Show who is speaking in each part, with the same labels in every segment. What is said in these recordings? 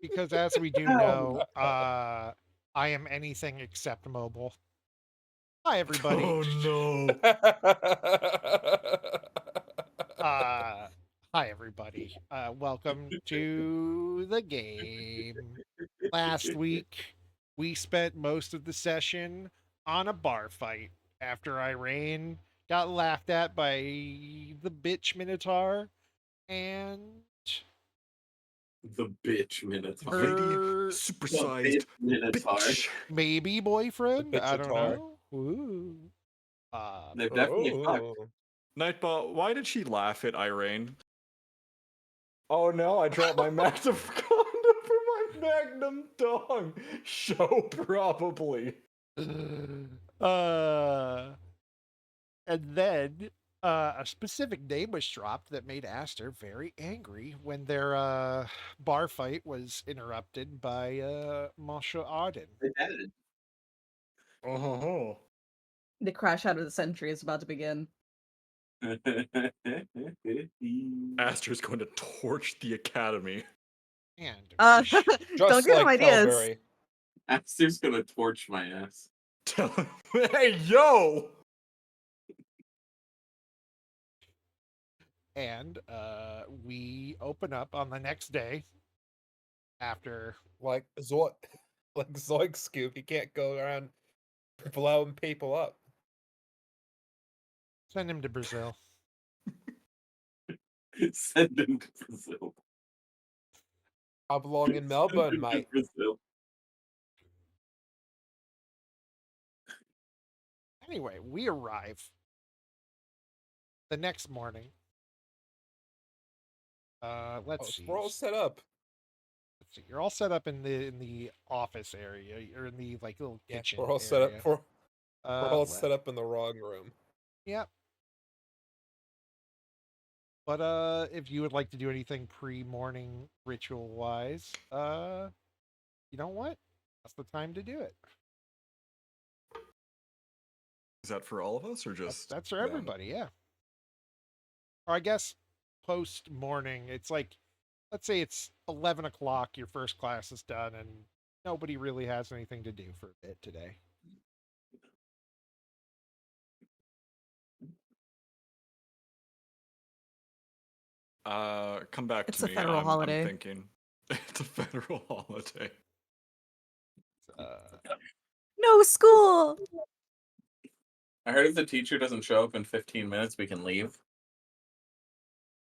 Speaker 1: Because as we do know, I am anything except mobile. Hi, everybody.
Speaker 2: Oh no.
Speaker 1: Uh, Hi, everybody. Welcome to the game. Last week, we spent most of the session on a bar fight after Irene got laughed at by the bitch Minotaur and
Speaker 3: The bitch Minotaur.
Speaker 2: Lady
Speaker 1: her
Speaker 3: The bitch
Speaker 2: supersized
Speaker 3: Minotaur.
Speaker 2: bitch.
Speaker 1: maybe boyfriend. I don't
Speaker 4: bitchatar.
Speaker 1: know. Ooh. Uh,
Speaker 3: They've definitely fucked.
Speaker 4: Oh.
Speaker 2: Nightbot, why did she laugh at Irene?
Speaker 4: Oh no, I dropped my magnum condom for my magnum dong. Show probably.
Speaker 1: uh, and then a specific name was dropped that made Aster very angry when their bar fight was interrupted by Monsieur Arden.
Speaker 3: They did.
Speaker 4: Oh.
Speaker 5: The crash out of the century is about to begin.
Speaker 2: Aster's going to torch the academy.
Speaker 1: And
Speaker 4: Just
Speaker 5: Don't give him
Speaker 4: like
Speaker 5: ideas.
Speaker 4: Calbury.
Speaker 3: Aster's gonna torch my ass.
Speaker 2: Tell him, hey, yo!
Speaker 1: we open up on the next day after
Speaker 4: Like Zoink Scoop, you can't go around blowing people up.
Speaker 1: send him to Brazil.
Speaker 3: Send him to Brazil.
Speaker 4: I belong in Melbourne,
Speaker 3: Send him
Speaker 4: mate.
Speaker 3: to Brazil.
Speaker 1: Anyway, we arrive the next morning. Let's see.
Speaker 4: We're all set up.
Speaker 1: Let's see. You're all set up in the office area. You're in the like little
Speaker 4: Yeah,
Speaker 1: kitchen.
Speaker 4: we're all set up.
Speaker 1: area.
Speaker 4: We're all set up in the wrong room.
Speaker 1: Yep. But if you would like to do anything pre-morning ritual wise, you know what? That's the time to do it.
Speaker 2: Is that for all of us or just
Speaker 1: That's for
Speaker 2: them?
Speaker 1: everybody, yeah. Or I guess post morning, it's like, let's say it's 11 o'clock, your first class is done, and nobody really has anything to do for a bit today.
Speaker 2: Come back
Speaker 5: It's
Speaker 2: to
Speaker 5: a
Speaker 2: me.
Speaker 5: federal
Speaker 2: I'm
Speaker 5: holiday.
Speaker 2: thinking. It's a federal holiday.
Speaker 5: No school.
Speaker 3: I heard if the teacher doesn't show up in 15 minutes, we can leave.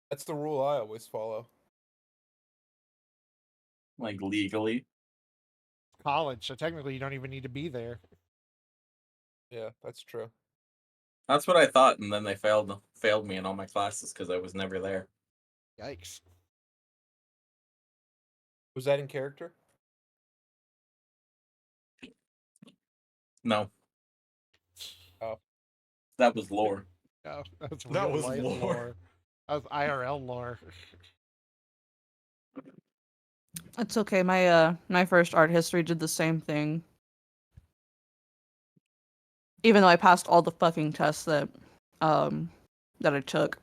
Speaker 4: That's the rule I always follow.
Speaker 3: Like, legally.
Speaker 1: College, so technically you don't even need to be there.
Speaker 4: Yeah, that's true.
Speaker 3: That's what I thought, and then they failed me in all my classes because I was never there.
Speaker 1: Yikes.
Speaker 4: Was that in character?
Speaker 3: No.
Speaker 4: Oh.
Speaker 3: That was lore.
Speaker 1: No, that's
Speaker 2: That
Speaker 1: real
Speaker 2: was
Speaker 1: life
Speaker 2: lore.
Speaker 1: lore. That was IRL lore.
Speaker 5: It's okay. My first art history did the same thing. Even though I passed all the fucking tests that I took.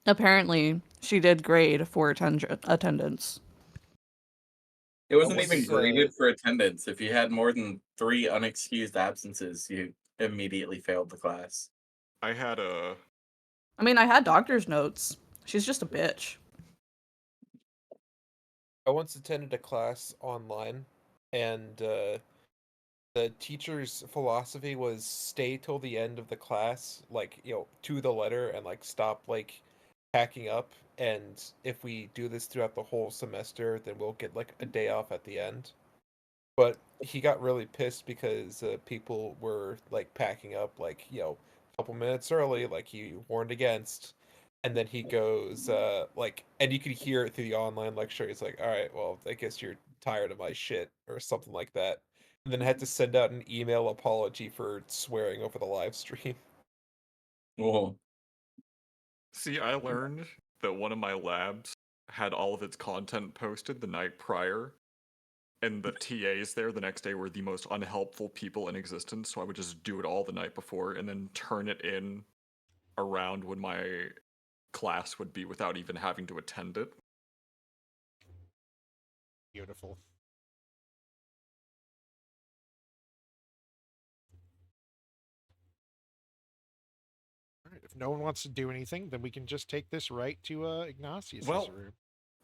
Speaker 5: Apparently, she did grade for attendance.
Speaker 3: It wasn't
Speaker 4: was,
Speaker 3: even graded for attendance. If you had more than 3 unexcused absences, you immediately failed the class.
Speaker 2: I had a.
Speaker 5: I mean, I had doctor's notes. She's just a bitch.
Speaker 4: I once attended a class online, and the teacher's philosophy was stay till the end of the class, like, to the letter, and like stop like packing up. And if we do this throughout the whole semester, then we'll get like a day off at the end. But he got really pissed because people were like packing up like, a couple minutes early, like he warned against. And then he goes, like, and you could hear it through the online lecture. He's like, all right, well, I guess you're tired of my shit or something like that. And then had to send out an email apology for swearing over the live stream.
Speaker 3: Whoa.
Speaker 2: See, I learned that one of my labs had all of its content posted the night prior, and the TAs there the next day were the most unhelpful people in existence, so I would just do it all the night before and then turn it in around when my class would be without even having to attend it.
Speaker 1: Beautiful. All right, if no one wants to do anything, then we can just take this right to Ignatius's
Speaker 2: Well,
Speaker 1: room.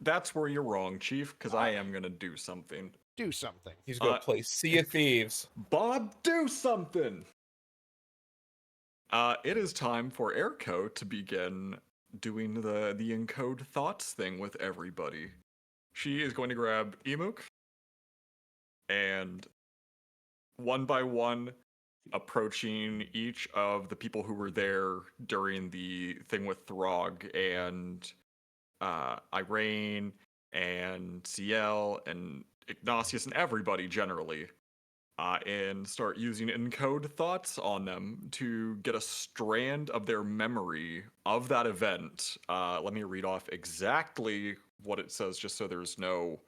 Speaker 2: that's where you're wrong, Chief, because I am gonna do something.
Speaker 1: Do something.
Speaker 4: He's gonna
Speaker 2: Uh,
Speaker 4: play Sea of Thieves.
Speaker 2: Bob, do something! It is time for Airco to begin doing the encode thoughts thing with everybody. She is going to grab Emook and one by one approaching each of the people who were there during the thing with Throg and Irene and CL and Ignatius and everybody generally, and start using encode thoughts on them to get a strand of their memory of that event. Let me read off exactly what it says just so there's no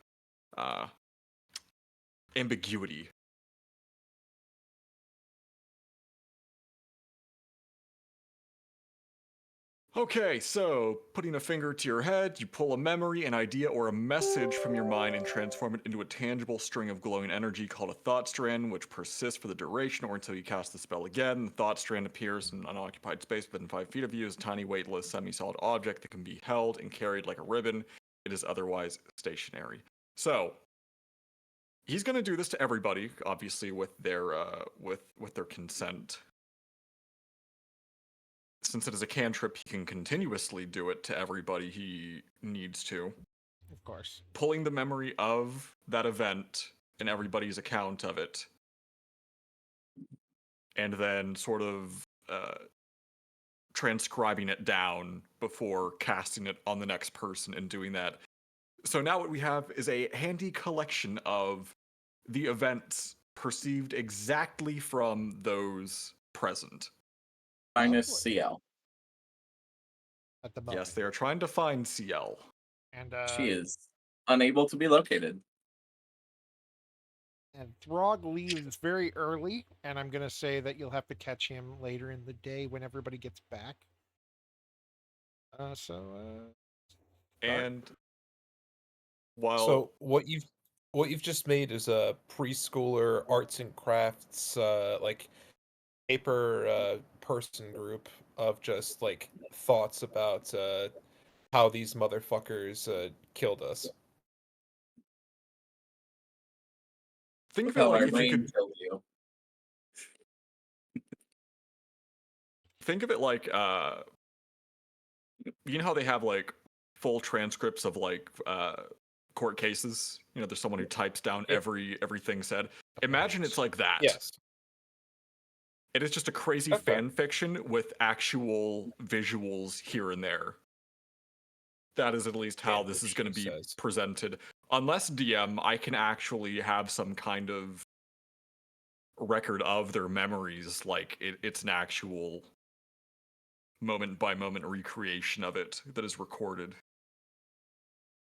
Speaker 2: ambiguity. Okay, so putting a finger to your head, you pull a memory, an idea, or a message from your mind and transform it into a tangible string of glowing energy called a thought strand, which persists for the duration or until you cast the spell again. The thought strand appears in an unoccupied space within 5 feet of you as a tiny, weightless, semi-solid object that can be held and carried like a ribbon. It is otherwise stationary. So, he's going to do this to everybody, obviously with their consent. Since it is a cantrip, he can continuously do it to everybody he needs to.
Speaker 1: Of course.
Speaker 2: Pulling the memory of that event and everybody's account of it, and then sort of transcribing it down before casting it on the next person and doing that. So now what we have is a handy collection of the events perceived exactly from those present.
Speaker 3: Minus
Speaker 1: Lovely.
Speaker 3: CL.
Speaker 1: At the moment.
Speaker 2: Yes, they are trying to find CL.
Speaker 1: And
Speaker 3: She is unable to be located.
Speaker 1: And Throg leaves very early, and I'm gonna say that you'll have to catch him later in the day when everybody gets back. Start.
Speaker 2: And while
Speaker 4: So what you've just made is a preschooler arts and crafts like paper person group of just like thoughts about how these motherfuckers killed us.
Speaker 2: think of it
Speaker 3: Well,
Speaker 2: like
Speaker 3: our
Speaker 2: if you
Speaker 3: brain
Speaker 2: could
Speaker 3: killed you.
Speaker 2: think of it like you know how they have like full transcripts of like court cases, you know, there's someone who types down
Speaker 4: Yep.
Speaker 2: everything said. Imagine it's like that.
Speaker 4: Yes.
Speaker 2: It is just a crazy
Speaker 4: Okay.
Speaker 2: fan fiction with actual visuals here and there. That is at least how
Speaker 4: And
Speaker 2: this
Speaker 4: if
Speaker 2: is going to
Speaker 4: she
Speaker 2: be
Speaker 4: says.
Speaker 2: presented. Unless DM, I can actually have some kind of record of their memories, like it's an actual moment by moment recreation of it that is recorded.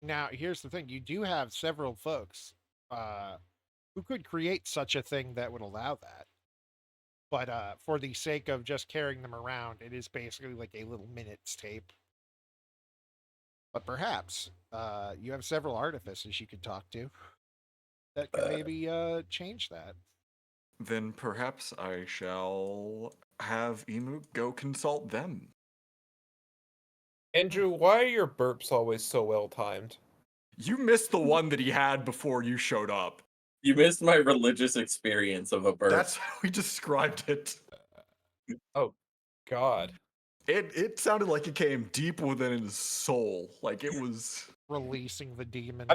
Speaker 1: Now, here's the thing: you do have several folks who could create such a thing that would allow that. But for the sake of just carrying them around, it is basically like a little minutes tape. But perhaps you have several artifices you could talk to that could maybe change that.
Speaker 2: Then perhaps I shall have Emu go consult them.
Speaker 4: Andrew, why are your burps always so well timed?
Speaker 2: You missed the one that he had before you showed up.
Speaker 3: You missed my religious experience of a bird.
Speaker 2: That's how he described it.
Speaker 4: Oh God.
Speaker 2: It sounded like it came deep within his soul. Like it was.
Speaker 1: Releasing the demons.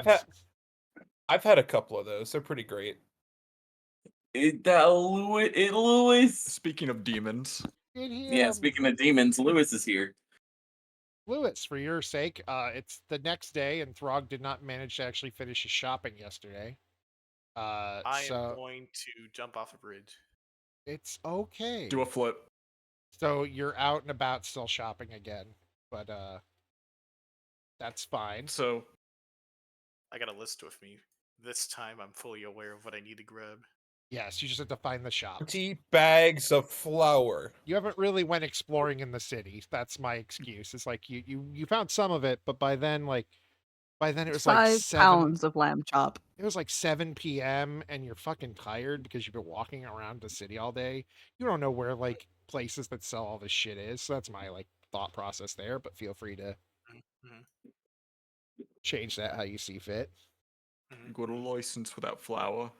Speaker 4: I've had a couple of those. They're pretty great.
Speaker 3: Lewis.
Speaker 2: Speaking of demons,
Speaker 3: Yeah, speaking of demons, Lewis is here.
Speaker 1: Lewis, for your sake, it's the next day, and Throg did not manage to actually finish his shopping yesterday.
Speaker 6: I
Speaker 1: So
Speaker 6: am going to jump off a bridge.
Speaker 1: it's okay.
Speaker 2: do a flip.
Speaker 1: So you're out and about still shopping again, but that's fine.
Speaker 2: So
Speaker 6: I got a list with me. This time I'm fully aware of what I need to grab.
Speaker 1: Yes, you just have to find the shop.
Speaker 4: 20 bags of flour.
Speaker 1: You haven't really went exploring in the city. That's my excuse. It's like you found some of it, but by then, like, By then it was like
Speaker 5: 5 pounds of lamb chop.
Speaker 1: It was like 7 p.m. and you're fucking tired because you've been walking around the city all day. You don't know where like places that sell all this shit is. So that's my like thought process there. But feel free to
Speaker 6: Mhm,
Speaker 1: change that how you see fit.
Speaker 6: mhm,
Speaker 2: Got a
Speaker 6: mhm.
Speaker 2: license for that flower.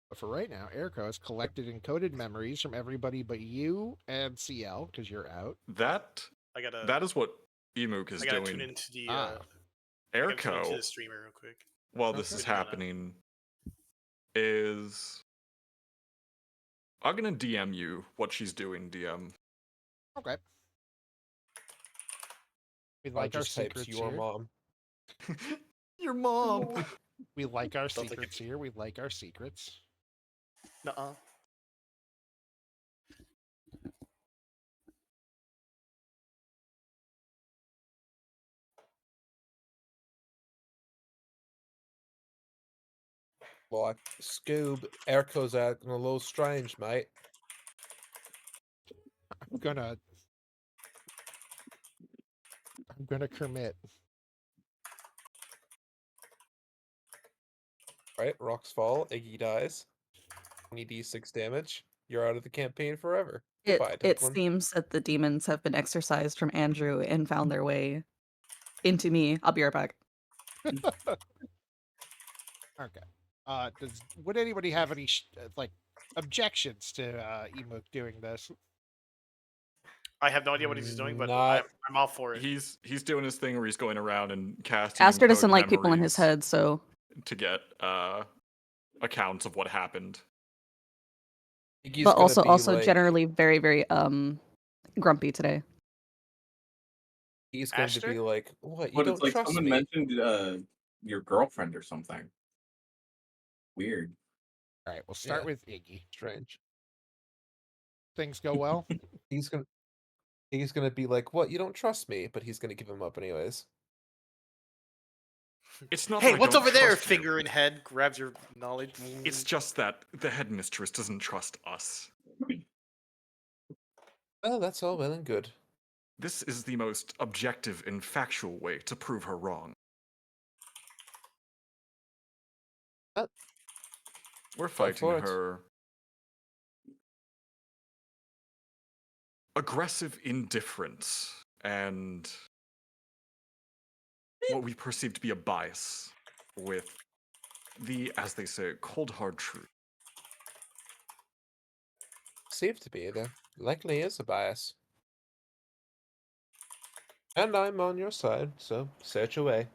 Speaker 1: But for right now, Erico has collected encoded memories from everybody but you and CL because you're out.
Speaker 2: That
Speaker 6: I gotta
Speaker 2: that is what Emook is
Speaker 6: I gotta tune
Speaker 2: doing.
Speaker 6: into the
Speaker 1: Ah,
Speaker 6: I gotta tune into
Speaker 2: Airco,
Speaker 6: the streamer real quick.
Speaker 2: while this
Speaker 1: Okay.
Speaker 2: is
Speaker 6: Good to know that.
Speaker 2: happening, is I'm gonna DM you what she's doing, DM.
Speaker 1: Okay. We
Speaker 4: I
Speaker 1: like our
Speaker 4: just types
Speaker 1: secrets
Speaker 4: your
Speaker 1: here.
Speaker 4: mom.
Speaker 2: Your mom.
Speaker 1: We like our
Speaker 6: Don't think
Speaker 1: secrets here. We like our secrets.
Speaker 6: Nuh-uh.
Speaker 4: Like, Scoob, Airco's acting a little strange, mate.
Speaker 1: I'm gonna commit.
Speaker 4: Right? Rocks fall, Iggy dies. 20d6 damage. You're out of the campaign forever. Goodbye,
Speaker 5: It
Speaker 4: Declan.
Speaker 5: seems that the demons have been exorcised from Andrew and found their way into me. I'll be right back.
Speaker 1: Okay. Would anybody have any like objections to Emook doing this?
Speaker 6: I have no idea what he's doing, but
Speaker 4: Not
Speaker 6: I'm all for it.
Speaker 2: He's doing his thing where he's going around and casting
Speaker 5: Aster doesn't
Speaker 2: encode
Speaker 5: like people in his
Speaker 2: memories
Speaker 5: head, so
Speaker 2: to get accounts of what happened.
Speaker 4: Iggy's
Speaker 5: but
Speaker 4: gonna be
Speaker 5: also
Speaker 4: like
Speaker 5: generally very, very grumpy today.
Speaker 4: he's going to be
Speaker 6: Aster?
Speaker 4: like, what? You
Speaker 3: But it's
Speaker 4: don't
Speaker 3: like
Speaker 4: trust
Speaker 3: someone
Speaker 4: me?
Speaker 3: mentioned your girlfriend or something. Weird.
Speaker 1: All right, we'll start
Speaker 4: Yeah.
Speaker 1: with Iggy.
Speaker 4: Strange.
Speaker 1: Things go well.
Speaker 4: He's gonna be like, what? You don't trust me? But he's gonna give him up anyways.
Speaker 2: It's not
Speaker 6: Hey,
Speaker 2: that I
Speaker 6: what's
Speaker 2: don't
Speaker 6: over there?
Speaker 2: trust you.
Speaker 6: Finger in head, grabs your knowledge.
Speaker 2: It's just that the headmistress doesn't trust us.
Speaker 4: Well, that's all well and good.
Speaker 2: This is the most objective and factual way to prove her wrong.
Speaker 4: Uh,
Speaker 2: We're
Speaker 4: Go
Speaker 2: fighting
Speaker 4: for it.
Speaker 2: her aggressive indifference and what we perceive to be a bias with the, as they say, cold hard truth.
Speaker 4: Safe to be. There likely is a bias. And I'm on your side, so search away.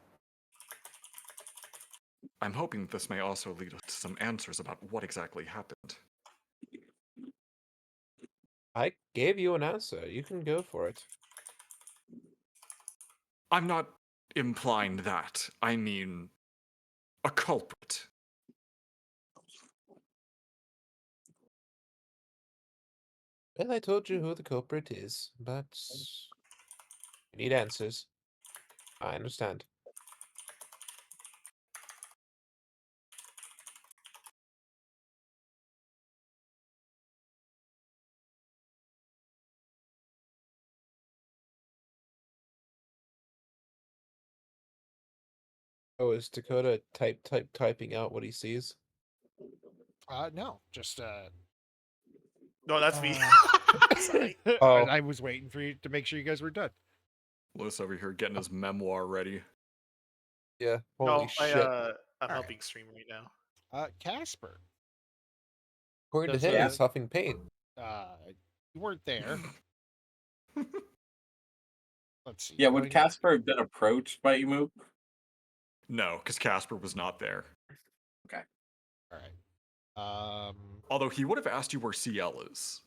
Speaker 2: I'm hoping this may also lead us to some answers about what exactly happened.
Speaker 4: I gave you an answer. You can go for it.
Speaker 2: I'm not implying that. I mean a culprit.
Speaker 4: Well, I told you who the culprit is, but you need answers. I understand. Oh, is Dakota typing out what he sees?
Speaker 1: No, just
Speaker 6: No, that's me. Sorry.
Speaker 4: Oh.
Speaker 1: I was waiting for you to make sure you guys were done.
Speaker 2: Lewis over here getting his memoir ready.
Speaker 4: Yeah. Holy
Speaker 6: No,
Speaker 4: shit.
Speaker 6: I'm
Speaker 1: Alright.
Speaker 6: helping stream right now.
Speaker 1: Casper.
Speaker 4: According to
Speaker 1: does,
Speaker 4: him, he's huffing paint.
Speaker 1: You weren't there. Let's see.
Speaker 3: Yeah, would
Speaker 1: going-
Speaker 3: Casper have been approached by Emu?
Speaker 2: No, because Casper was not there.
Speaker 1: All right.
Speaker 2: Although he would have asked you where CL is.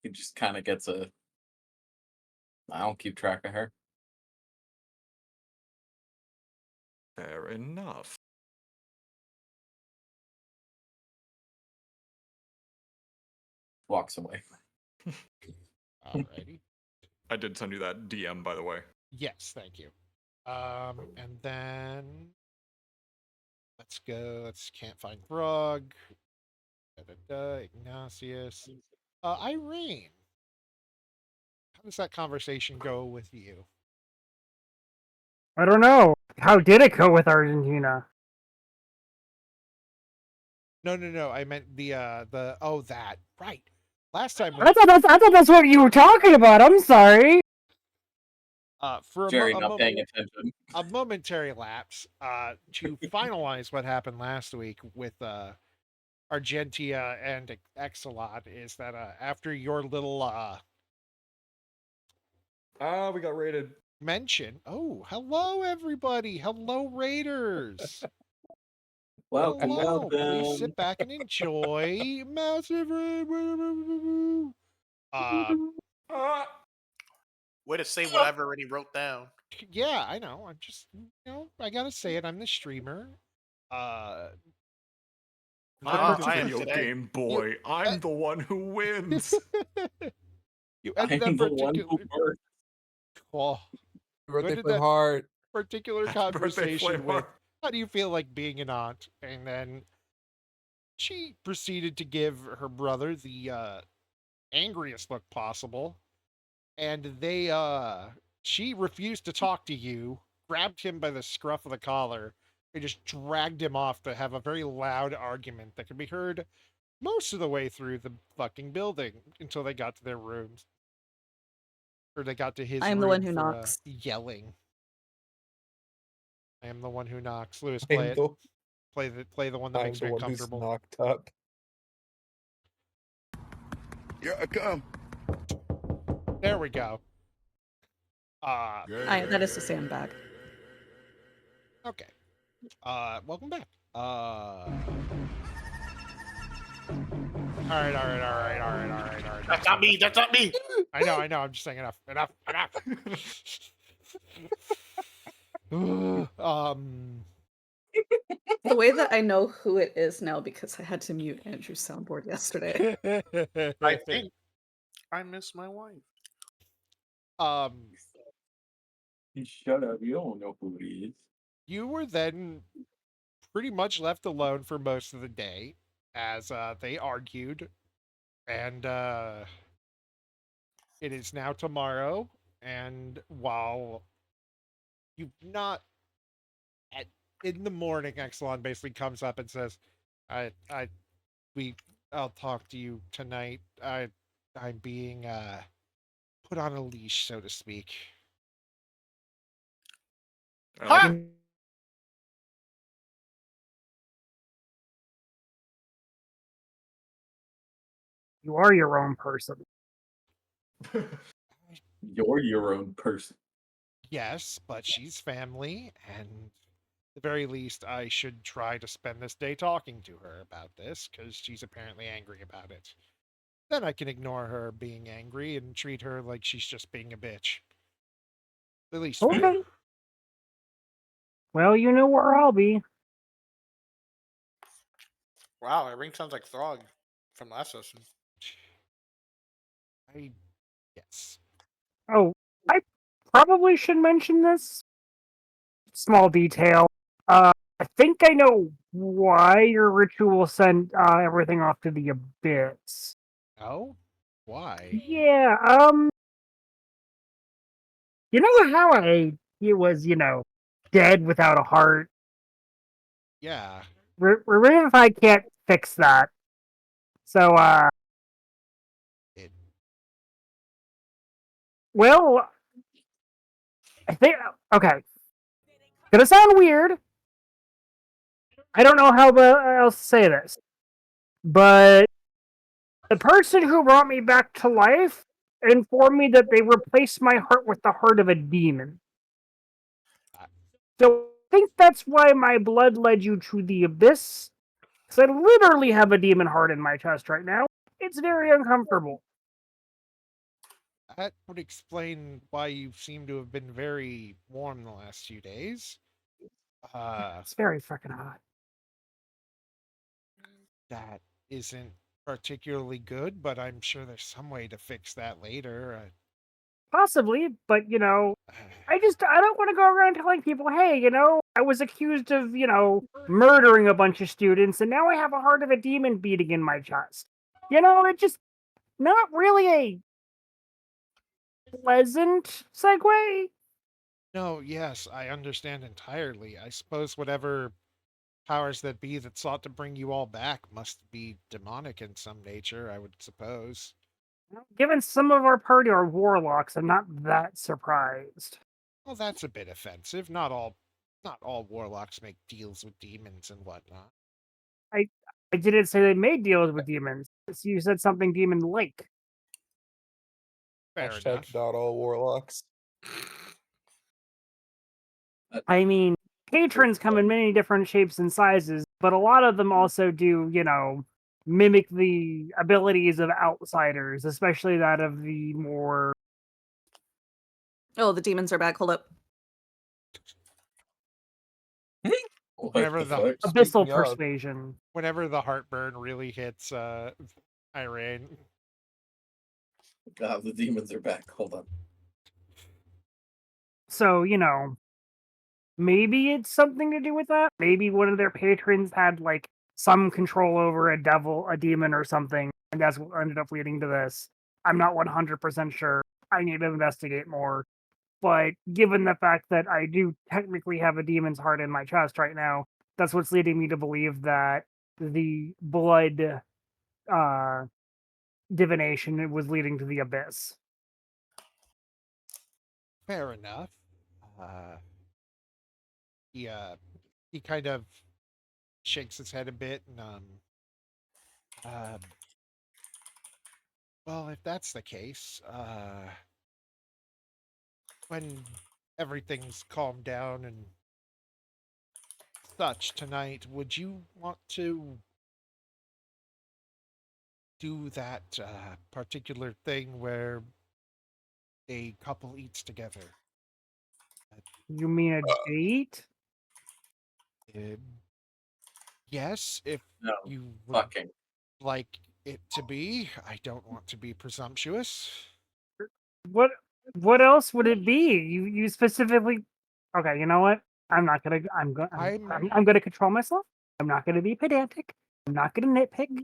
Speaker 3: He just kind of gets a. I don't keep track of her.
Speaker 2: Fair enough.
Speaker 3: Walks away.
Speaker 1: Alrighty.
Speaker 2: I did send you that DM, by the way.
Speaker 1: Yes, thank you. And then let's go. Can't find Grog. Ignatius. Irene. How does that conversation go with you?
Speaker 7: I don't know. How did it go with Argentina?
Speaker 1: No. I meant the that right. Last time we
Speaker 7: I thought that's what you were talking about. I'm sorry.
Speaker 1: for
Speaker 3: Jerry not paying attention.
Speaker 1: a momentary lapse to finalize what happened last week with Argentia and Exelot is that after your little
Speaker 2: We got raided.
Speaker 1: mention, oh, hello everybody, hello Raiders.
Speaker 3: Welcome,
Speaker 1: Hello, please
Speaker 3: welcome.
Speaker 1: sit back and enjoy massive raid.
Speaker 6: Way to say what I've already wrote down.
Speaker 1: Yeah, I know. I'm just, I gotta say it. I'm the streamer.
Speaker 6: I
Speaker 2: The
Speaker 6: am
Speaker 2: video
Speaker 6: today.
Speaker 2: game boy. I'm the one who wins.
Speaker 1: You
Speaker 3: I'm
Speaker 1: ended that
Speaker 3: the one who birthed.
Speaker 1: oh,
Speaker 4: Birthday
Speaker 1: did
Speaker 4: Flame
Speaker 1: that-
Speaker 4: Heart.
Speaker 1: particular
Speaker 2: Happy birthday,
Speaker 1: conversation with
Speaker 2: Flavor.
Speaker 1: how do you feel like being an aunt, and then she proceeded to give her brother the angriest look possible, and she refused to talk to you, grabbed him by the scruff of the collar, and just dragged him off to have a very loud argument that could be heard most of the way through the fucking building until they got to their rooms. Or they got to his
Speaker 5: I am
Speaker 1: room
Speaker 5: the one who
Speaker 1: for
Speaker 5: knocks.
Speaker 1: yelling. I am the one who knocks. Lewis,
Speaker 4: I
Speaker 1: play
Speaker 4: am
Speaker 1: it.
Speaker 4: the,
Speaker 1: Play the one that
Speaker 4: I am
Speaker 1: makes
Speaker 4: the
Speaker 1: me
Speaker 4: one who's
Speaker 1: uncomfortable.
Speaker 4: knocked up.
Speaker 8: Here I come.
Speaker 1: There we go.
Speaker 5: That is the sandbag.
Speaker 1: Okay. Welcome back. All right.
Speaker 6: That's not me. That's not me.
Speaker 1: I know. I'm just saying enough.
Speaker 5: The way that I know who it is now because I had to mute Andrew's soundboard yesterday.
Speaker 6: I think I miss my wife.
Speaker 3: Shut up, you don't know who he is.
Speaker 1: You were then pretty much left alone for most of the day as they argued, and it is now tomorrow. And while you've not in the morning, Exelon basically comes up and says, I'll talk to you tonight. I'm being put on a leash, so to speak."
Speaker 6: Ha!
Speaker 7: You are your own person.
Speaker 3: You're your own person.
Speaker 1: Yes, but she's family, and at the very least, I should try to spend this day talking to her about this, because she's apparently angry about it. Then I can ignore her being angry and treat her like she's just being a bitch. At least fair.
Speaker 7: Okay. Well, you know where I'll be.
Speaker 6: Wow, that ring sounds like Throg from last session.
Speaker 1: Yes.
Speaker 7: Oh, I probably should mention this. Small detail. I think I know why your ritual sent everything off to the abyss.
Speaker 1: Oh? Why?
Speaker 7: Yeah, you know how he was, dead without a heart?
Speaker 1: Yeah.
Speaker 7: Revivify can't fix that. So,
Speaker 1: It,
Speaker 7: well, I think, okay. Gonna sound weird. I don't know how else to say this. But the person who brought me back to life informed me that they replaced my heart with the heart of a demon. So I think that's why my blood led you to the abyss. Because I literally have a demon heart in my chest right now. It's very uncomfortable.
Speaker 1: that would explain why you seem to have been very warm the last few days.
Speaker 7: It's very freaking hot.
Speaker 1: That isn't particularly good, but I'm sure there's some way to fix that later.
Speaker 7: Possibly, but I don't want to go around telling people, hey, I was accused of, murdering a bunch of students, and now I have a heart of a demon beating in my chest. It's just not really a pleasant segue.
Speaker 1: No, yes, I understand entirely. I suppose whatever powers that be that sought to bring you all back must be demonic in some nature, I would suppose.
Speaker 7: Given some of our party are warlocks, I'm not that surprised.
Speaker 1: Well, that's a bit offensive. Not all warlocks make deals with demons and whatnot.
Speaker 7: I I didn't say they made deals with demons. You said something demon-like.
Speaker 1: Fair
Speaker 4: Hashtag
Speaker 1: enough.
Speaker 4: not all warlocks.
Speaker 7: I mean, patrons come in many different shapes and sizes, but a lot of them also do, mimic the abilities of outsiders, especially that of the more
Speaker 5: Oh, the demons are back. Hold up.
Speaker 3: What
Speaker 1: Whenever
Speaker 3: the
Speaker 1: the
Speaker 3: fuck?
Speaker 7: abyssal
Speaker 4: Speaking of,
Speaker 7: persuasion.
Speaker 1: whenever the heartburn really hits Irene.
Speaker 3: God, the demons are back. Hold on.
Speaker 7: So, maybe it's something to do with that. Maybe one of their patrons had like some control over a demon or something, and that's what ended up leading to this. I'm not 100% sure. I need to investigate more. But given the fact that I do technically have a demon's heart in my chest right now, that's what's leading me to believe that the blood uh, divination was leading to the abyss.
Speaker 1: Fair enough. Uh, he uh, he kind of shakes his head a bit and uh, well, if that's the case, when everything's calmed down and such tonight, would you want to do that particular thing where a couple eats together?
Speaker 7: You mean a date?
Speaker 1: Uh, yes, if
Speaker 3: No.
Speaker 1: you would
Speaker 3: Fucking.
Speaker 1: like it to be. I don't want to be presumptuous.
Speaker 7: What what else would it be? You specifically. Okay, you know what? I'm not gonna. I'm going.
Speaker 1: I'm
Speaker 7: I'm gonna control myself. I'm not gonna be pedantic. I'm not gonna nitpick.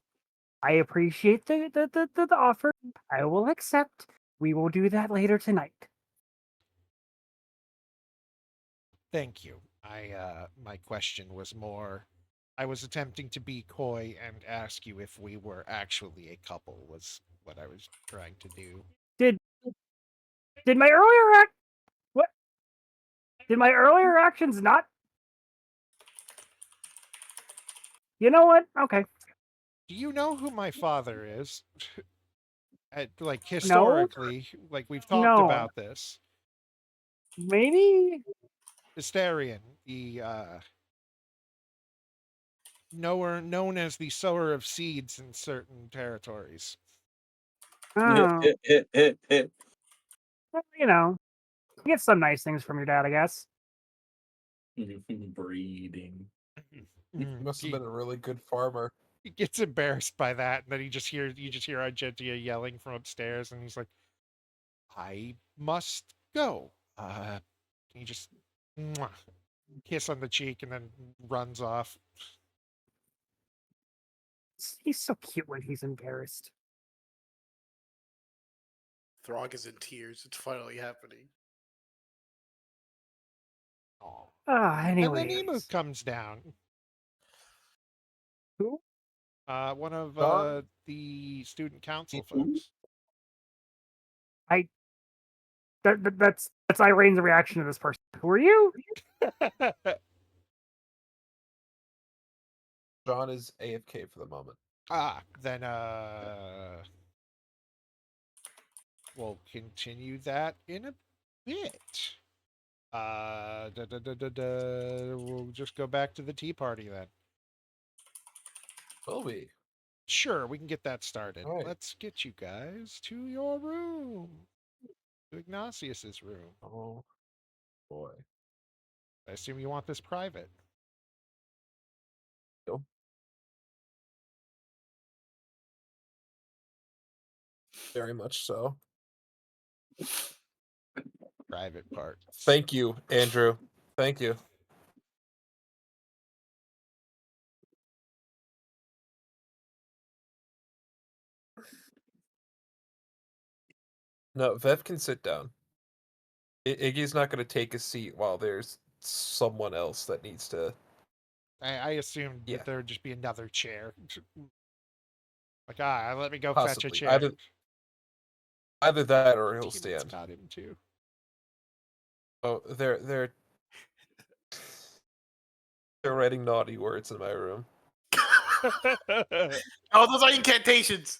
Speaker 7: I appreciate the offer. I will accept. We will do that later tonight.
Speaker 1: Thank you. My question was more I was attempting to be coy and ask you if we were actually a couple was what I was trying to do.
Speaker 7: Did did my earlier act what? Did my earlier actions not? You know what? Okay.
Speaker 1: Do you know who my father is? Like
Speaker 7: No.
Speaker 1: historically, like we've talked
Speaker 7: No.
Speaker 1: about this.
Speaker 7: Maybe.
Speaker 1: Hysterian, the known as the sower of seeds in certain territories.
Speaker 7: Oh. Well, you get some nice things from your dad, I guess.
Speaker 3: Breeding.
Speaker 4: He must have been a really good farmer.
Speaker 1: He gets embarrassed by that, and then you just hear Argentia yelling from upstairs, and he's like, "I must go." He just mwah, kiss on the cheek, and then runs off.
Speaker 7: He's so cute when he's embarrassed.
Speaker 6: Throg is in tears. It's finally happening.
Speaker 1: Aw. And then Emu
Speaker 7: Anyways.
Speaker 1: comes down.
Speaker 7: Who?
Speaker 1: One of
Speaker 4: John?
Speaker 1: the student council
Speaker 3: Who?
Speaker 1: folks.
Speaker 7: I that's Irene's reaction to this person. Who are you?
Speaker 4: John is AFK for the moment.
Speaker 1: Then we'll continue that in a bit. We'll just go back to the tea party then.
Speaker 4: Will we?
Speaker 1: Sure, we can get that started.
Speaker 4: All right.
Speaker 1: Let's get you guys to your room. To Ignatius's room.
Speaker 4: Oh boy.
Speaker 1: I assume you want this private.
Speaker 4: Go. Very much so.
Speaker 1: Private parts.
Speaker 4: Thank you, Andrew. Thank you. No, Vev can sit down. Iggy's not going to take a seat while there's someone else that needs to.
Speaker 1: I assumed
Speaker 4: Yeah.
Speaker 1: that there would just be another chair. Like, let me go fetch a
Speaker 4: Possibly.
Speaker 1: chair.
Speaker 4: Either that or he'll
Speaker 1: Teammates
Speaker 4: stand.
Speaker 1: got him too.
Speaker 4: Oh, they're writing naughty words in my room.
Speaker 6: Oh, those are incantations.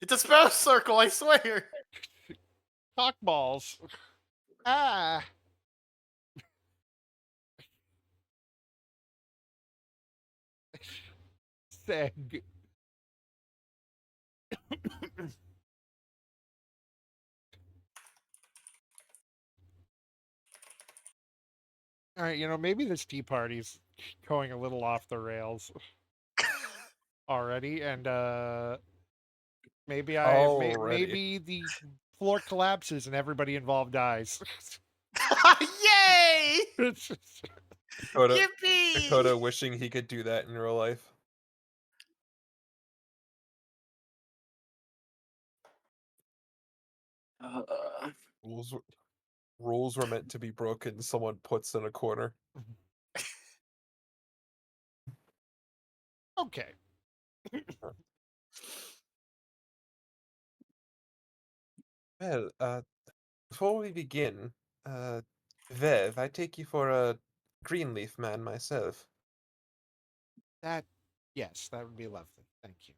Speaker 6: It's a spell circle, I swear.
Speaker 1: Cockballs. Ah. Seg. All right, maybe this tea party's going a little off the rails already, and
Speaker 4: Already.
Speaker 1: maybe the floor collapses and everybody involved dies.
Speaker 6: Yay!
Speaker 4: Dakota,
Speaker 6: Yippee!
Speaker 4: Dakota wishing he could do that in real life. Rules were meant to be broken. Someone puts in a corner.
Speaker 1: Okay.
Speaker 4: Well, before we begin, Vev, I take you for a Greenleaf man myself.
Speaker 1: Yes, that would be lovely. Thank you.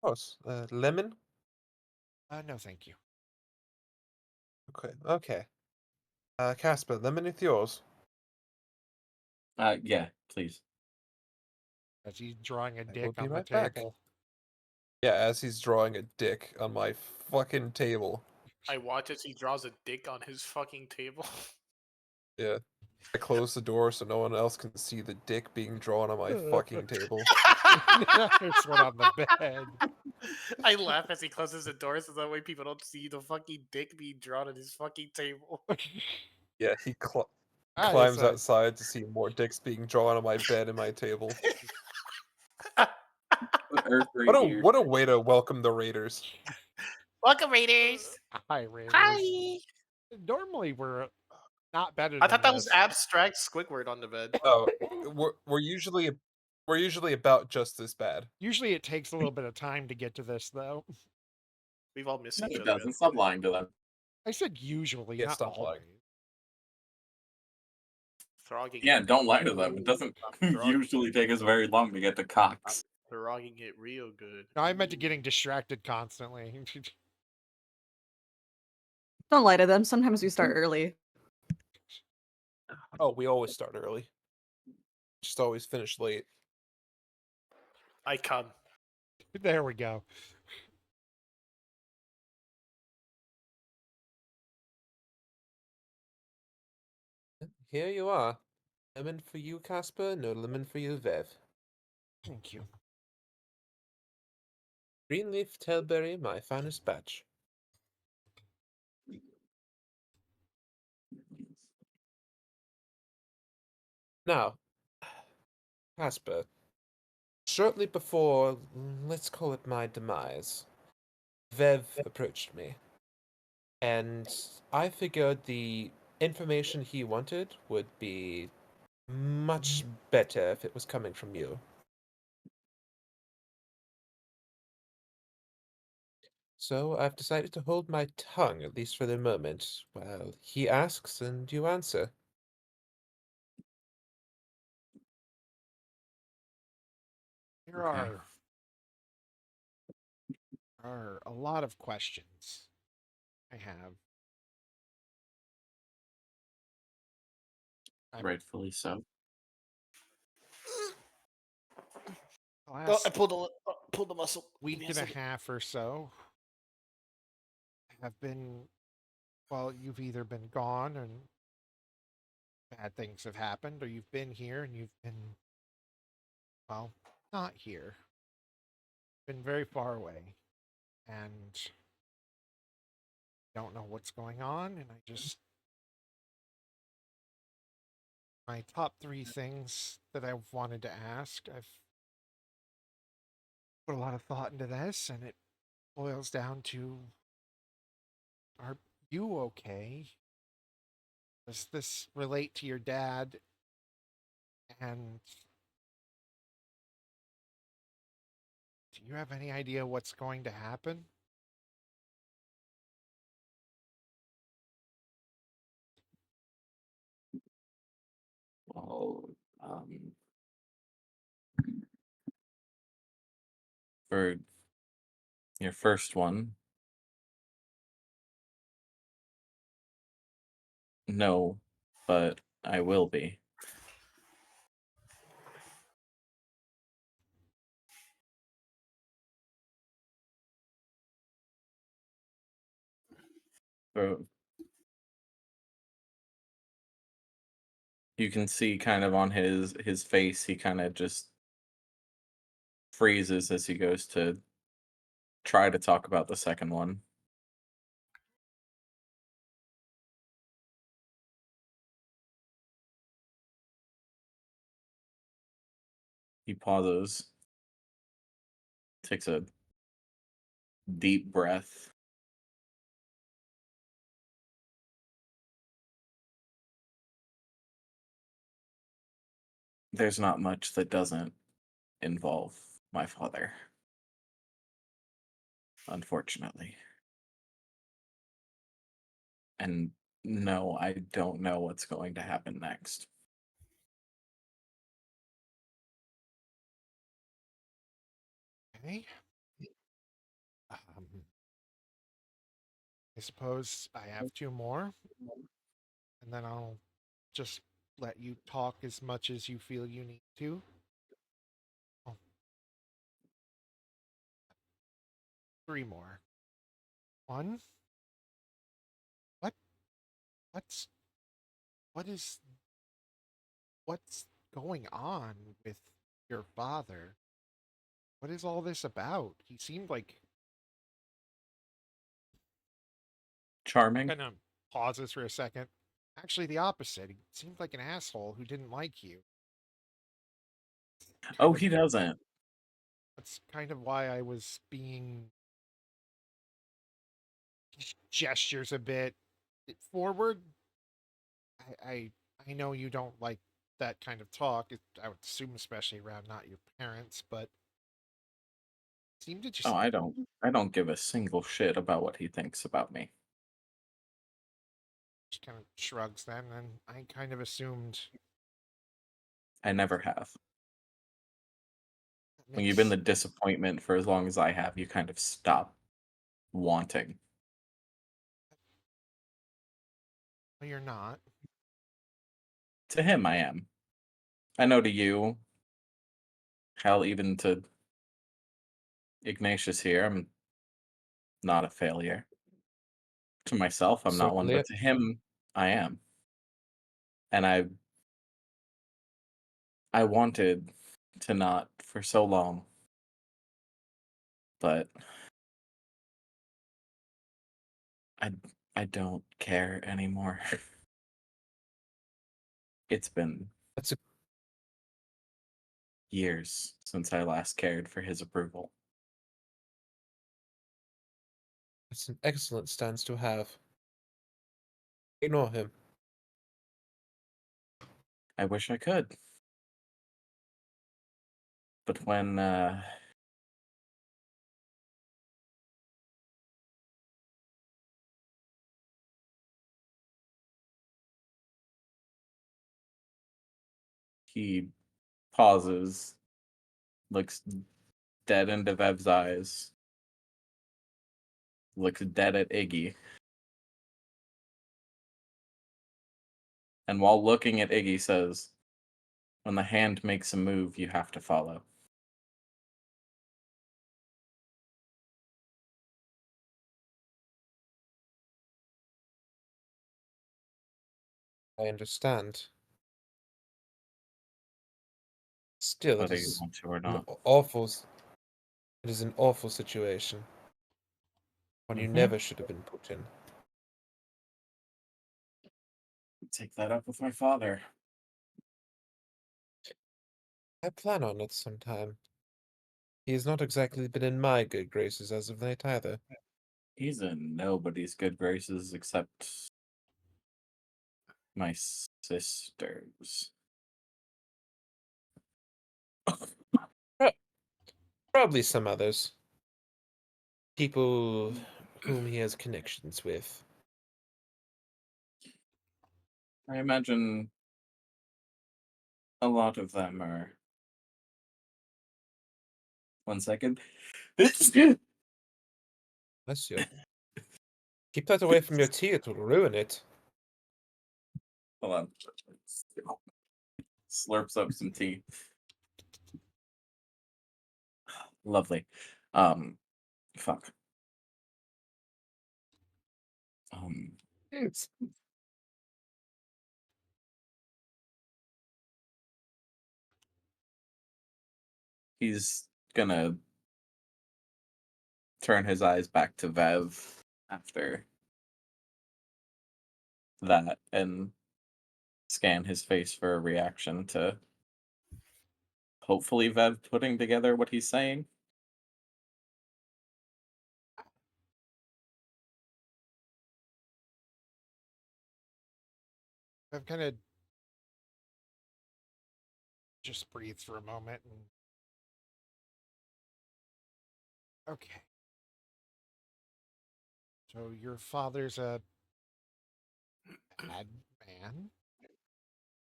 Speaker 4: Of course. Lemon?
Speaker 1: No, thank you.
Speaker 4: Okay. Casper, lemon with yours.
Speaker 3: Yeah, please.
Speaker 1: As he's drawing a
Speaker 4: I will
Speaker 1: dick
Speaker 4: be
Speaker 1: on the
Speaker 4: right back.
Speaker 1: table.
Speaker 4: Yeah, as he's drawing a dick on my fucking table.
Speaker 6: I watch as he draws a dick on his fucking table.
Speaker 4: Yeah. I close the door so no one else can see the dick being drawn on my fucking table.
Speaker 1: There's one on the bed.
Speaker 6: I laugh as he closes the door so that way people don't see the fucking dick being drawn on his fucking table.
Speaker 4: Yeah, he
Speaker 1: Ah,
Speaker 4: climbs
Speaker 1: yes,
Speaker 4: outside to see more dicks being drawn on my bed and my table.
Speaker 3: What earth are
Speaker 4: What a
Speaker 3: here?
Speaker 4: what a way to welcome the Raiders.
Speaker 6: Welcome, Raiders!
Speaker 1: Hi, Raiders.
Speaker 6: Hi!
Speaker 1: Normally we're not better
Speaker 6: I
Speaker 1: than
Speaker 6: thought that was
Speaker 1: this.
Speaker 6: abstract Squidward on the bed.
Speaker 4: Oh, we're usually about just this bad.
Speaker 1: Usually it takes a little bit of time to get to this, though.
Speaker 6: We've all missed
Speaker 3: No,
Speaker 6: each
Speaker 3: it
Speaker 6: other.
Speaker 3: doesn't. Stop lying to them.
Speaker 1: I said usually,
Speaker 4: Yeah,
Speaker 1: not
Speaker 4: stop lying.
Speaker 1: always.
Speaker 6: Throgging
Speaker 3: Yeah,
Speaker 6: it.
Speaker 3: don't lie to them. It doesn't usually take us very long to get to Cox.
Speaker 6: Throgging it real good.
Speaker 1: No, I meant to getting distracted constantly.
Speaker 5: Don't lie to them. Sometimes we start early.
Speaker 4: Oh, we always start early. Just always finish late.
Speaker 6: I come.
Speaker 1: There we go.
Speaker 4: Here you are. Lemon for you, Casper. No lemon for you, Vev.
Speaker 1: Thank you.
Speaker 4: Greenleaf Tailberry, my finest batch. Now, Casper, shortly before, let's call it my demise, Vev approached me. And I figured the information he wanted would be much better if it was coming from you. So I've decided to hold my tongue, at least for the moment, while he asks and you answer.
Speaker 1: There are a lot of questions I have.
Speaker 3: Rightfully so.
Speaker 1: The
Speaker 6: Oh,
Speaker 1: last
Speaker 6: I pulled the muscle. Give me
Speaker 1: week
Speaker 6: a
Speaker 1: and a
Speaker 6: second.
Speaker 1: half or so have been, well, you've either been gone and bad things have happened, or you've been here and you've been, well, not here. Been very far away. And don't know what's going on, and I just my top 3 things that I've wanted to ask. I've put a lot of thought into this, and it boils down to Are you okay? Does this relate to your dad? And do you have any idea what's going to happen?
Speaker 3: Well, for your first one, no, but I will be. For you can see kind of on his face, he kind of just freezes as he goes to try to talk about the second one. He pauses, takes a deep breath. There's not much that doesn't involve my father, unfortunately. And no, I don't know what's going to happen next.
Speaker 1: Okay. I suppose I have two more, and then I'll just let you talk as much as you feel you need to. Oh, three more. One. What? What's what is what's going on with your father? What is all this about? He seemed like
Speaker 3: Charming?
Speaker 1: kind of pauses for a second. Actually, the opposite. He seemed like an asshole who didn't like you.
Speaker 3: Oh,
Speaker 1: Kind of
Speaker 3: he doesn't.
Speaker 1: that's kind of why I was being gestures a bit forward. I I, I know you don't like that kind of talk. I would assume, especially around not your parents, but seem to
Speaker 3: Oh,
Speaker 1: just
Speaker 3: I don't give a single shit about what he thinks about me.
Speaker 1: kind of shrugs then, and I kind of assumed
Speaker 3: I never have.
Speaker 1: that
Speaker 3: When you've been
Speaker 1: makes.
Speaker 3: the disappointment for as long as I have, you kind of stop wanting.
Speaker 1: Well, you're not.
Speaker 3: To him, I am. I know to you, hell, even to Ignatius here, I'm not a failure. To myself, I'm not one,
Speaker 4: Certainly.
Speaker 3: but to him, I am. And I wanted to not for so long, but I I don't care anymore. It's been
Speaker 4: That's a
Speaker 3: years since I last cared for his approval.
Speaker 4: that's an excellent stance to have. Ignore him.
Speaker 3: I wish I could. But when he pauses, looks dead into Vev's eyes, looks dead at Iggy, and while looking at Iggy says, "When the hand makes a move, you have to follow."
Speaker 4: I understand. Still, it
Speaker 3: Whether you
Speaker 4: is
Speaker 3: want to or
Speaker 4: an
Speaker 3: not.
Speaker 4: it is an awful situation. One you
Speaker 3: Mm-hmm.
Speaker 4: never should have been put in.
Speaker 3: Take that up with my father.
Speaker 4: I plan on it sometime. He has not exactly been in my good graces as of late either.
Speaker 3: He's in nobody's good graces except my sisters.
Speaker 4: Probably some others. People whom he has connections with.
Speaker 3: I imagine a lot of them are. One second.
Speaker 4: Bless you. Keep that away from your tea, it will ruin it.
Speaker 3: Hold on. Slurps up some tea. Lovely. Fuck. It's- He's gonna turn his eyes back to Vev after that and scan his face for a reaction to hopefully Vev putting together what he's saying.
Speaker 1: I've kind of just breathed for a moment and okay. So your father's a bad man?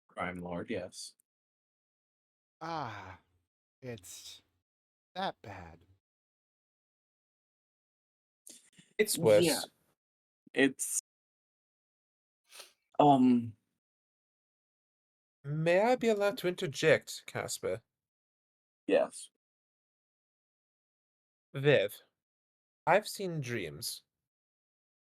Speaker 3: Crime Lord, yes.
Speaker 1: Ah, it's that bad.
Speaker 4: It's
Speaker 3: Yeah.
Speaker 4: worse.
Speaker 3: It's
Speaker 4: May I be allowed to interject, Casper?
Speaker 3: yes.
Speaker 4: Viv, I've seen dreams.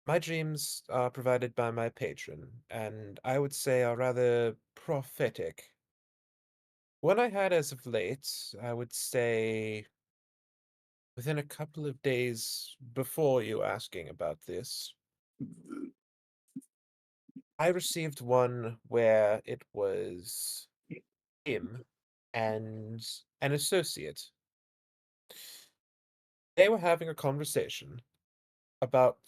Speaker 4: My dreams are provided by my patron, and I would say are rather prophetic. One I had as of late, I would say within a couple of days before you asking about this, I received one where it was him and an associate. They were having a conversation about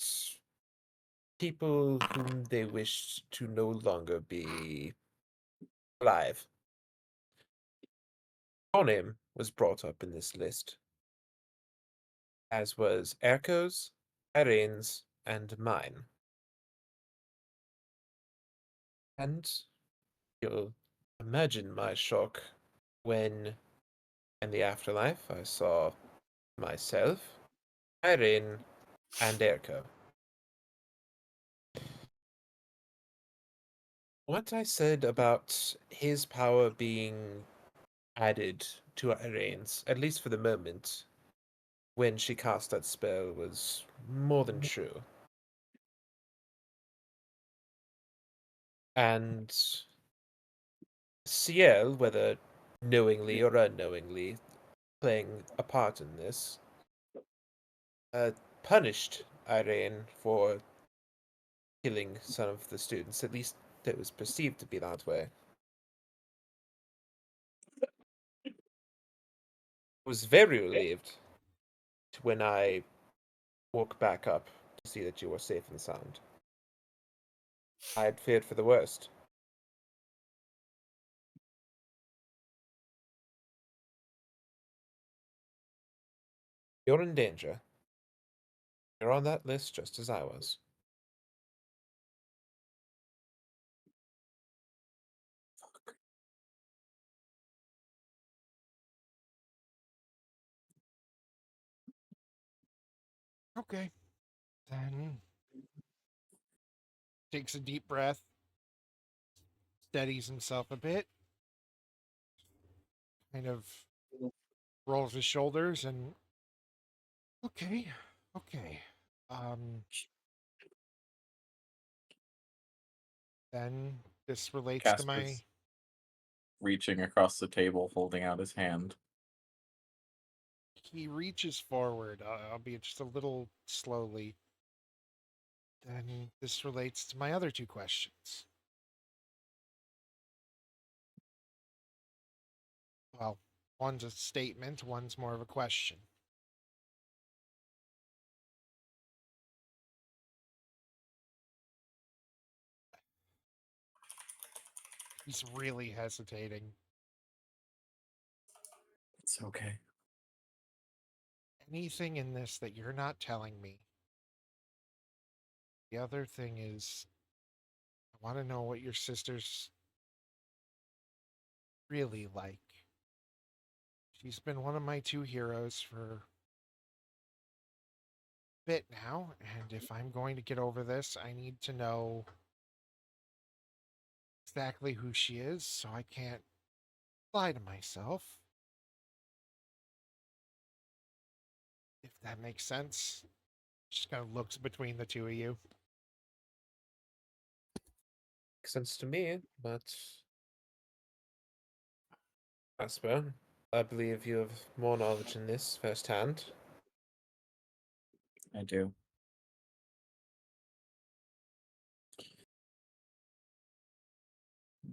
Speaker 4: people whom they wished to no longer be alive. Your name was brought up in this list, as was Erko's, Irene's, and mine. And you'll imagine my shock when, in the afterlife, I saw myself, Irene, and Erko. What I said about his power being added to Irene's, at least for the moment, when she cast that spell, was more than true. And Ciel, whether knowingly or unknowingly, playing a part in this, punished Irene for killing some of the students. At least it was perceived to be that way. I was very relieved when I woke back up to see that you were safe and sound. I had feared for the worst. You're in danger. You're on that list just as I was.
Speaker 1: Okay. Then takes a deep breath, steadies himself a bit, kind of rolls his shoulders and okay, okay. Um then this relates to my
Speaker 3: Casper's reaching across the table, holding out his hand.
Speaker 1: he reaches forward, albeit just a little slowly. Then this relates to my other two questions. Well, one's a statement, one's more of a question. He's really hesitating.
Speaker 3: It's okay.
Speaker 1: Anything in this that you're not telling me? The other thing is, I want to know what your sister's really like. She's been one of my two heroes for a bit now, and if I'm going to get over this, I need to know exactly who she is so I can't lie to myself. If that makes sense. Just kind of looks between the two of you.
Speaker 4: Makes sense to me, but Asper, I believe you have more knowledge in this firsthand.
Speaker 3: I do.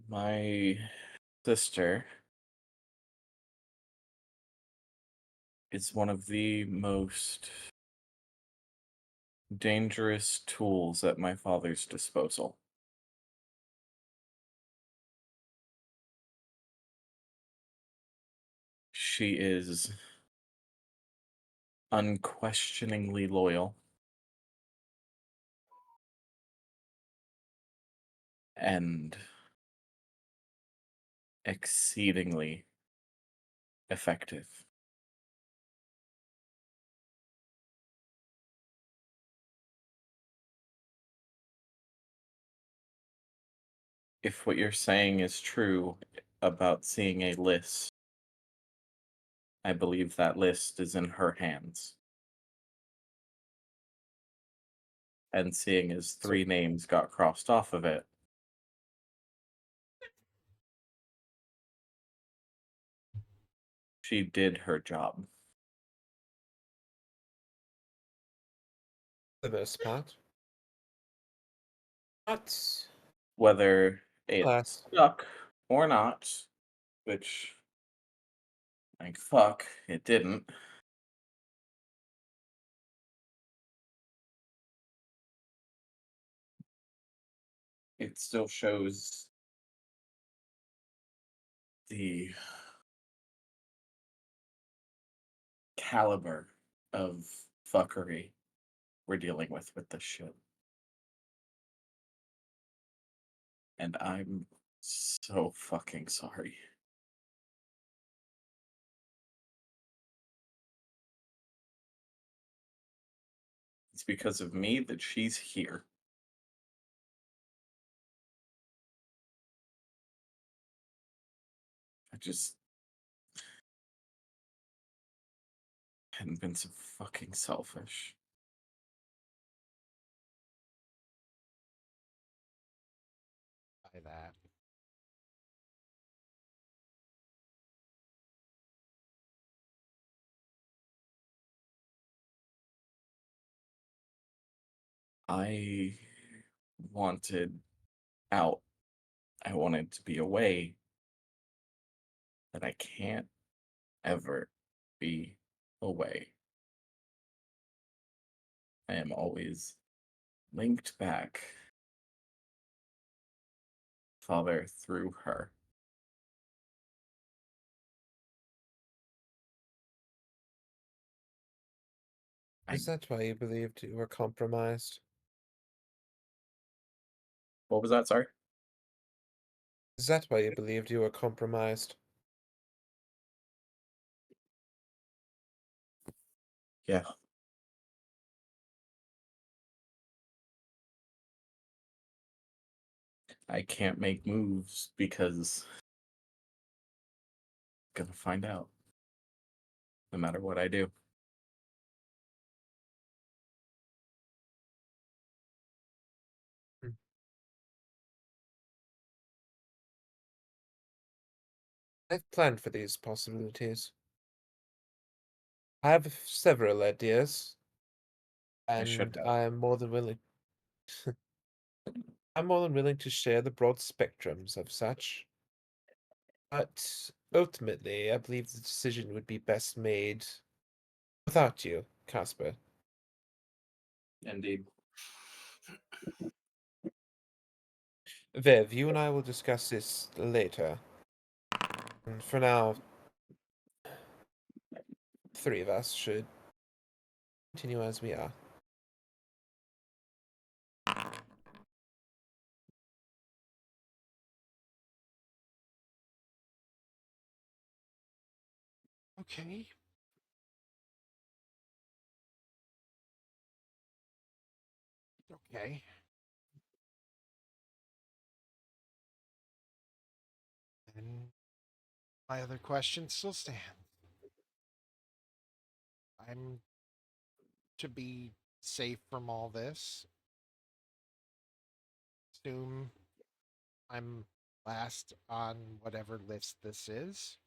Speaker 3: My sister is one of the most dangerous tools at my father's disposal. She is unquestioningly loyal and exceedingly effective. If what you're saying is true about seeing a list, I believe that list is in her hands. And seeing as
Speaker 4: So-
Speaker 3: 3 names got crossed off of it, she did her job.
Speaker 4: For the most part. But
Speaker 3: Whether it
Speaker 4: alas,
Speaker 3: stuck or not, which, like, fuck, it didn't. It still shows the caliber of fuckery we're dealing with this shit. And I'm so fucking sorry. It's because of me that she's here. I just hadn't been so fucking selfish.
Speaker 1: By that.
Speaker 3: I wanted out. I wanted to be away. But I can't ever be away. I am always linked back, Father, through her. I,
Speaker 4: is that why you believed you were compromised?
Speaker 3: what was that? Sorry?
Speaker 4: Is that why you believed you were compromised?
Speaker 3: Yeah. I can't make moves because I'm gonna find out no matter what I do.
Speaker 4: Hmm. I've planned for these possibilities. I have several ideas,
Speaker 3: I should
Speaker 4: and
Speaker 3: have.
Speaker 4: I am more than willing. I'm more than willing to share the broad spectrums of such. But ultimately, I believe the decision would be best made without you, Casper.
Speaker 3: Indeed.
Speaker 4: Viv, you and I will discuss this later. And for now, three of us should continue as we are.
Speaker 1: Okay. Okay. And my other question still stands. I'm to be safe from all this. Assume I'm last on whatever list this is,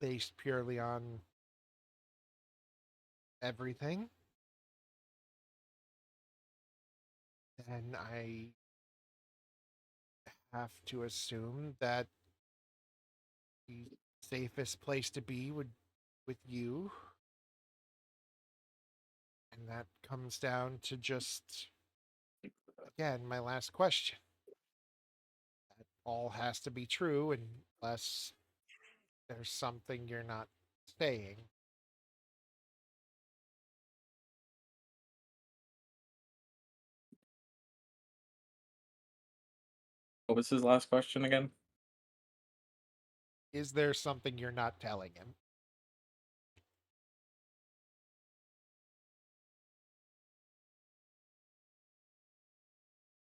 Speaker 1: based purely on everything. Then I have to assume that the safest place to be would with you. And that comes down to just again my last question. That all has to be true unless there's something you're not saying.
Speaker 3: What was his last question again?
Speaker 1: Is there something you're not telling him?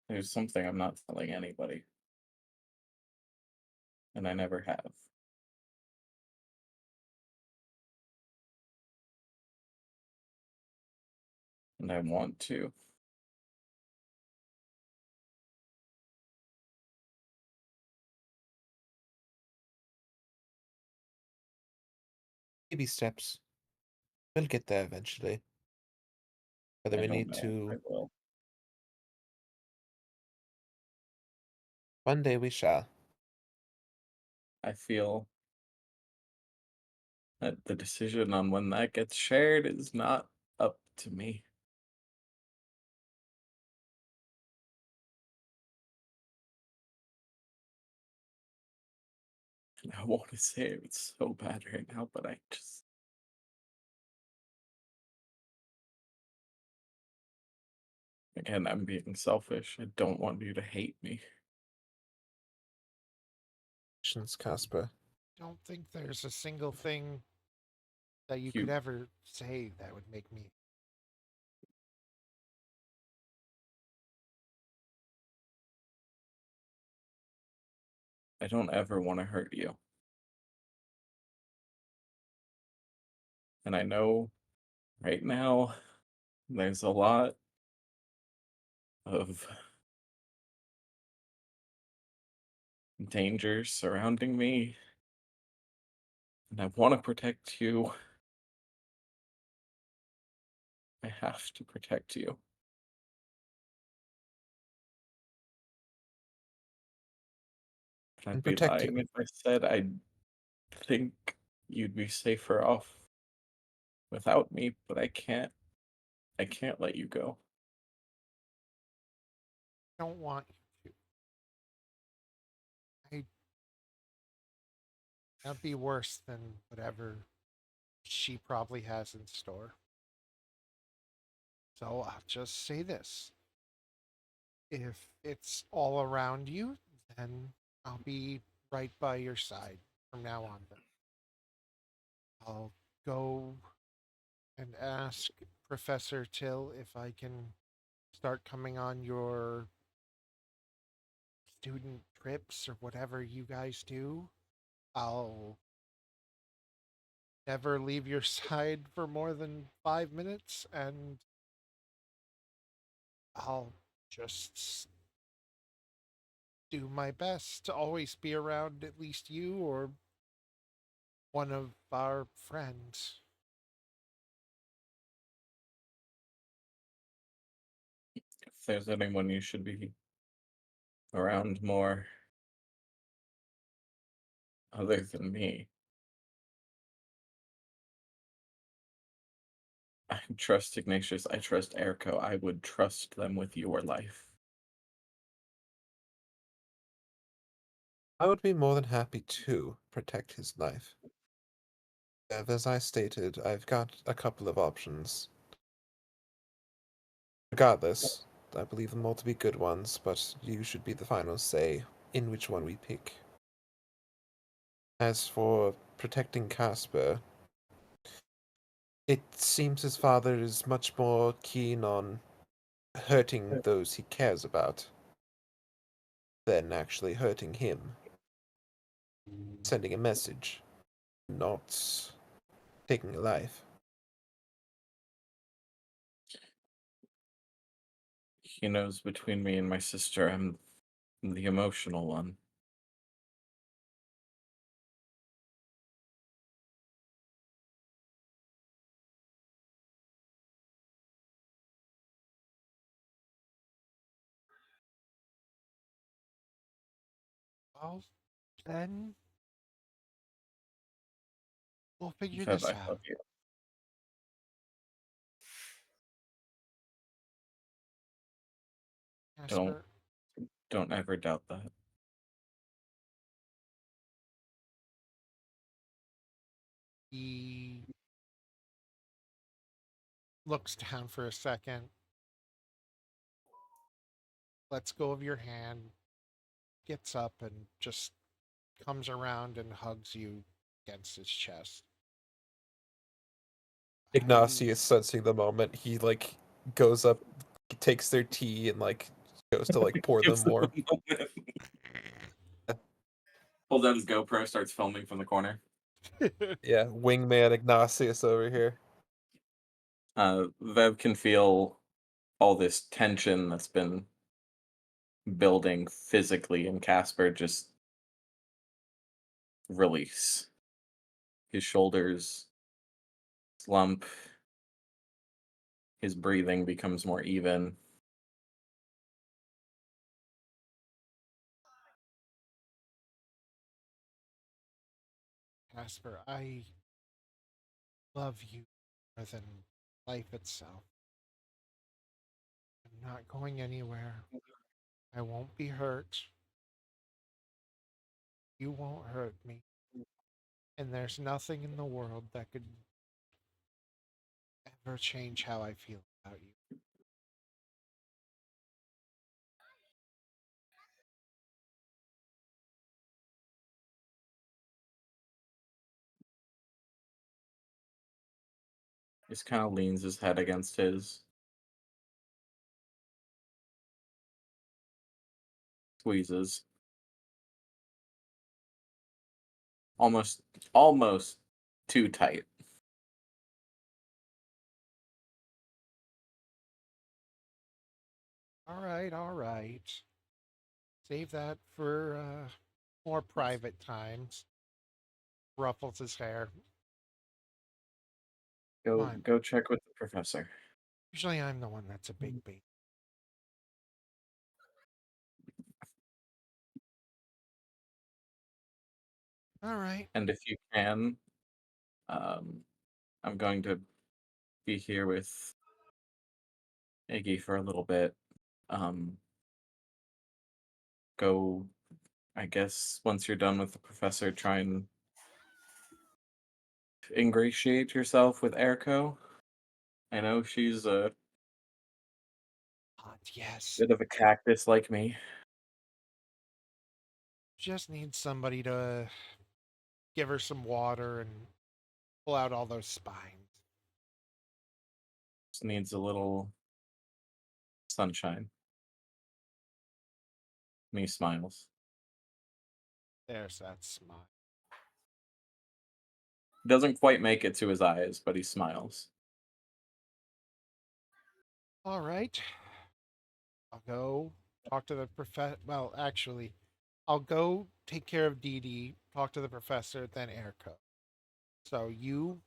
Speaker 3: There's something I'm not telling anybody, and I never have. And I want to.
Speaker 4: Baby steps. We'll get there eventually. But then
Speaker 3: I
Speaker 4: we
Speaker 3: don't
Speaker 4: need
Speaker 3: know if I
Speaker 4: to.
Speaker 3: will.
Speaker 4: One day we shall.
Speaker 3: I feel that the decision on when that gets shared is not up to me. And I want to say it's so bad right now, but I just. Again, I'm being selfish. I don't want you to hate me.
Speaker 4: Casper.
Speaker 1: Don't think there's a single thing that you could
Speaker 3: You,
Speaker 1: ever say that would make me.
Speaker 3: I don't ever want to hurt you. And I know right now there's a lot of danger surrounding me. And I want to protect you. I have to protect you. But I'd
Speaker 4: And
Speaker 3: be
Speaker 4: protect
Speaker 3: lying
Speaker 4: you.
Speaker 3: if I said I think you'd be safer off without me, but I can't let you go.
Speaker 1: Don't want you to. That'd be worse than whatever she probably has in store. So I'll just say this. If it's all around you, then I'll be right by your side from now on. Then I'll go and ask Professor Till if I can start coming on your student trips or whatever you guys do. I'll never leave your side for more than 5 minutes, and I'll just do my best to always be around at least you or one of our friends.
Speaker 3: If there's anyone you should be around more other than me, I trust Ignatius. I trust Eriko. I would trust them with your life.
Speaker 4: I would be more than happy to protect his life. As I stated, I've got a couple of options. Regardless, I believe them all to be good ones, but you should be the final say in which one we pick. As for protecting Casper, it seems his father is much more keen on hurting those he cares about than actually hurting him. Sending a message, not taking a life.
Speaker 3: He knows between me and my sister, I'm the emotional one.
Speaker 1: Well, then we'll figure
Speaker 3: Bev,
Speaker 1: this
Speaker 3: I love
Speaker 1: out.
Speaker 3: you. Don't
Speaker 1: Casper,
Speaker 3: don't ever doubt that.
Speaker 1: he looks down for a second, lets go of your hand, gets up, and just comes around and hugs you against his chest. I
Speaker 4: Ignacius sensing the moment, he goes up, takes their tea and goes to pour them
Speaker 3: Gives them
Speaker 4: more.
Speaker 3: a moment. Pulls out his GoPro, starts filming from the corner.
Speaker 4: Yeah, wingman Ignacius over here.
Speaker 3: Vev can feel all this tension that's been building physically in Casper just release. His shoulders slump, his breathing becomes more even.
Speaker 1: Casper, I love you more than life itself. I'm not going anywhere. I won't be hurt. You won't hurt me. And there's nothing in the world that could ever change how I feel about you.
Speaker 3: Just kind of leans his head against his, squeezes. Almost almost too tight.
Speaker 1: All right, all right. Save that for more private times. Ruffles his hair. Come on.
Speaker 3: Go check with the professor.
Speaker 1: Usually I'm the one that's a big baby. All right.
Speaker 3: And if you can, um, I'm going to be here with Iggy for a little bit. Um, go, I guess, once you're done with the professor, try and ingratiate yourself with Eriko. I know she's a
Speaker 1: Hot, yes.
Speaker 3: bit of a cactus like me.
Speaker 1: Just need somebody to give her some water and pull out all those spines.
Speaker 3: Just needs a little sunshine. And he smiles.
Speaker 1: There's that smile.
Speaker 3: Doesn't quite make it to his eyes, but he smiles.
Speaker 1: All right. I'll go talk to the professor. Well, actually, I'll go take care of Dee Dee, talk to the professor, then Erica. So you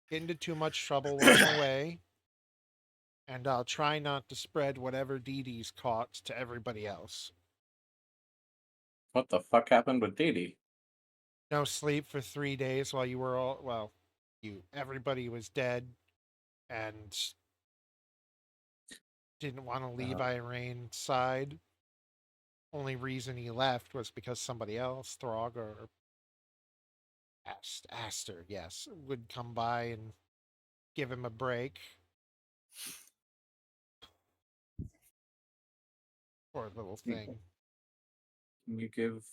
Speaker 1: get into too much trouble along the way, and I'll try not to spread whatever Dee Dee's caught to everybody else.
Speaker 3: What the fuck happened with Dee Dee?
Speaker 1: No sleep for 3 days while you were all, well, everybody was dead and didn't want to leave
Speaker 3: Uh,
Speaker 1: Irene's side. only reason he left was because somebody else, Throg or Aster, yes, would come by and give him a break. Poor little thing.
Speaker 3: Can you give?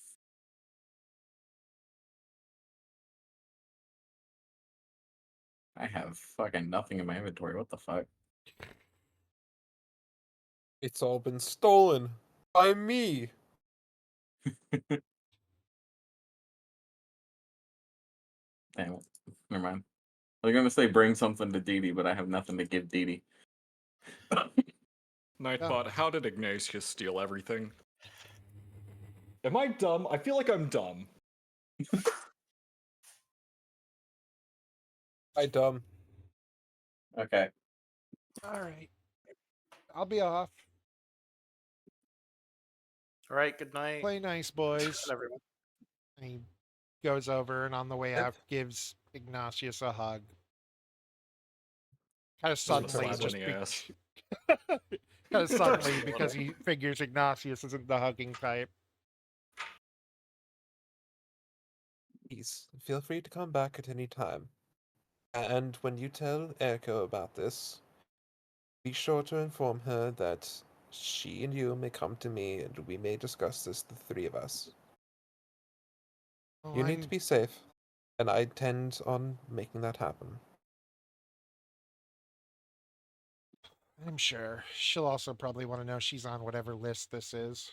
Speaker 3: I have fucking nothing in my inventory. What the fuck?
Speaker 4: It's all been stolen by me.
Speaker 3: Damn it. Never mind. I was gonna say bring something to Dee Dee, but I have nothing to give Dee Dee.
Speaker 2: Nightbot, how did Ignatius steal everything? Am I dumb? I feel like I'm dumb.
Speaker 4: I dumb.
Speaker 3: Okay.
Speaker 1: All right. I'll be off.
Speaker 6: All right, good night,
Speaker 1: Play nice, boys.
Speaker 6: everyone.
Speaker 1: And he goes over and on the way out gives Ignatius a hug. Kind of suddenly,
Speaker 2: slap
Speaker 1: just
Speaker 2: in the ass.
Speaker 1: kind of suddenly
Speaker 6: Personal
Speaker 1: because he figures Ignatius isn't the hugging type.
Speaker 4: Please feel free to come back at any time. And when you tell Eriko about this, be sure to inform her that she and you may come to me and we may discuss this, the three of us.
Speaker 1: Oh,
Speaker 4: You need to be safe, and I intend on making that happen.
Speaker 1: I'm sure. She'll also probably want to know she's on whatever list this is.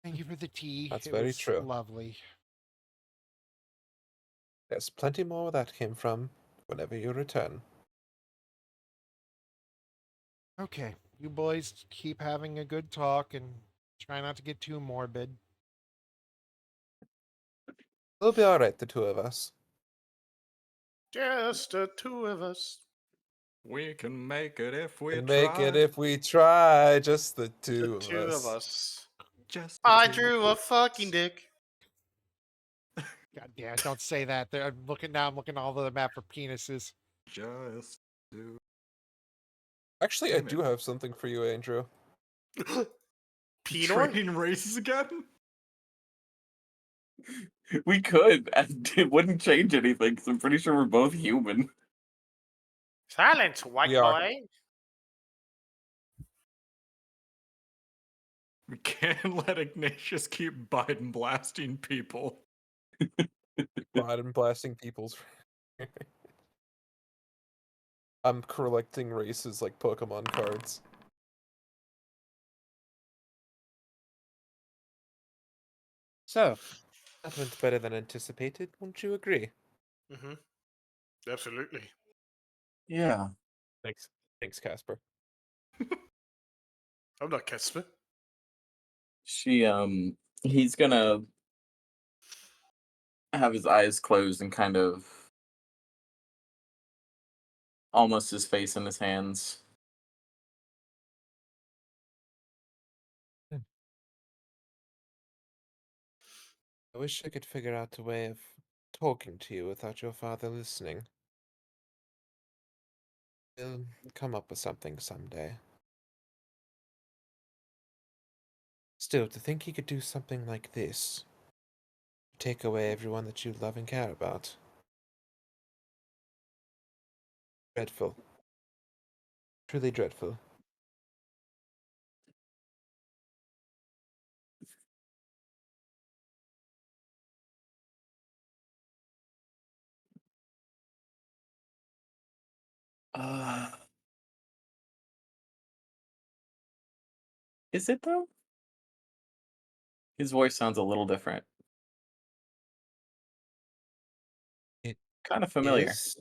Speaker 1: Thank you for the tea.
Speaker 4: That's
Speaker 1: It
Speaker 4: very
Speaker 1: was
Speaker 4: true.
Speaker 1: lovely.
Speaker 4: There's plenty more where that came from whenever you return.
Speaker 1: Okay, you boys keep having a good talk and try not to get too morbid.
Speaker 4: We'll be alright, the two of us.
Speaker 6: Just the two of us.
Speaker 2: We can make it if we
Speaker 4: And
Speaker 2: try.
Speaker 4: make it if we try, just the two
Speaker 6: The
Speaker 4: of
Speaker 6: two
Speaker 4: us.
Speaker 6: of us.
Speaker 2: Just the
Speaker 6: I
Speaker 2: two
Speaker 6: drew
Speaker 2: of
Speaker 6: a fucking
Speaker 2: us.
Speaker 6: dick.
Speaker 1: God damn it, don't say that. I'm looking all over the map for penises.
Speaker 2: Just do.
Speaker 4: Actually, I
Speaker 2: Damn it.
Speaker 4: do have something for you, Andrew.
Speaker 6: Penor?
Speaker 2: Trading races again?
Speaker 3: We could. And it wouldn't change anything because I'm pretty sure we're both human.
Speaker 6: Silence, white
Speaker 4: We are.
Speaker 6: boy.
Speaker 2: We can't let Ignatius keep Biden blasting people.
Speaker 4: Biden blasting people's. I'm collecting races like Pokemon cards. So, that went better than anticipated, wouldn't you agree?
Speaker 6: Mm-hmm. Absolutely.
Speaker 3: Yeah.
Speaker 4: Thanks. Thanks, Casper.
Speaker 6: I'm not Kesper.
Speaker 3: He's gonna have his eyes closed and kind of almost his face in his hands.
Speaker 4: I wish I could figure out a way of talking to you without your father listening. We'll come up with something someday. Still, to think he could do something like this, take away everyone that you love and care about. Dreadful. Truly dreadful.
Speaker 3: Uh, is it though? His voice sounds a little different.
Speaker 4: It
Speaker 3: Kind of familiar.
Speaker 4: is.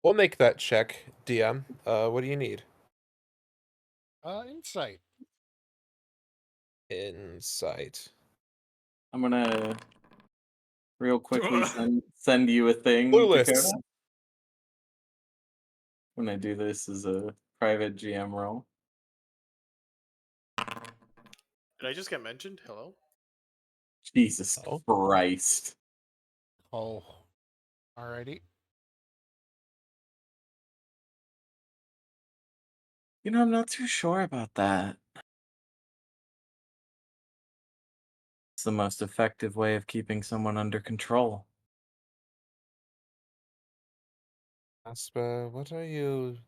Speaker 4: We'll make that check, DM. What do you need?
Speaker 1: Insight.
Speaker 4: Insight.
Speaker 3: I'm gonna real quickly send you a thing,
Speaker 4: Clueless.
Speaker 3: Dakota. When I do this as a private GM role.
Speaker 6: Did I just get mentioned? Hello?
Speaker 3: Jesus
Speaker 4: Oh.
Speaker 3: Christ.
Speaker 1: Oh. Alrighty.
Speaker 3: I'm not too sure about that. It's the most effective way of keeping someone under control.
Speaker 4: Asper, what are you?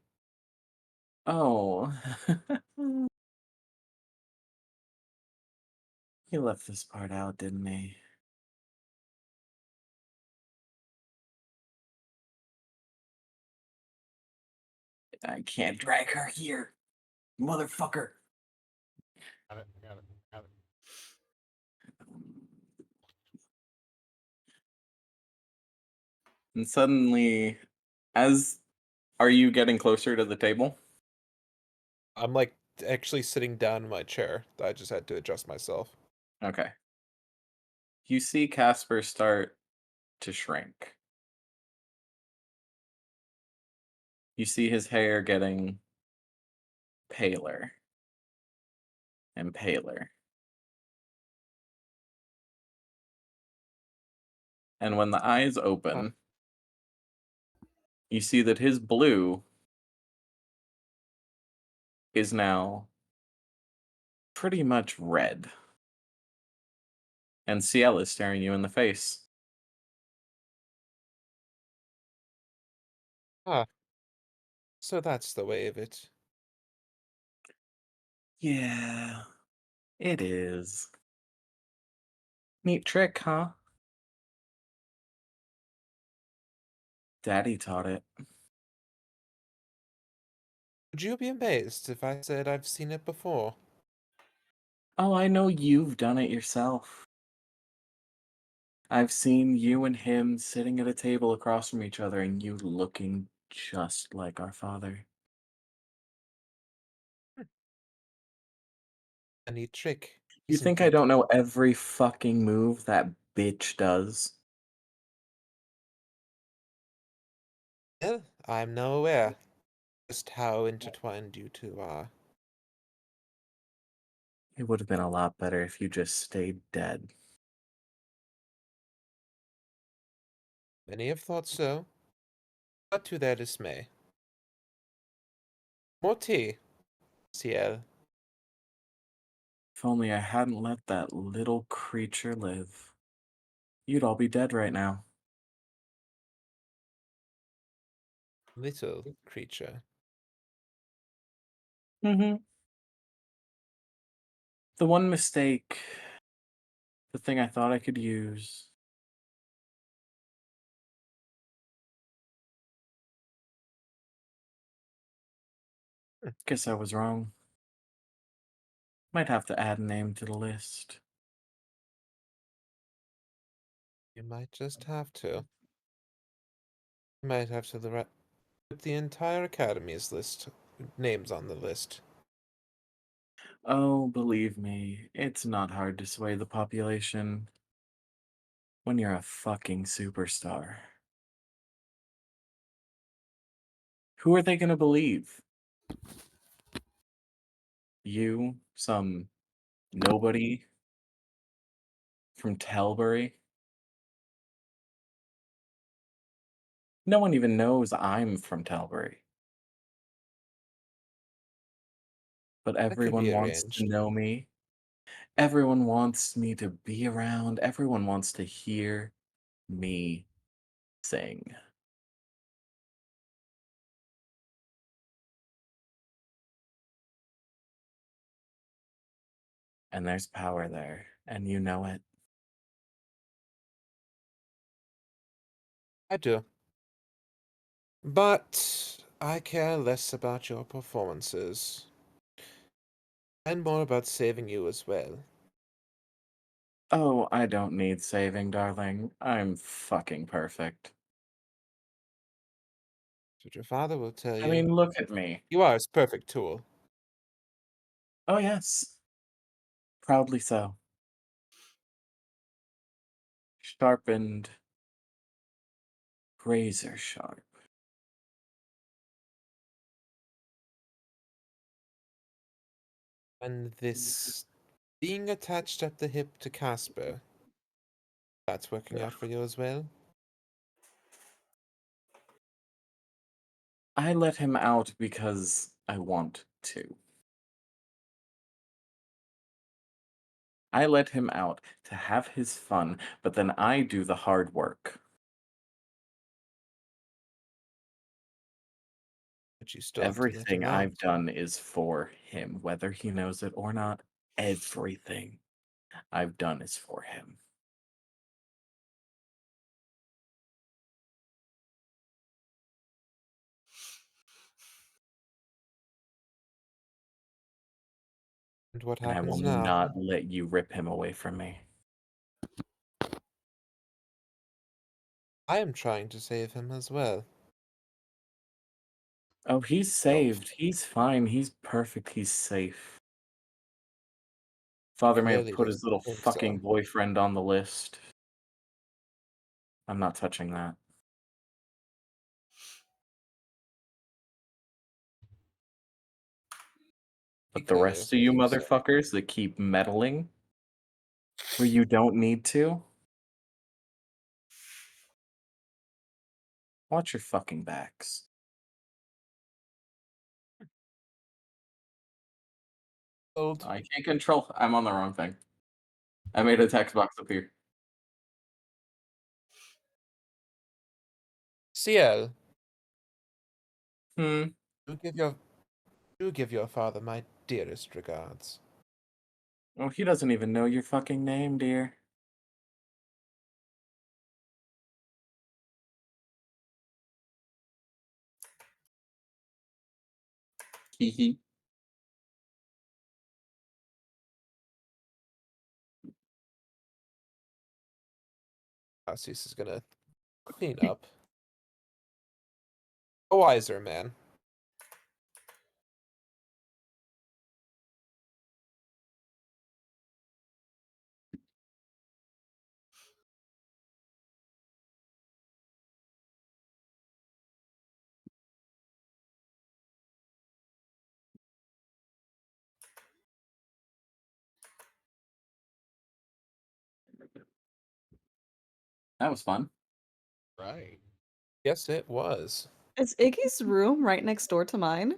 Speaker 3: Oh. He left this part out, didn't he? I can't drag her here, motherfucker.
Speaker 1: Got it. Got it. Got it.
Speaker 3: And suddenly, as are you getting closer to the table?
Speaker 4: I'm like actually sitting down in my chair. I just had to adjust myself.
Speaker 3: Okay. You see Casper start to shrink. You see his hair getting paler and paler. And when the eyes open, you see that his blue is now pretty much red. And Ciel is staring you in the face.
Speaker 4: Ah, so that's the way of it.
Speaker 3: Yeah, it is. Neat trick, huh? Daddy taught it.
Speaker 4: Would you be amazed if I said I've seen it before?
Speaker 3: Oh, I know you've done it yourself. I've seen you and him sitting at a table across from each other and you looking just like our father.
Speaker 4: A neat trick,
Speaker 3: You
Speaker 4: isn't
Speaker 3: think I
Speaker 4: it?
Speaker 3: don't know every fucking move that bitch does?
Speaker 4: Well, I'm now aware just how intertwined you two are.
Speaker 3: It would have been a lot better if you just stayed dead.
Speaker 4: Many have thought so, but to their dismay. More tea, Ciel.
Speaker 3: If only I hadn't let that little creature live. You'd all be dead right now.
Speaker 4: Little creature.
Speaker 3: Mm-hmm. The one mistake, the thing I thought I could use. Guess I was wrong. Might have to add a name to the list.
Speaker 4: You might just have to. You might have to put the entire Academy's list names on the list.
Speaker 3: Oh, believe me, it's not hard to sway the population when you're a fucking superstar. Who are they gonna believe? You, some nobody from Telbury? No one even knows I'm from Telbury. But
Speaker 4: That could
Speaker 3: everyone
Speaker 4: be
Speaker 3: wants to
Speaker 4: arranged.
Speaker 3: know me. Everyone wants me to be around. Everyone wants to hear me sing. And there's power there, and you know it.
Speaker 4: I do. But I care less about your performances and more about saving you as well.
Speaker 3: Oh, I don't need saving, darling. I'm fucking perfect.
Speaker 4: That's what your father will tell
Speaker 3: I
Speaker 4: you.
Speaker 3: mean, look at me.
Speaker 4: You are his perfect tool.
Speaker 3: Oh, yes. Proudly so. Sharpened, razor sharp.
Speaker 4: And this being attached at the hip to Casper, that's working out for you as well?
Speaker 3: I let him out because I want to. I let him out to have his fun, but then I do the hard work.
Speaker 4: But you still have to let
Speaker 3: Everything
Speaker 4: him out.
Speaker 3: I've done is for him, whether he knows it or not. Everything I've done is for him.
Speaker 4: And what
Speaker 3: And I will
Speaker 4: happens now?
Speaker 3: not let you rip him away from me.
Speaker 4: I am trying to save him as well.
Speaker 3: Oh, he's
Speaker 4: No.
Speaker 3: saved. He's fine. He's perfect. He's safe. Father may have
Speaker 4: Clearly
Speaker 3: put his
Speaker 4: doesn't
Speaker 3: little
Speaker 4: think
Speaker 3: fucking
Speaker 4: so.
Speaker 3: boyfriend on the list. I'm not touching that.
Speaker 4: He
Speaker 3: But the
Speaker 4: clearly
Speaker 3: rest of
Speaker 4: doesn't
Speaker 3: you
Speaker 4: think so.
Speaker 3: motherfuckers that keep meddling where you don't need to, watch your fucking backs.
Speaker 4: Old
Speaker 3: I can't control. I'm on the wrong thing. I made a text box appear.
Speaker 4: CL,
Speaker 3: Hmm.
Speaker 4: do give your father my dearest regards.
Speaker 3: Oh, he doesn't even know your fucking name, dear. Hee hee.
Speaker 4: Cassius is gonna clean up. A wiser man.
Speaker 3: That was fun.
Speaker 1: Right.
Speaker 4: Yes, it was.
Speaker 5: Is Iggy's room right next door to mine?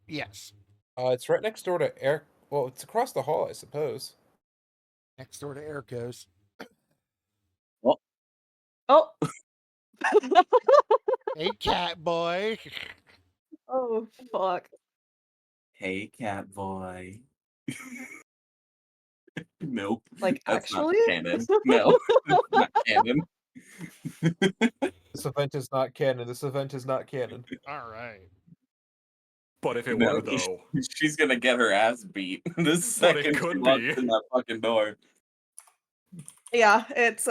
Speaker 1: Yes.
Speaker 4: It's right next door to Eric. Well, it's across the hall, I suppose.
Speaker 1: Next door to Erico's.
Speaker 3: Well,
Speaker 5: Oh.
Speaker 1: Hey, cat boy.
Speaker 5: Oh, fuck.
Speaker 3: hey, cat boy. Nope,
Speaker 5: Like,
Speaker 3: that's not
Speaker 5: actually?
Speaker 3: canon. No, that's not canon.
Speaker 4: This event is not canon. This event is not canon.
Speaker 1: All right.
Speaker 2: But if it
Speaker 3: No,
Speaker 2: were, though,
Speaker 3: she's gonna get her ass beat the
Speaker 2: but it
Speaker 3: second she
Speaker 2: could
Speaker 3: walks
Speaker 2: be.
Speaker 3: in that fucking door.
Speaker 5: Yeah, it's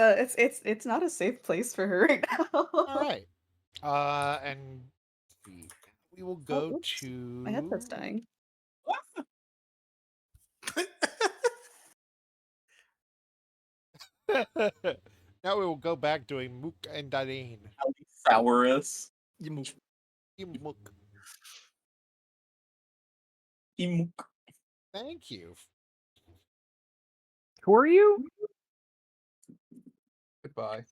Speaker 5: not a safe place for her right now.
Speaker 1: All right. And let's see. We will
Speaker 5: Oh,
Speaker 1: go
Speaker 5: oops.
Speaker 1: to.
Speaker 5: My headset's dying.
Speaker 1: Now we will go back to Mook and Dareen.
Speaker 3: Sourus.
Speaker 1: Mook.
Speaker 3: Imuk.
Speaker 1: Thank you.
Speaker 7: Who are you?
Speaker 4: Goodbye.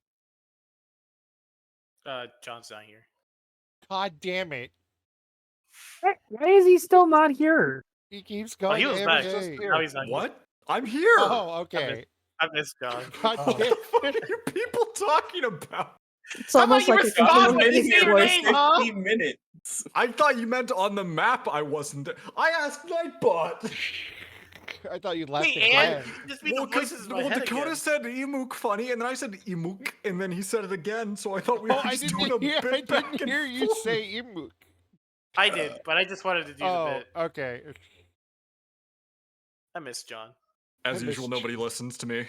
Speaker 6: John's not here.
Speaker 1: God damn it.
Speaker 7: Why is he still not here?
Speaker 1: He keeps
Speaker 6: Oh,
Speaker 1: going
Speaker 6: he was
Speaker 1: to
Speaker 6: back.
Speaker 1: MA.
Speaker 6: Now he's not here.
Speaker 2: What? I'm here!
Speaker 1: Oh, okay.
Speaker 6: I missed John.
Speaker 1: God
Speaker 4: Oh.
Speaker 1: damn
Speaker 2: What
Speaker 1: it.
Speaker 2: are you people talking about?
Speaker 5: It's
Speaker 6: How about
Speaker 5: almost
Speaker 6: you
Speaker 5: like a
Speaker 6: respond
Speaker 3: I've
Speaker 6: when
Speaker 3: been
Speaker 6: you
Speaker 5: continuous
Speaker 6: say
Speaker 3: here
Speaker 6: your
Speaker 3: for
Speaker 5: voice.
Speaker 6: name, huh?
Speaker 3: 15 minutes.
Speaker 2: I thought you meant on the map I wasn't. I asked Nightbot.
Speaker 1: I thought you left
Speaker 6: Wait, and
Speaker 1: again.
Speaker 6: just made the voices in my head
Speaker 2: Dakota
Speaker 6: again.
Speaker 2: said Emook funny, and then I said Emook, and then he said it again, so I thought we were
Speaker 1: Oh, I
Speaker 2: just
Speaker 1: didn't
Speaker 2: doing a
Speaker 1: hear.
Speaker 2: bit
Speaker 1: I
Speaker 2: back
Speaker 1: didn't
Speaker 2: and
Speaker 1: hear you
Speaker 2: forth.
Speaker 1: say Imuk.
Speaker 6: I did, but I just wanted to do the
Speaker 1: Oh,
Speaker 6: bit.
Speaker 1: okay.
Speaker 6: I miss John.
Speaker 2: As
Speaker 1: I
Speaker 2: usual,
Speaker 1: missed
Speaker 2: nobody listens to me.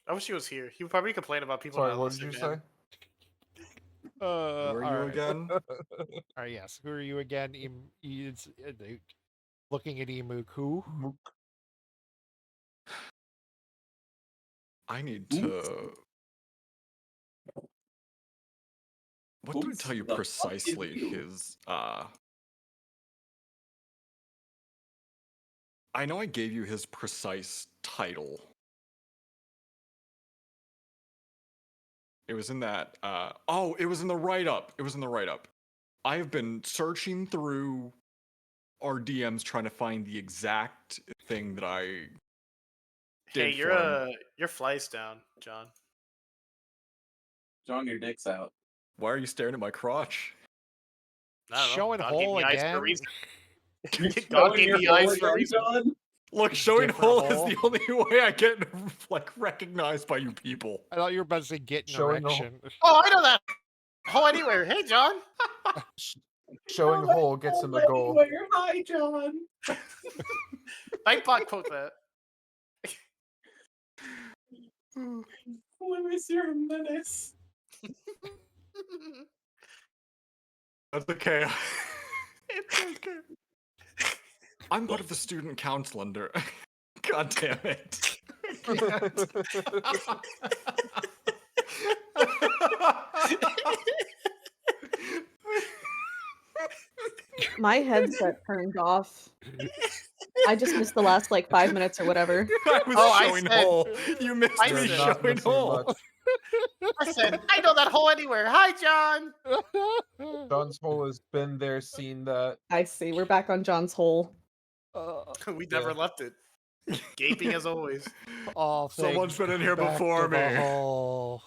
Speaker 6: I wish he was here. He would probably complain about people
Speaker 4: Sorry,
Speaker 6: not
Speaker 4: what did you
Speaker 6: listening to
Speaker 4: say?
Speaker 6: him.
Speaker 2: Who are
Speaker 1: all
Speaker 2: you
Speaker 1: right.
Speaker 2: again?
Speaker 1: All right, yes. Who are you again? He's looking at Imuk. Who?
Speaker 2: I need to. What did I tell you
Speaker 3: The fuck is
Speaker 2: precisely?
Speaker 3: you?
Speaker 2: His I know I gave you his precise title. It was in that. Oh, it was in the write up. It was in the write up. I have been searching through our DMs trying to find the exact thing that I
Speaker 6: Hey,
Speaker 2: did for him.
Speaker 6: your fly's down, John.
Speaker 3: John, your dick's out.
Speaker 2: Why are you staring at my crotch?
Speaker 6: I don't know.
Speaker 1: Showing
Speaker 6: God gave
Speaker 1: hole
Speaker 6: me eyes for a
Speaker 1: again.
Speaker 6: reason.
Speaker 3: You're
Speaker 6: God
Speaker 3: showing
Speaker 6: gave
Speaker 3: your
Speaker 6: me
Speaker 3: hole
Speaker 6: eyes for a
Speaker 3: again,
Speaker 6: reason.
Speaker 3: John?
Speaker 2: Look, showing
Speaker 1: Different
Speaker 2: hole
Speaker 1: hole.
Speaker 2: is the only way I get like recognized by you people.
Speaker 1: I thought you were about to say getting
Speaker 4: Showing a-
Speaker 1: erection.
Speaker 6: Oh, I know that hole anywhere. Hey, John.
Speaker 4: Showing hole gets him a goal.
Speaker 3: Anywhere. Hi, John.
Speaker 6: Nightbot quote that.
Speaker 3: What is your menace?
Speaker 2: That's okay. It's okay. I'm part of the student council under. God damn it.
Speaker 5: My headset turned off. I just missed the last like 5 minutes or whatever.
Speaker 2: I was
Speaker 6: Oh, I
Speaker 2: showing
Speaker 6: said-
Speaker 2: hole. You missed
Speaker 6: I
Speaker 2: me
Speaker 6: said-
Speaker 4: Not
Speaker 2: showing
Speaker 4: missing
Speaker 2: hole.
Speaker 4: much.
Speaker 6: I said, I know that hole anywhere. Hi, John.
Speaker 4: John's hole has been there, seen that.
Speaker 5: I see. We're back on John's hole.
Speaker 6: We never
Speaker 4: Yeah.
Speaker 6: left it. Gaping as always.
Speaker 1: All
Speaker 2: Someone's
Speaker 1: things
Speaker 2: been in here
Speaker 1: back
Speaker 2: before
Speaker 1: to the
Speaker 2: me.
Speaker 1: hole.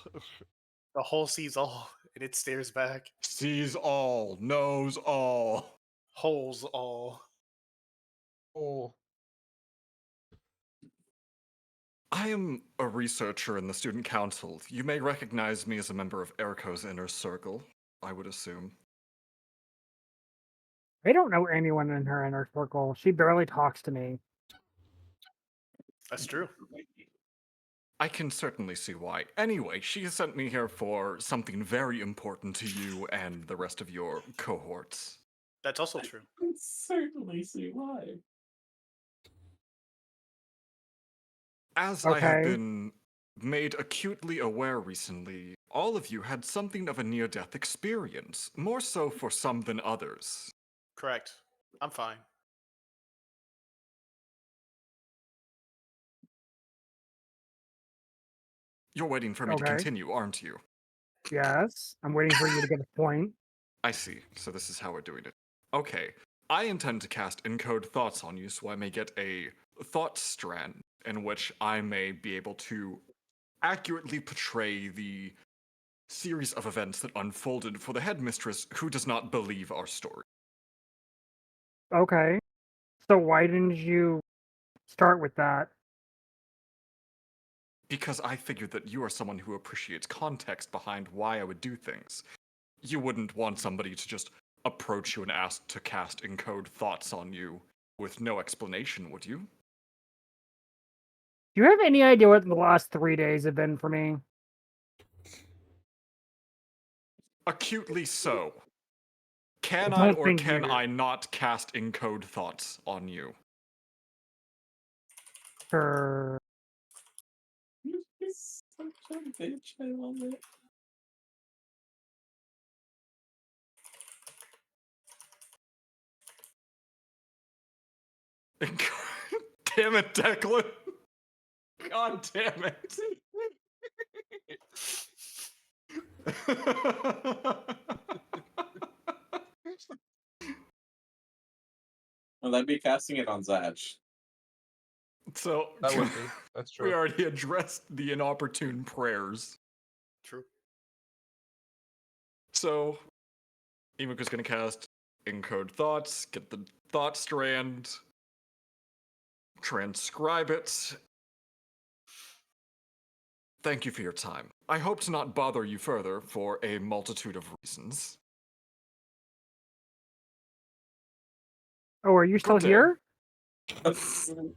Speaker 6: The hole sees all, and it stares back.
Speaker 2: Sees all, knows all.
Speaker 6: Holes all.
Speaker 4: Oh,
Speaker 2: I am a researcher in the student council. You may recognize me as a member of Eriko's inner circle, I would assume.
Speaker 7: I don't know anyone in her inner circle. She barely talks to me.
Speaker 6: That's true.
Speaker 2: I can certainly see why. Anyway, she has sent me here for something very important to you and the rest of your cohorts.
Speaker 6: That's also true.
Speaker 3: I can certainly see why.
Speaker 2: As I have
Speaker 7: Okay.
Speaker 2: been made acutely aware recently, all of you had something of a near-death experience, more so for some than others.
Speaker 6: Correct. I'm fine.
Speaker 2: You're waiting for me to
Speaker 7: Okay.
Speaker 2: continue, aren't you?
Speaker 7: Yes. I'm waiting for you to get a point.
Speaker 2: I see. So this is how we're doing it. Okay. I intend to cast encode thoughts on you so I may get a thought strand in which I may be able to accurately portray the series of events that unfolded for the headmistress who does not believe our story.
Speaker 7: Okay. So why didn't you start with that?
Speaker 2: Because I figured that you are someone who appreciates context behind why I would do things. You wouldn't want somebody to just approach you and ask to cast encode thoughts on you with no explanation, would you?
Speaker 7: Do you have any idea what the last 3 days have been for me?
Speaker 2: Acutely so. Can
Speaker 7: I
Speaker 2: I
Speaker 7: don't
Speaker 2: or
Speaker 7: think
Speaker 2: can
Speaker 7: you're-
Speaker 2: I not cast encode thoughts on you?
Speaker 7: Sure.
Speaker 3: You're such a bitch. I love it.
Speaker 2: Damn it, Declan! God damn it!
Speaker 3: Well, that'd be casting it on Zach.
Speaker 2: So
Speaker 4: that would be. That's
Speaker 2: we
Speaker 4: true.
Speaker 2: already addressed the inopportune prayers.
Speaker 6: True.
Speaker 2: So Imuka's gonna cast encode thoughts, get the thought strand, transcribe it. Thank you for your time. I hope to not bother you further for a multitude of reasons.
Speaker 7: Oh, are you still
Speaker 2: Good day.
Speaker 7: here?
Speaker 2: Not for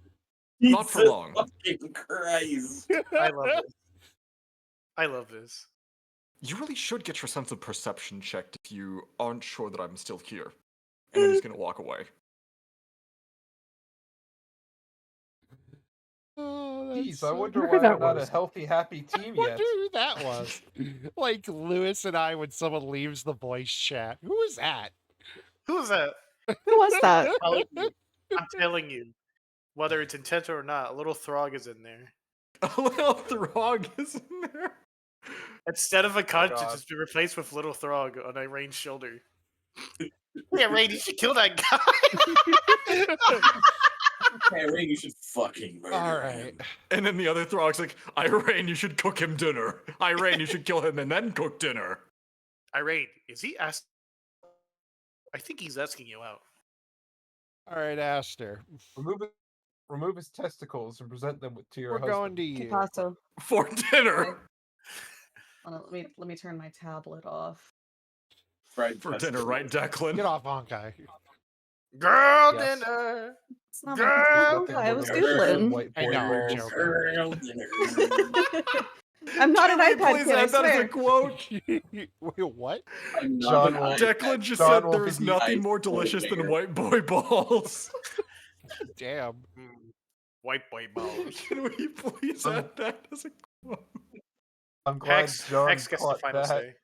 Speaker 3: Jesus
Speaker 2: long.
Speaker 3: Fucking Christ.
Speaker 6: I love this. I love this.
Speaker 2: You really should get your sense of perception checked if you aren't sure that I'm still here. And then he's gonna walk away.
Speaker 1: Oh,
Speaker 4: Jeez,
Speaker 1: that's
Speaker 4: I
Speaker 1: so
Speaker 4: wonder
Speaker 7: Look
Speaker 4: why
Speaker 7: at that
Speaker 4: I'm not a
Speaker 7: was.
Speaker 4: healthy, happy
Speaker 1: I
Speaker 4: team
Speaker 1: wonder
Speaker 4: yet.
Speaker 1: who that was. Like Lewis and I when someone leaves the voice chat. Who is that?
Speaker 6: Who's that?
Speaker 5: Who was that?
Speaker 6: I'm telling you. Whether it's intentional or not, a little Throg is in there.
Speaker 2: A little Throg is in there.
Speaker 6: Instead of a cunt, it's
Speaker 4: God.
Speaker 6: just been replaced with little Throg on a ranged shoulder. Yeah, Rain, you should kill that guy.
Speaker 3: Hey, Ray, you should fucking murder
Speaker 1: All right.
Speaker 3: him.
Speaker 2: And then the other Throg's like, Irene, you should cook him dinner. Irene, you should kill him and then cook dinner.
Speaker 6: Irene, is he asked? I think he's asking you out.
Speaker 1: All right, Aster.
Speaker 4: Remove his testicles and present them to your
Speaker 1: We're
Speaker 4: husband.
Speaker 1: going to you.
Speaker 5: Picasso.
Speaker 2: For dinner.
Speaker 5: Let me turn my tablet off.
Speaker 3: Fried
Speaker 2: For dinner, right, Declan?
Speaker 1: Get off, Honkai.
Speaker 6: Girl
Speaker 4: Yes.
Speaker 6: dinner.
Speaker 5: It's not
Speaker 6: Girl,
Speaker 5: my I was
Speaker 4: Nothing more than
Speaker 5: doodling.
Speaker 4: white
Speaker 1: I
Speaker 4: boy
Speaker 1: know, I'm
Speaker 4: balls.
Speaker 1: joking.
Speaker 3: Girl dinner.
Speaker 5: I'm not
Speaker 2: Jimmy,
Speaker 5: an iPad
Speaker 2: please
Speaker 5: kid, I
Speaker 2: add that as a
Speaker 5: swear.
Speaker 2: quote.
Speaker 1: Wait, what?
Speaker 3: I'm not
Speaker 4: John
Speaker 3: an
Speaker 4: will-
Speaker 3: iPad.
Speaker 2: Declan just
Speaker 4: John
Speaker 2: said
Speaker 4: will be
Speaker 2: there's
Speaker 4: the
Speaker 2: nothing
Speaker 3: ice
Speaker 2: more
Speaker 3: boy
Speaker 2: delicious than
Speaker 3: bear.
Speaker 2: white boy balls.
Speaker 1: Damn.
Speaker 6: White boy balls.
Speaker 2: Can we please add that as a quote?
Speaker 4: I'm glad John
Speaker 6: Hex gets the
Speaker 4: caught
Speaker 6: final
Speaker 4: that.
Speaker 6: say.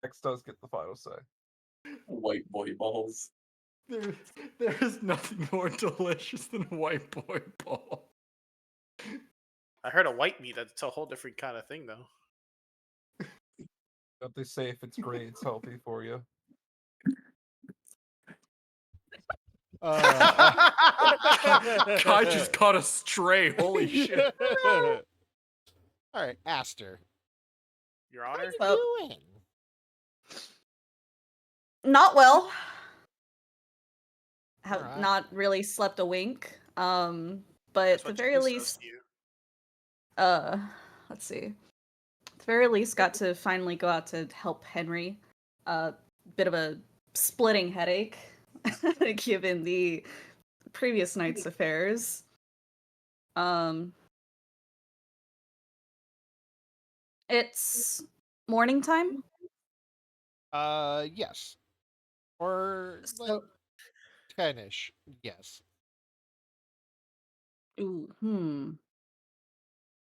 Speaker 4: Hex does get the final say.
Speaker 3: White boy balls.
Speaker 2: There is nothing more delicious than white boy ball.
Speaker 6: I heard a white meat. That's a whole different kind of thing, though.
Speaker 4: Don't they say if it's great, it's healthy for you?
Speaker 2: Kai just caught a stray. Holy shit.
Speaker 1: All right, Aster.
Speaker 6: Your
Speaker 1: How
Speaker 6: Honor.
Speaker 1: you doing?
Speaker 5: Not well. Have
Speaker 1: Alright.
Speaker 5: not really slept a wink. But
Speaker 6: That's
Speaker 5: at the
Speaker 6: what
Speaker 5: very
Speaker 6: Jesus
Speaker 5: least,
Speaker 6: does to you.
Speaker 5: let's see. At the very least, got to finally go out to help Henry. Bit of a splitting headache, given the previous night's affairs. It's morning time.
Speaker 1: Yes. Or like
Speaker 5: So,
Speaker 1: 10-ish. Yes.
Speaker 5: ooh,
Speaker 1: 10,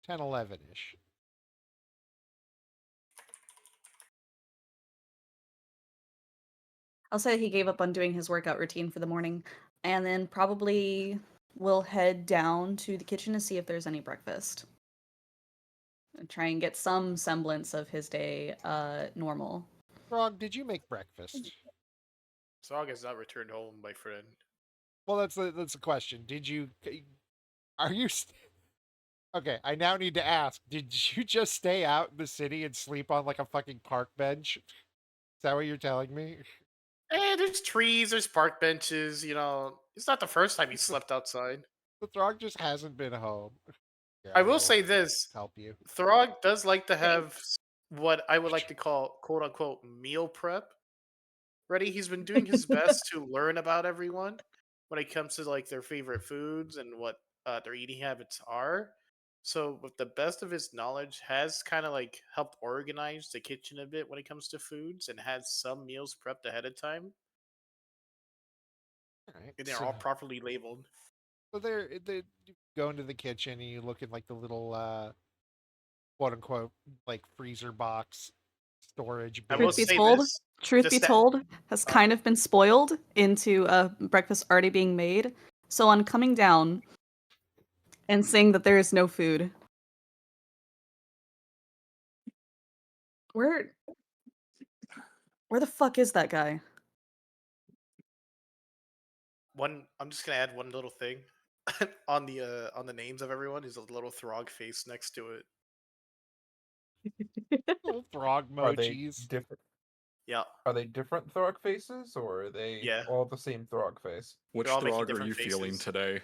Speaker 1: 11-ish.
Speaker 5: I'll say he gave up on doing his workout routine for the morning, and then probably will head down to the kitchen to see if there's any breakfast. And try and get some semblance of his day normal.
Speaker 1: Frog, did you make breakfast?
Speaker 6: Zog has not returned home, my friend.
Speaker 1: Well, that's the question. Did you? Are you? Okay, I now need to ask. Did you just stay out in the city and sleep on like a fucking park bench? Is that what you're telling me?
Speaker 6: There's trees, there's park benches, you know. It's not the first time he slept outside.
Speaker 1: The Throg just hasn't been home. Here,
Speaker 6: I will say this.
Speaker 1: help you.
Speaker 6: Throg does like to have what I would like to call quote unquote meal prep ready. He's been doing his best to learn about everyone when it comes to like their favorite foods and what their eating habits are. So, with the best of his knowledge, has kind of like helped organize the kitchen a bit when it comes to foods and has some meals prepped ahead of time.
Speaker 1: All right,
Speaker 6: And they're all properly labeled.
Speaker 1: So they you go into the kitchen and you look at like the little quote unquote like freezer box storage
Speaker 6: I
Speaker 1: bin.
Speaker 6: will
Speaker 5: Truth be
Speaker 6: say
Speaker 5: told,
Speaker 6: this.
Speaker 5: truth be told, has kind of been spoiled into breakfast already being made. So on coming down and seeing that there is no food, where the fuck is that guy?
Speaker 6: I'm just gonna add one little thing on the names of everyone. Is a little Throg face next to it.
Speaker 1: Little frog
Speaker 4: Are they
Speaker 1: emojis.
Speaker 4: different?
Speaker 6: Yeah,
Speaker 4: Are they different Throg faces, or are they
Speaker 6: Yeah.
Speaker 4: all the same Throg face?
Speaker 2: Which
Speaker 6: They're all making
Speaker 2: Throg are
Speaker 6: different
Speaker 2: you feeling
Speaker 6: faces.
Speaker 2: today?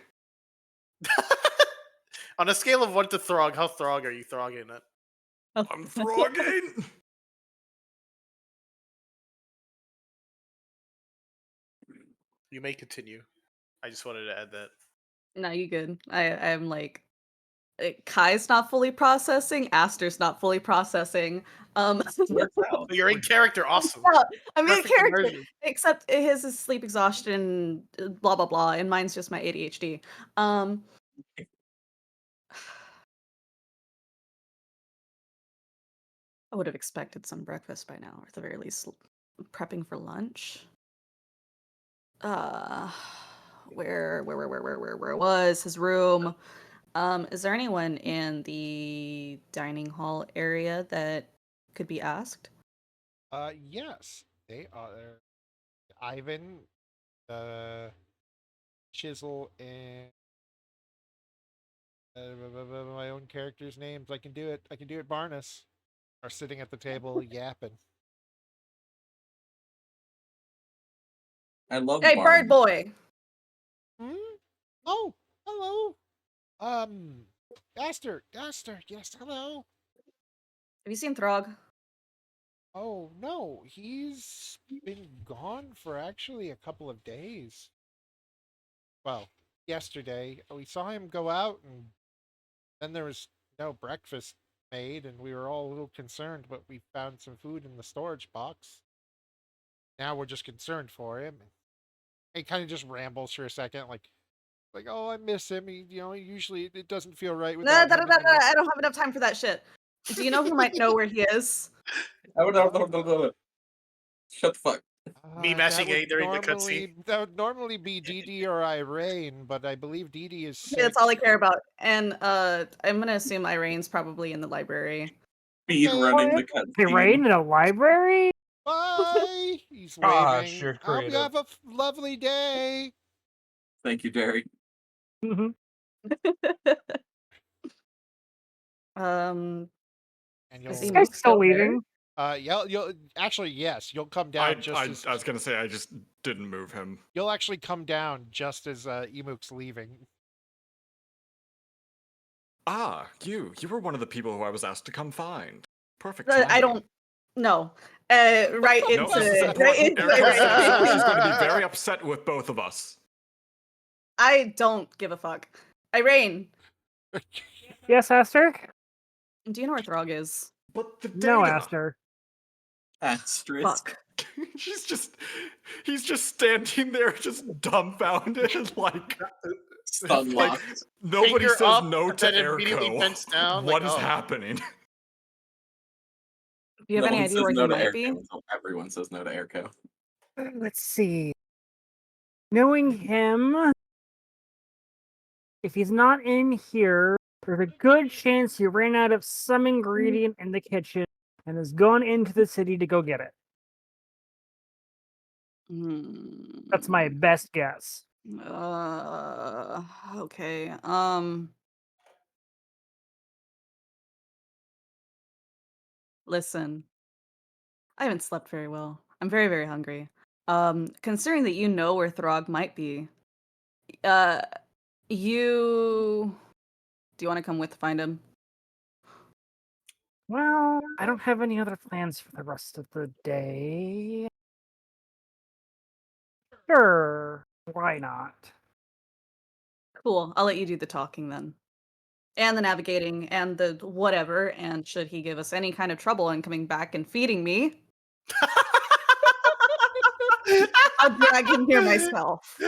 Speaker 6: On a scale of 1 to Throg, how Throg are you throgging it?
Speaker 2: I'm throgging!
Speaker 6: You may continue. I just wanted to add that.
Speaker 5: No, you good. I'm like Kai's not fully processing, Aster's not fully processing.
Speaker 6: Oh, you're in character, awesome.
Speaker 5: I'm in
Speaker 6: Perfect
Speaker 5: character,
Speaker 6: immersion.
Speaker 5: except his is sleep exhaustion, blah blah blah, and mine's just my ADHD. I would have expected some breakfast by now, or at the very least, prepping for lunch. Where was his room? Is there anyone in the dining hall area that could be asked?
Speaker 1: Yes, they are. Ivan, Chisel, and my own character's names. I can do it. I can do it. Barnes are sitting at the table yapping.
Speaker 3: I love
Speaker 5: Hey,
Speaker 3: Barney.
Speaker 5: bird boy.
Speaker 1: Hmm? Oh, hello. Gaster, yes, hello.
Speaker 5: Have you seen Throg?
Speaker 1: Oh, no, he's been gone for actually a couple of days. Well, yesterday, we saw him go out, and then there was no breakfast made, and we were all a little concerned, but we found some food in the storage box. Now we're just concerned for him. He kind of just rambles for a second, like, oh, I miss him. Usually it doesn't feel right
Speaker 5: No,
Speaker 1: without him in the room.
Speaker 5: I don't have enough time for that shit. Do you know who might know where he is?
Speaker 3: Shut the fuck.
Speaker 6: Me mashing A during the cutscene.
Speaker 1: That would normally be Dee Dee or Irene, but I believe Dee Dee is sick.
Speaker 5: Okay, that's all I care about. And I'm gonna assume Irene's probably in the library.
Speaker 3: Speed running the
Speaker 7: Hey, Rain
Speaker 3: cutscene.
Speaker 7: in a library?
Speaker 1: Bye. He's
Speaker 4: Ah,
Speaker 1: waving.
Speaker 4: sure,
Speaker 1: I hope you
Speaker 4: creative.
Speaker 1: have a lovely day.
Speaker 3: Thank you, Derry.
Speaker 7: Mhm.
Speaker 1: And
Speaker 5: Is
Speaker 7: This
Speaker 5: he
Speaker 1: you'll,
Speaker 7: guy's
Speaker 5: Mook
Speaker 7: still
Speaker 5: still there?
Speaker 7: leaving.
Speaker 1: you'll actually yes, you'll come down
Speaker 2: I was gonna say I just didn't move him.
Speaker 1: you'll actually come down just as Emook's leaving.
Speaker 2: Ah, you were one of the people who I was asked to come find. Perfect
Speaker 5: I
Speaker 2: timing.
Speaker 5: don't know. Right
Speaker 2: No,
Speaker 5: into
Speaker 2: this is
Speaker 5: right
Speaker 2: important.
Speaker 5: into
Speaker 2: Erica says
Speaker 5: Irene.
Speaker 2: she's going to be very upset with both of us.
Speaker 5: I don't give a fuck. Irene,
Speaker 7: Yes, Aster?
Speaker 5: do you know where Throg is?
Speaker 2: But the
Speaker 7: No,
Speaker 2: data.
Speaker 7: Aster.
Speaker 3: Asterisk.
Speaker 5: Fuck.
Speaker 2: He's just standing there, just dumbfounded, like
Speaker 3: Unlocked.
Speaker 2: nobody
Speaker 6: Finger
Speaker 2: says
Speaker 6: up,
Speaker 2: no
Speaker 6: and
Speaker 2: to
Speaker 6: then immediately
Speaker 2: Erko.
Speaker 6: bends down.
Speaker 2: What
Speaker 6: like,
Speaker 2: is
Speaker 6: oh.
Speaker 2: happening?
Speaker 5: Do you have
Speaker 3: No
Speaker 5: any
Speaker 3: one
Speaker 5: idea
Speaker 3: says
Speaker 5: where
Speaker 3: no
Speaker 5: he
Speaker 3: to
Speaker 5: might
Speaker 3: Airco
Speaker 5: be?
Speaker 3: until everyone says no to Airco.
Speaker 7: Let's see. Knowing him, if he's not in here, there's a good chance he ran out of some ingredient in the kitchen and has gone into the city to go get it. That's my best guess.
Speaker 5: Okay. Listen. I haven't slept very well. I'm very, very hungry. Considering that you know where Throg might be, uh, do you want to come with to find him?
Speaker 7: Well, I don't have any other plans for the rest of the day. Sure, why not?
Speaker 5: Cool. I'll let you do the talking then. And the navigating and the whatever. And should he give us any kind of trouble in coming back and feeding me, I'll drag him here myself.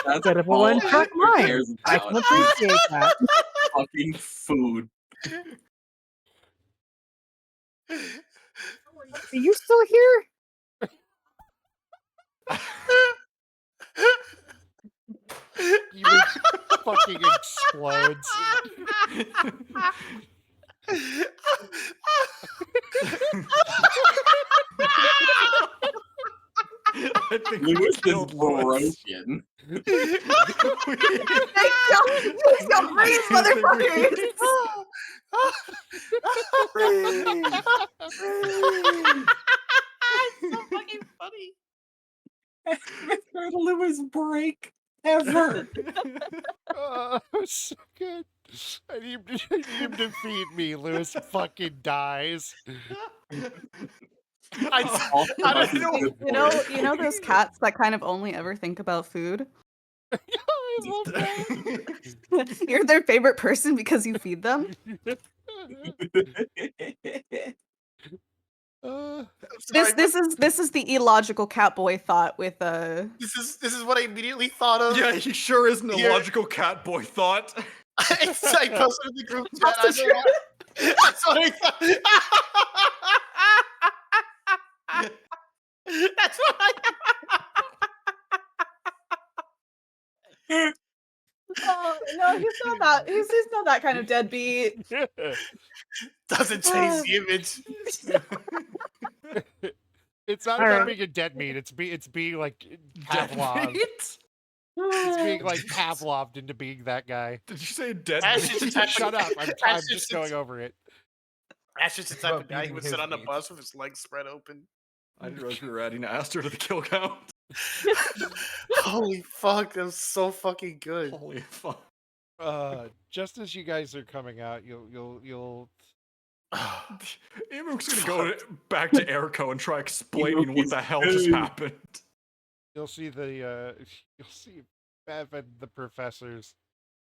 Speaker 3: That's
Speaker 7: Bit of a
Speaker 3: all
Speaker 7: one-track
Speaker 3: Aster
Speaker 7: mind.
Speaker 3: cares
Speaker 7: I
Speaker 3: about
Speaker 7: can
Speaker 3: is
Speaker 7: appreciate that.
Speaker 3: fucking food.
Speaker 7: Are you still here?
Speaker 1: Emook fucking explodes.
Speaker 2: I think
Speaker 3: Lewis
Speaker 2: we
Speaker 3: is
Speaker 2: killed Lewis.
Speaker 3: broken.
Speaker 5: Please don't freeze, motherfuckers!
Speaker 6: It's so fucking funny.
Speaker 3: Third Lewis break ever.
Speaker 1: Oh, so good. I need him to feed me. Lewis fucking dies.
Speaker 3: All
Speaker 6: I
Speaker 3: of us
Speaker 6: don't
Speaker 3: is
Speaker 6: know.
Speaker 3: good
Speaker 5: You
Speaker 3: for
Speaker 5: know,
Speaker 3: it.
Speaker 5: you know those cats that kind of only ever think about food?
Speaker 1: I love that.
Speaker 5: You're their favorite person because you feed them?
Speaker 1: Uh,
Speaker 6: Sorry,
Speaker 5: This is the illogical catboy thought with
Speaker 6: this is what I immediately thought of.
Speaker 2: Yeah, he sure is an
Speaker 6: Here.
Speaker 2: illogical cat boy thought.
Speaker 6: I posted in the group chat.
Speaker 5: That's the
Speaker 6: That's what I thought. That's what I.
Speaker 5: Oh no, he's not that. He's not that kind of deadbeat.
Speaker 6: Doesn't change the image.
Speaker 1: It's not
Speaker 7: All
Speaker 1: about
Speaker 7: right.
Speaker 1: being a dead meat. It's being like
Speaker 2: Dead
Speaker 1: Pavlov.
Speaker 2: meat?
Speaker 1: It's being like Pavloved into being that guy.
Speaker 2: Did you say dead
Speaker 6: Ash
Speaker 2: meat?
Speaker 6: is the type of-
Speaker 1: Shut up! I'm
Speaker 6: Ash
Speaker 1: just
Speaker 6: is-
Speaker 1: going over it.
Speaker 6: Ash is the type
Speaker 4: About
Speaker 6: of guy who
Speaker 4: beating
Speaker 6: would
Speaker 4: his
Speaker 6: sit on a
Speaker 4: meat.
Speaker 6: bus with his legs spread open.
Speaker 2: I didn't realize we were adding Aster to the kill count.
Speaker 6: Holy fuck, that was so fucking good.
Speaker 2: Holy fuck.
Speaker 1: Just as you guys are coming out, you'll
Speaker 2: Emu's gonna go back to Eriko and try explaining what the hell just happened.
Speaker 1: you'll see you'll see Bev and the professors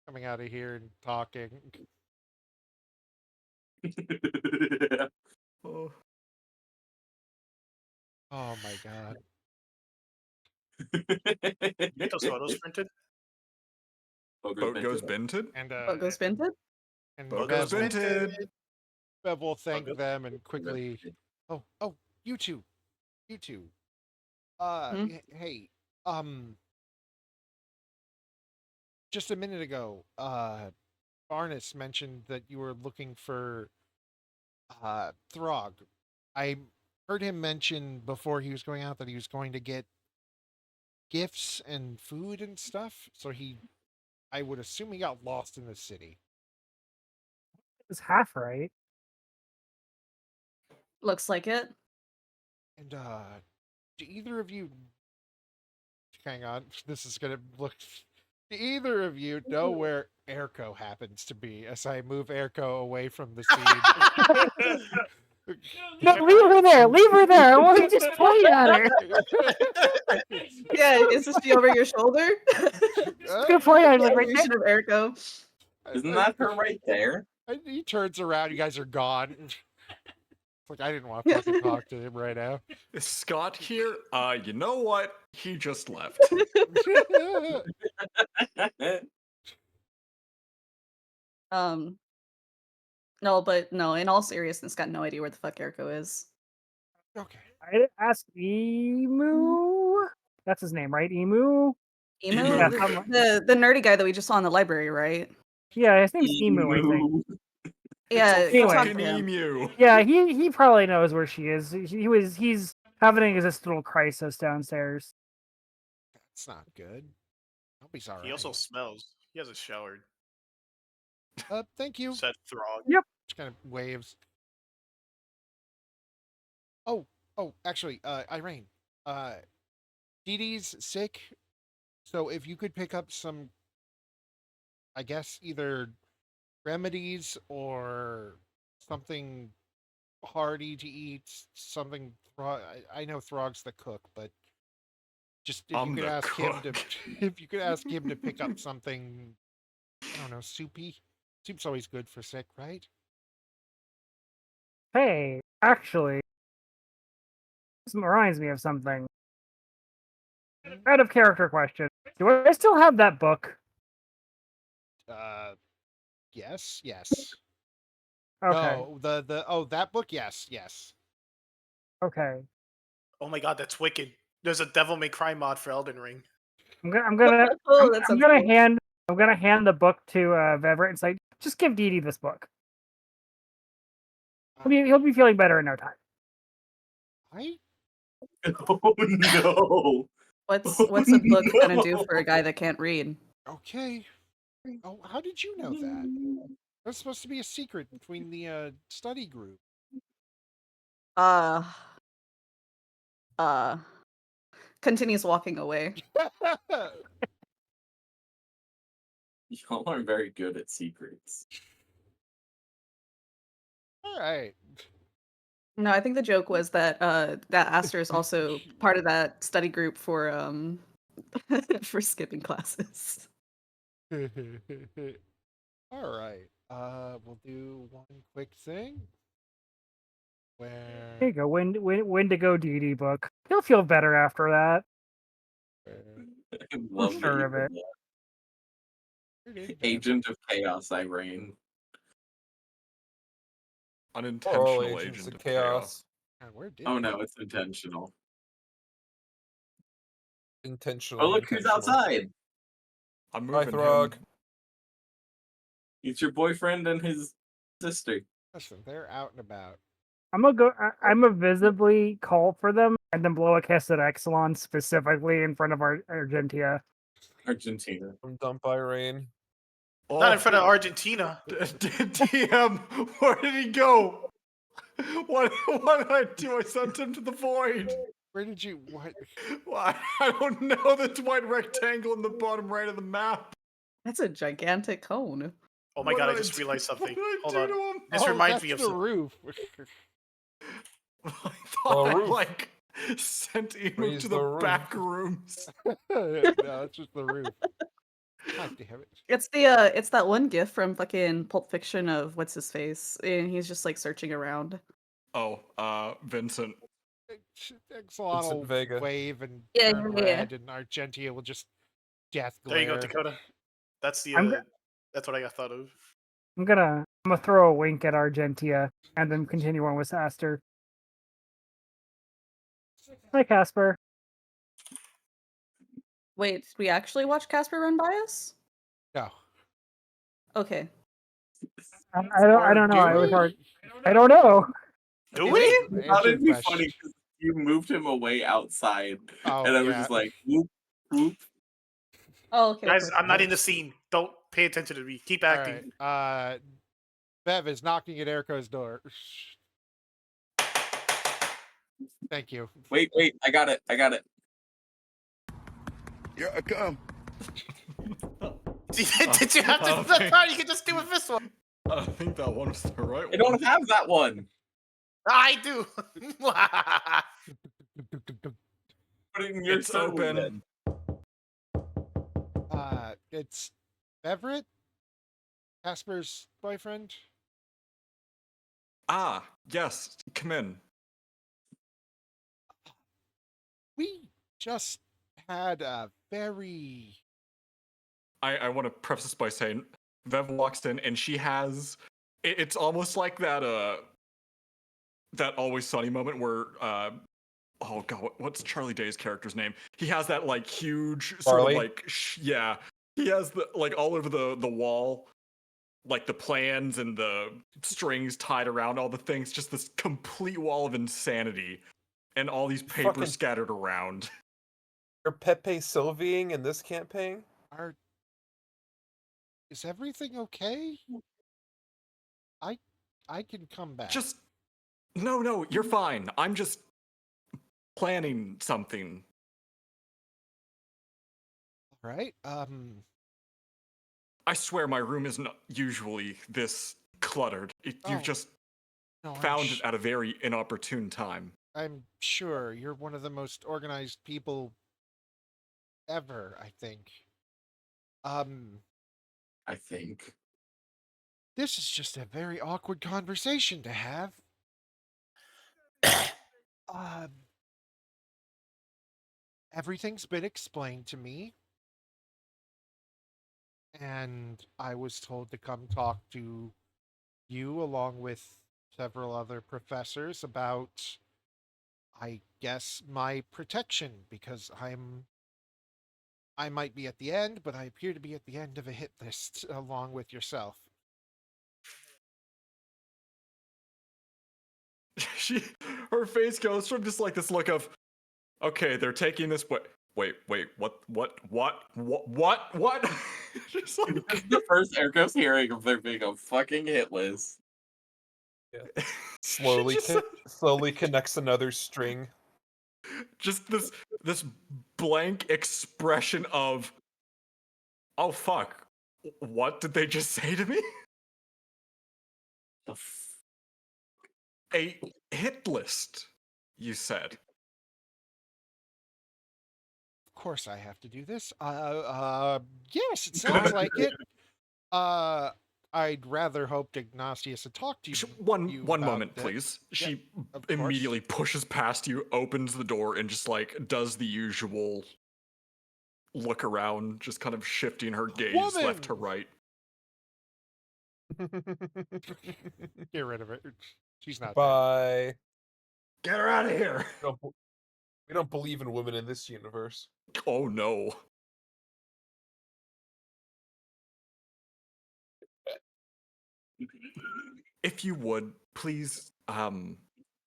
Speaker 1: coming out of here and talking.
Speaker 2: Oh.
Speaker 1: Oh my god!
Speaker 6: You get those photos printed?
Speaker 2: Boat goes binted?
Speaker 1: And
Speaker 5: What goes binted?
Speaker 1: and
Speaker 2: Boat
Speaker 1: Bev
Speaker 2: goes binted.
Speaker 1: will thank
Speaker 3: goes
Speaker 1: them and quickly. Oh, you two.
Speaker 5: Hmm?
Speaker 1: Hey, just a minute ago, Barnes mentioned that you were looking for Throg. I heard him mention before he was going out that he was going to get gifts and food and stuff. So I would assume he got lost in the city.
Speaker 7: It's half right.
Speaker 5: Looks like it.
Speaker 1: And do either of you hang on, this is gonna look. Do either of you know where Eriko happens to be? As I move Eriko away from the scene.
Speaker 7: No, leave her there. Leave her there. I want to just point at her.
Speaker 5: Yeah, is this she over your shoulder?
Speaker 7: Good point. I was like, right there.
Speaker 5: Vision of Eriko.
Speaker 3: Isn't that her right there?
Speaker 1: He turns around. You guys are gone. It's like I didn't want to fucking talk to him right now.
Speaker 2: Is Scott here? You know what? He just left.
Speaker 5: No, but no, in all seriousness, got no idea where the fuck Eriko is.
Speaker 1: Okay.
Speaker 7: I asked Emu. That's his name, right? Emu.
Speaker 5: Emu?
Speaker 2: Emu.
Speaker 7: Yeah,
Speaker 5: The nerdy guy that we just saw in the library, right?
Speaker 7: Yeah, his name's Emu, I think.
Speaker 5: Yeah,
Speaker 2: It's a
Speaker 5: go talk
Speaker 2: fucking
Speaker 5: to him.
Speaker 2: emu.
Speaker 7: Yeah, he probably knows where she is. He's having an existential crisis downstairs.
Speaker 1: That's not good. Hope he's all right.
Speaker 6: He also smells. He hasn't showered.
Speaker 1: Thank you.
Speaker 6: Said Throg.
Speaker 1: Just kind of waves. Oh, actually, Irene, Dee Dee's sick, so if you could pick up some, I guess, either remedies or something hearty to eat, something. I know Throg's the cook, but just if you
Speaker 2: I'm
Speaker 1: could
Speaker 2: the
Speaker 1: ask him to,
Speaker 2: cook.
Speaker 1: if you could ask him to pick up something, I don't know, soupy. Soup's always good for sick, right?
Speaker 7: Hey, actually, this reminds me of something. Out of character question. Do I still have that book?
Speaker 1: Yes.
Speaker 7: Okay.
Speaker 1: No, that book. Yes.
Speaker 7: Okay.
Speaker 6: Oh my god, that's wicked. There's a Devil May Cry mod for Elden Ring.
Speaker 7: I'm gonna
Speaker 5: Oh, that
Speaker 7: I'm
Speaker 5: sounds
Speaker 7: gonna
Speaker 5: cool.
Speaker 7: hand the book to Veverett and say, just give Dee Dee this book. He'll be feeling better in no time.
Speaker 1: I
Speaker 3: Oh no!
Speaker 5: What's a book gonna do for a guy that can't read?
Speaker 1: okay. Oh, how did you know that? That's supposed to be a secret between the study group.
Speaker 5: Continues walking away.
Speaker 3: Y'all are very good at secrets.
Speaker 1: All right.
Speaker 5: No, I think the joke was that that Aster is also part of that study group for for skipping classes.
Speaker 1: All right. We'll do one quick thing.
Speaker 7: There
Speaker 1: Where
Speaker 7: you go. Wendigo Dee Dee book. He'll feel better after that.
Speaker 3: I love
Speaker 7: sure
Speaker 3: that
Speaker 7: of
Speaker 3: you
Speaker 7: it.
Speaker 3: did
Speaker 1: where did
Speaker 3: that.
Speaker 1: Bev-
Speaker 3: Agent of Chaos, Irene.
Speaker 2: Unintentional
Speaker 4: Agents
Speaker 2: agent
Speaker 4: of
Speaker 2: of chaos.
Speaker 1: Where did
Speaker 3: Oh
Speaker 1: Bev-
Speaker 3: no, it's intentional.
Speaker 4: Intentional.
Speaker 3: Oh look who's outside!
Speaker 2: I'm
Speaker 4: Hi,
Speaker 2: moving
Speaker 4: Throg.
Speaker 2: him.
Speaker 3: It's your boyfriend and his sister.
Speaker 1: Listen, they're out and about.
Speaker 7: I'm gonna go. I'm gonna visibly call for them and then blow a kiss at Exelon specifically in front of Argentia.
Speaker 3: Argentina.
Speaker 4: I'm dumped by rain.
Speaker 6: Not in front of Argentina.
Speaker 2: DM, where did he go? What did I do? I sent him to the void.
Speaker 1: Where did you? What?
Speaker 2: Why? I don't know. This white rectangle in the bottom right of the map.
Speaker 5: That's a gigantic cone.
Speaker 6: Oh my
Speaker 2: What
Speaker 6: god,
Speaker 2: did
Speaker 6: I just realized
Speaker 2: what
Speaker 6: something.
Speaker 2: did I
Speaker 6: Hold
Speaker 2: do
Speaker 6: on.
Speaker 2: to him?
Speaker 6: This
Speaker 1: Oh,
Speaker 6: reminds
Speaker 1: that's
Speaker 6: me of
Speaker 1: the
Speaker 6: some-
Speaker 1: roof.
Speaker 2: I
Speaker 4: The
Speaker 2: thought I
Speaker 4: roof.
Speaker 2: like sent Emu
Speaker 4: Raise
Speaker 2: to
Speaker 4: the
Speaker 2: the
Speaker 4: roof.
Speaker 2: back rooms.
Speaker 1: No, it's just the roof. God damn it.
Speaker 5: It's that one gif from fucking Pulp Fiction of what's his face, and he's just like searching around.
Speaker 2: Oh, Vincent.
Speaker 1: Exelon will
Speaker 4: Vega.
Speaker 1: wave and
Speaker 5: Yeah,
Speaker 1: turn
Speaker 5: yeah, yeah.
Speaker 1: red, and Argentia will just death
Speaker 6: There you go,
Speaker 1: glare.
Speaker 6: Dakota. That's the
Speaker 7: I'm
Speaker 6: that's what I got thought of.
Speaker 7: I'm gonna throw a wink at Argentia and then continue on with Aster. Hi, Casper.
Speaker 5: Wait, did we actually watch Casper run by us?
Speaker 1: No.
Speaker 5: Okay.
Speaker 7: I don't know.
Speaker 6: do
Speaker 7: I was
Speaker 6: we?
Speaker 7: hard. I don't know.
Speaker 6: Do
Speaker 1: Answer-
Speaker 6: we?
Speaker 1: answer
Speaker 3: How did
Speaker 1: the
Speaker 3: be
Speaker 1: question.
Speaker 3: funny because you moved him away outside,
Speaker 1: Oh,
Speaker 3: and I was
Speaker 1: yeah.
Speaker 3: just like, whoop, whoop.
Speaker 5: Oh, okay.
Speaker 6: Guys,
Speaker 5: perfect.
Speaker 6: I'm not in the scene. Don't pay attention to me. Keep
Speaker 1: All
Speaker 6: acting.
Speaker 1: right. Bev is knocking at Erico's door. Thank you.
Speaker 3: Wait, I got it.
Speaker 8: Here I come.
Speaker 6: Did you have to do
Speaker 2: Okay.
Speaker 6: that part? You could just do with this one.
Speaker 2: I think that one was the right
Speaker 3: I
Speaker 2: one.
Speaker 3: don't have that one.
Speaker 6: I do.
Speaker 3: Put it in your
Speaker 2: It's
Speaker 3: phone
Speaker 2: open.
Speaker 3: then.
Speaker 1: It's Everett, Casper's boyfriend.
Speaker 2: Ah, yes. Come in.
Speaker 1: We just had a very
Speaker 2: I want to preface this by saying Vev walks in and she has it's almost like that Always Sunny moment where oh god, what's Charlie Day's character's name? He has that like huge sort
Speaker 4: Charlie?
Speaker 2: of like yeah, he has the like all over the wall, like the plans and the strings tied around all the things, just this complete wall of insanity, and all these papers
Speaker 4: Fucking-
Speaker 2: scattered around.
Speaker 4: You're Pepe Sylvieing in this campaign?
Speaker 1: Are is everything okay? I can come back.
Speaker 2: Just no, you're fine. I'm just planning something.
Speaker 1: All right.
Speaker 2: I swear my room isn't usually this cluttered. You
Speaker 1: Oh,
Speaker 2: just
Speaker 1: no,
Speaker 2: found it at a very inopportune time.
Speaker 1: I'm sure you're one of the most organized people ever, I think.
Speaker 3: I think.
Speaker 1: This is just a very awkward conversation to have. Um, everything's been explained to me, and I was told to come talk to you along with several other professors about, I guess, my protection, because I might be at the end, but I appear to be at the end of a hit list along with yourself.
Speaker 2: Her face goes from just like this look of, okay, they're taking this wait, what? Just like,
Speaker 3: This is the first Eriko's hearing of there being a fucking hit list.
Speaker 4: Slowly,
Speaker 2: just,
Speaker 4: slowly connects another string.
Speaker 2: just this blank expression of, oh fuck, what did they just say to me?
Speaker 3: The
Speaker 2: A hit list, you said.
Speaker 1: Of course I have to do this. Yes, it sounds like it. I'd rather hoped Ignatius had talked to you.
Speaker 2: One
Speaker 1: about
Speaker 2: moment,
Speaker 1: that.
Speaker 2: please.
Speaker 1: Yeah,
Speaker 2: She
Speaker 1: of course.
Speaker 2: immediately pushes past you, opens the door, and just like does the usual look around, just kind of shifting her gaze left to
Speaker 1: Woman!
Speaker 2: right.
Speaker 1: Get rid of it. She's not there.
Speaker 4: Bye.
Speaker 2: Get her out of here!
Speaker 4: We don't believe in women in this universe.
Speaker 2: Oh no. If you would, please,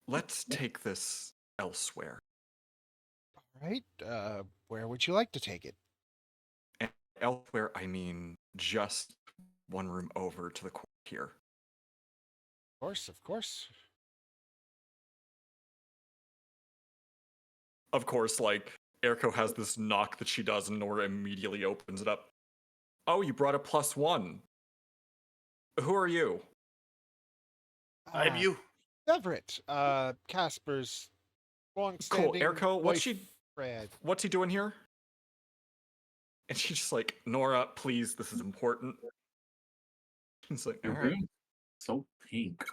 Speaker 2: let's take this elsewhere.
Speaker 1: All right. Where would you like to take it?
Speaker 2: And elsewhere, I mean just one room over to the court here.
Speaker 1: Of course, of course.
Speaker 2: Of course, like, Eriko has this knock that she does, and Nora immediately opens it up. Oh, you brought a +1. Who are you?
Speaker 6: I'm you.
Speaker 1: Everett, Casper's
Speaker 2: Cool.
Speaker 1: long-standing
Speaker 2: Eriko,
Speaker 1: boyfriend.
Speaker 2: what's he doing here? And she's just like, Nora, please, this is important. He's like, all
Speaker 3: Your
Speaker 2: right.
Speaker 3: room so pink.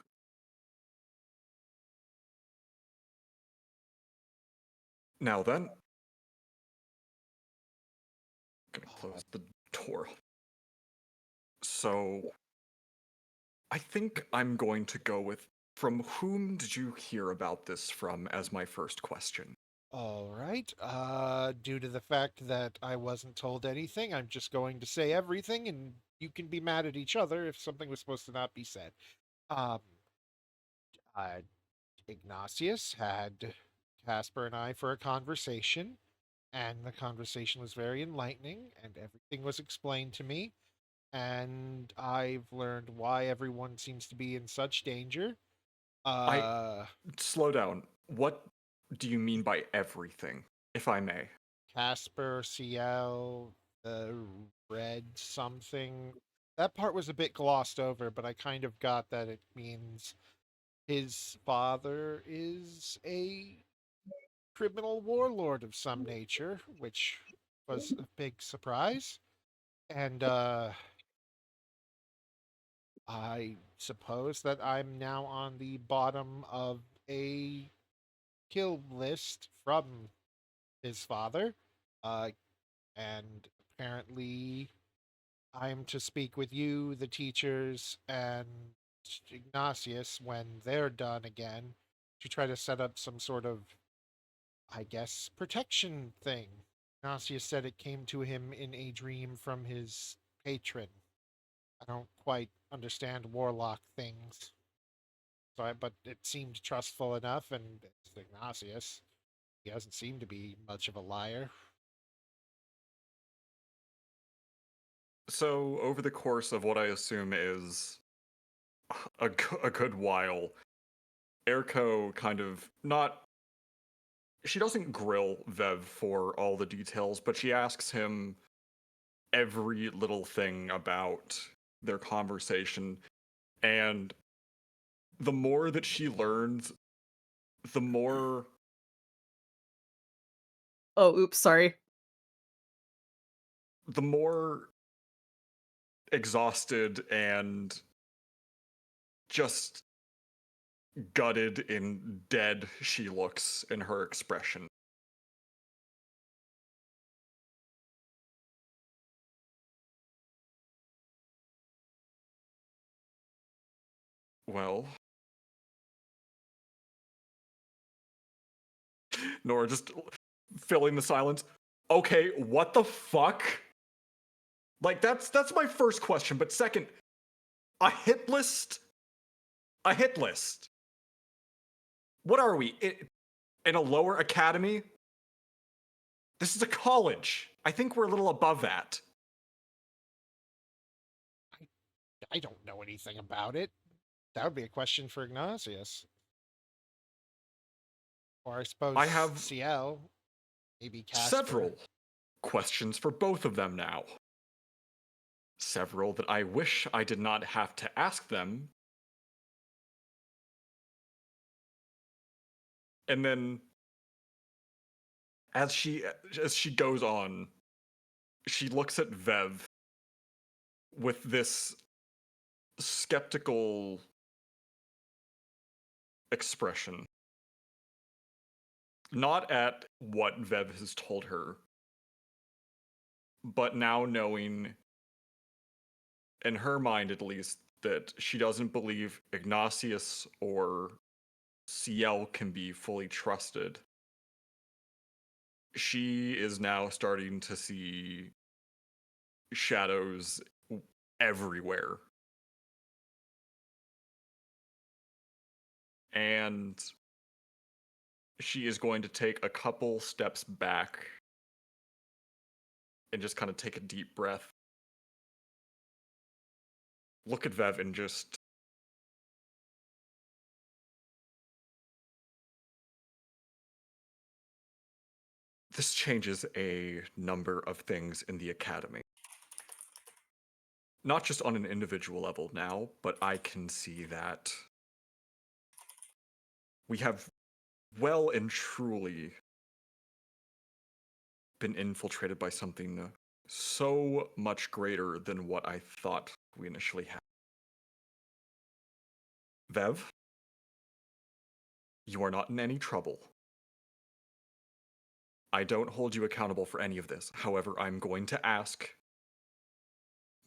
Speaker 2: Now then. I'm gonna close the door. So, I think I'm going to go with, from whom did you hear about this from, as my first question?
Speaker 1: All right. Due to the fact that I wasn't told anything, I'm just going to say everything, and you can be mad at each other if something was supposed to not be said. Um, uh, Ignatius had Casper and I for a conversation, and the conversation was very enlightening, and everything was explained to me, and I've learned why everyone seems to be in such danger.
Speaker 2: Slow down. What do you mean by everything, if I may?
Speaker 1: Casper, CL, the red something. That part was a bit glossed over, but I kind of got that it means his father is a criminal warlord of some nature, which was a big surprise. And I suppose that I'm now on the bottom of a kill list from his father. Uh, and apparently I'm to speak with you, the teachers, and Ignatius when they're done again to try to set up some sort of, I guess, protection thing. Ignatius said it came to him in a dream from his patron. I don't quite understand warlock things, but it seemed trustful enough, and it's Ignatius. He doesn't seem to be much of a liar.
Speaker 2: So, over the course of what I assume is a good while, Eriko kind of not. She doesn't grill Vev for all the details, but she asks him every little thing about their conversation. And the more that she learns, the more.
Speaker 5: Oh, oops, sorry.
Speaker 2: The more exhausted and just gutted and dead she looks in her expression. Well, Nora just filling the silence. Okay, what the fuck? Like that's my first question, but second, a hit list? A hit list. What are we? In a lower academy? This is a college. I think we're a little above that.
Speaker 1: I don't know anything about it. That would be a question for Ignatius. Or I suppose
Speaker 2: I have
Speaker 1: CL, maybe Casper.
Speaker 2: several questions for both of them now. Several that I wish I did not have to ask them. And then as she goes on, she looks at Vev with this skeptical expression. Not at what Vev has told her, but now knowing, in her mind at least, that she doesn't believe Ignatius or CL can be fully trusted. She is now starting to see shadows everywhere. And she is going to take a couple steps back and just kind of take a deep breath. Look at Vev and just... This changes a number of things in the academy. Not just on an individual level now, but I can see that we have well and truly been infiltrated by something so much greater than what I thought we initially had. Vev, you are not in any trouble. I don't hold you accountable for any of this. However, I'm going to ask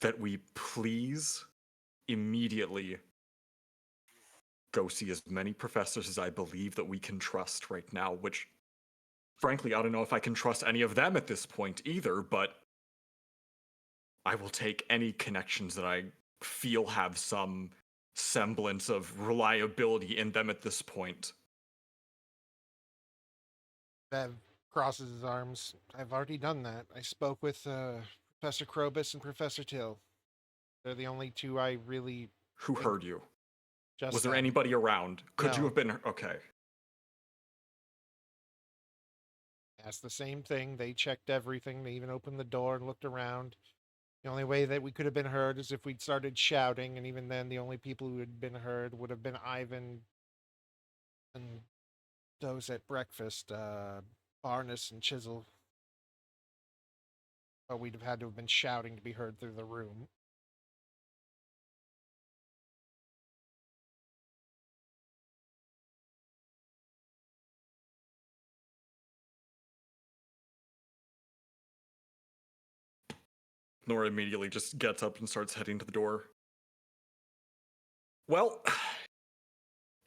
Speaker 2: that we please immediately go see as many professors as I believe that we can trust right now, which, frankly, I don't know if I can trust any of them at this point either, but I will take any connections that I feel have some semblance of reliability in them at this point.
Speaker 1: Bev crosses his arms. I've already done that. I spoke with Professor Krobus and Professor Till. They're the only two I really...
Speaker 2: Who heard you?
Speaker 1: Just
Speaker 2: Was there
Speaker 1: them.
Speaker 2: anybody around? Could you
Speaker 1: No.
Speaker 2: have been... Okay.
Speaker 1: Asked the same thing. They checked everything. They even opened the door and looked around. The only way that we could have been heard is if we'd started shouting, and even then, the only people who had been heard would have been Ivan and those at breakfast, Barnes and Chisel. But we'd have had to have been shouting to be heard through the room.
Speaker 2: Nora immediately just gets up and starts heading to the door. Well,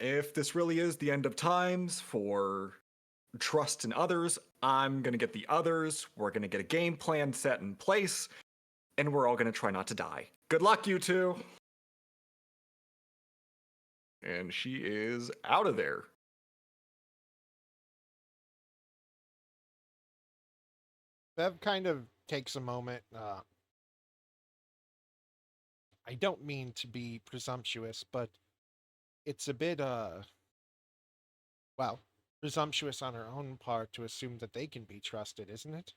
Speaker 2: if this really is the end of times for trust in others, I'm gonna get the others, we're gonna get a game plan set in place, and we're all gonna try not to die. Good luck, you two! And she is out of there.
Speaker 1: Bev kind of takes a moment. I don't mean to be presumptuous, but it's a bit, well, presumptuous on her own part to assume that they can be trusted, isn't it?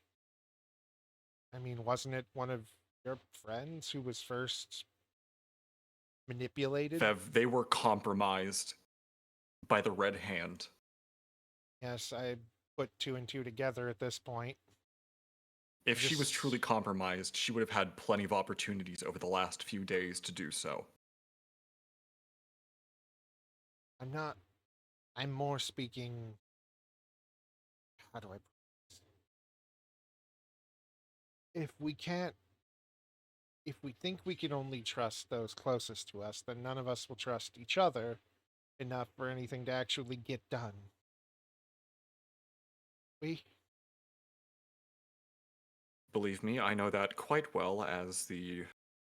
Speaker 1: I mean, wasn't it one of your friends who was first manipulated?
Speaker 2: Fev, they were compromised by the Red Hand.
Speaker 1: Yes, I put two and two together at this point.
Speaker 2: If she was truly compromised, she would have had plenty of opportunities over the last few days to do so.
Speaker 1: I'm more speaking... How do I put this? If we think we can only trust those closest to us, then none of us will trust each other enough for anything to actually get done.
Speaker 2: Believe me, I know that quite well as the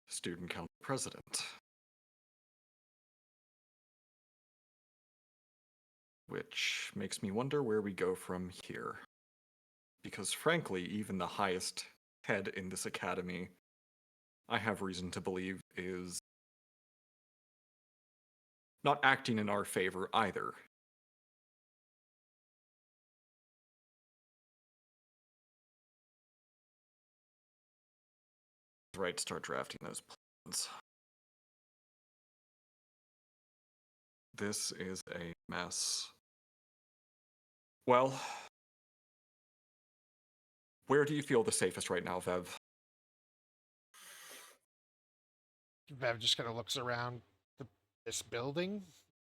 Speaker 2: student council president. Which makes me wonder where we go from here. Because frankly, even the highest head in this academy, I have reason to believe, is not acting in our favor either. Right, start drafting those plans. This is a mess. Well, where do you feel the safest right now, Vev?
Speaker 1: Bev just kind of looks around this building.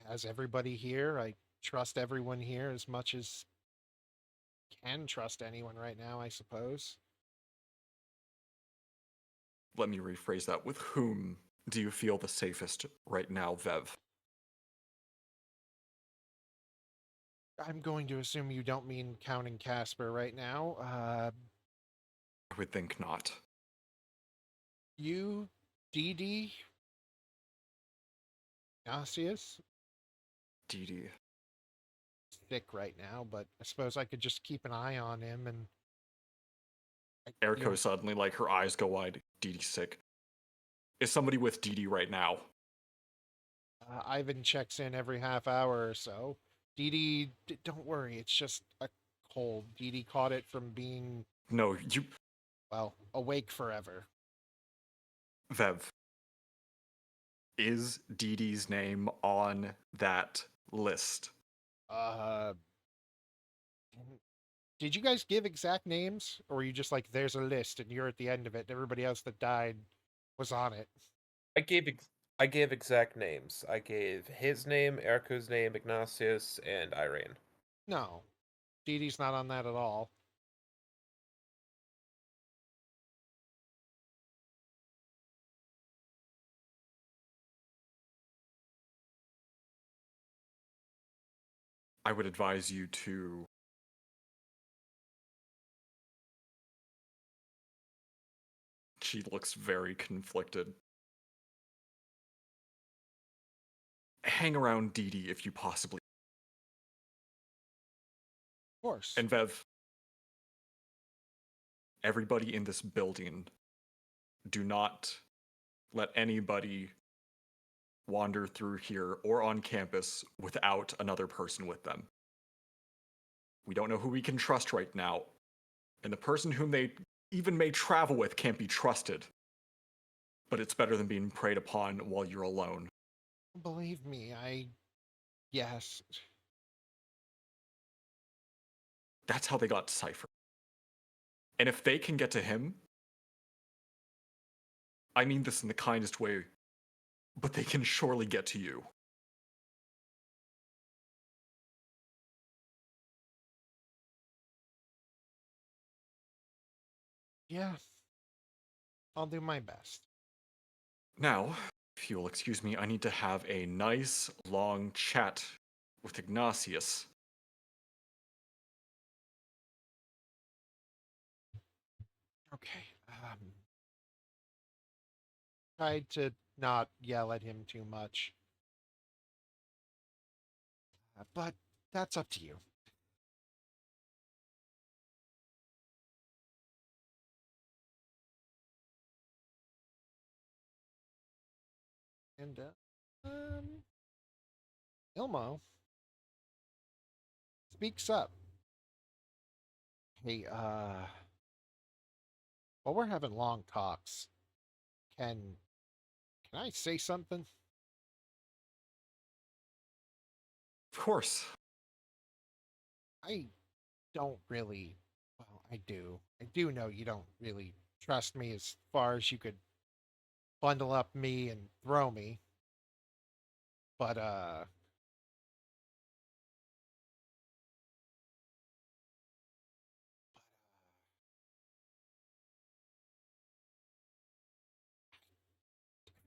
Speaker 1: Has everybody here. I trust everyone here as much as can trust anyone right now, I suppose.
Speaker 2: Let me rephrase that. With whom do you feel the safest right now, Vev?
Speaker 1: I'm going to assume you don't mean counting Casper right now.
Speaker 2: I would think not.
Speaker 1: You, DD, Nasius?
Speaker 2: DD.
Speaker 1: thick right now, but I suppose I could just keep an eye on him and.
Speaker 2: Eriko suddenly, like, her eyes go wide. Dee Dee's sick. Is somebody with Dee Dee right now?
Speaker 1: Ivan checks in every half hour or so. Dee Dee, don't worry, it's just a cold. Dee Dee caught it from being,
Speaker 2: No, you.
Speaker 1: well, awake forever.
Speaker 2: Vev. Is Dee Dee's name on that list?
Speaker 1: Uh, did you guys give exact names? Or were you just like, there's a list and you're at the end of it and everybody else that died was on it?
Speaker 4: I gave exact names. I gave his name, Eriko's name, Ignatius, and Irene.
Speaker 1: No. Dee Dee's not on that at all.
Speaker 2: I would advise you to. She looks very conflicted. Hang around Dee Dee if you possibly.
Speaker 1: Of course.
Speaker 2: And Vev, everybody in this building, do not let anybody wander through here or on campus without another person with them. We don't know who we can trust right now, and the person whom they even may travel with can't be trusted. But it's better than being preyed upon while you're alone.
Speaker 1: Believe me, yes.
Speaker 2: That's how they got to Cypher. And if they can get to him, I mean this in the kindest way, but they can surely get to you.
Speaker 1: Yeah. I'll do my best.
Speaker 2: Now, if you'll excuse me, I need to have a nice, long chat with Ignatius.
Speaker 1: Okay. Tried to not yell at him too much. But that's up to you. And, Ilmo speaks up. Hey, while we're having long talks, can I say something?
Speaker 2: Of course.
Speaker 1: I don't really, well, I do. I do know you don't really trust me as far as you could bundle up me and throw me. But,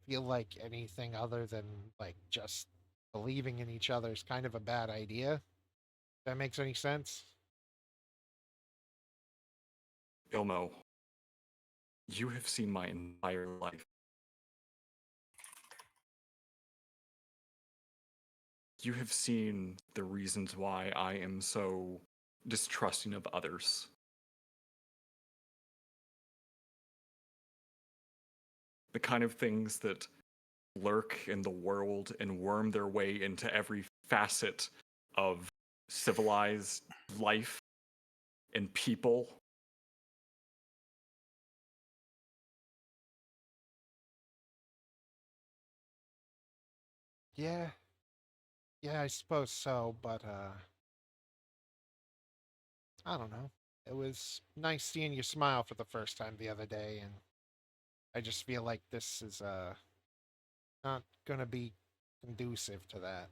Speaker 1: feel like anything other than, like, just believing in each other is kind of a bad idea. If that makes any sense?
Speaker 2: Ilmo, you have seen my entire life. You have seen the reasons why I am so distrusting of others. The kind of things that lurk in the world and worm their way into every facet of civilized life and people.
Speaker 1: Yeah. Yeah, I suppose so, but, I don't know. It was nice seeing you smile for the first time the other day, and I just feel like this is, not gonna be conducive to that.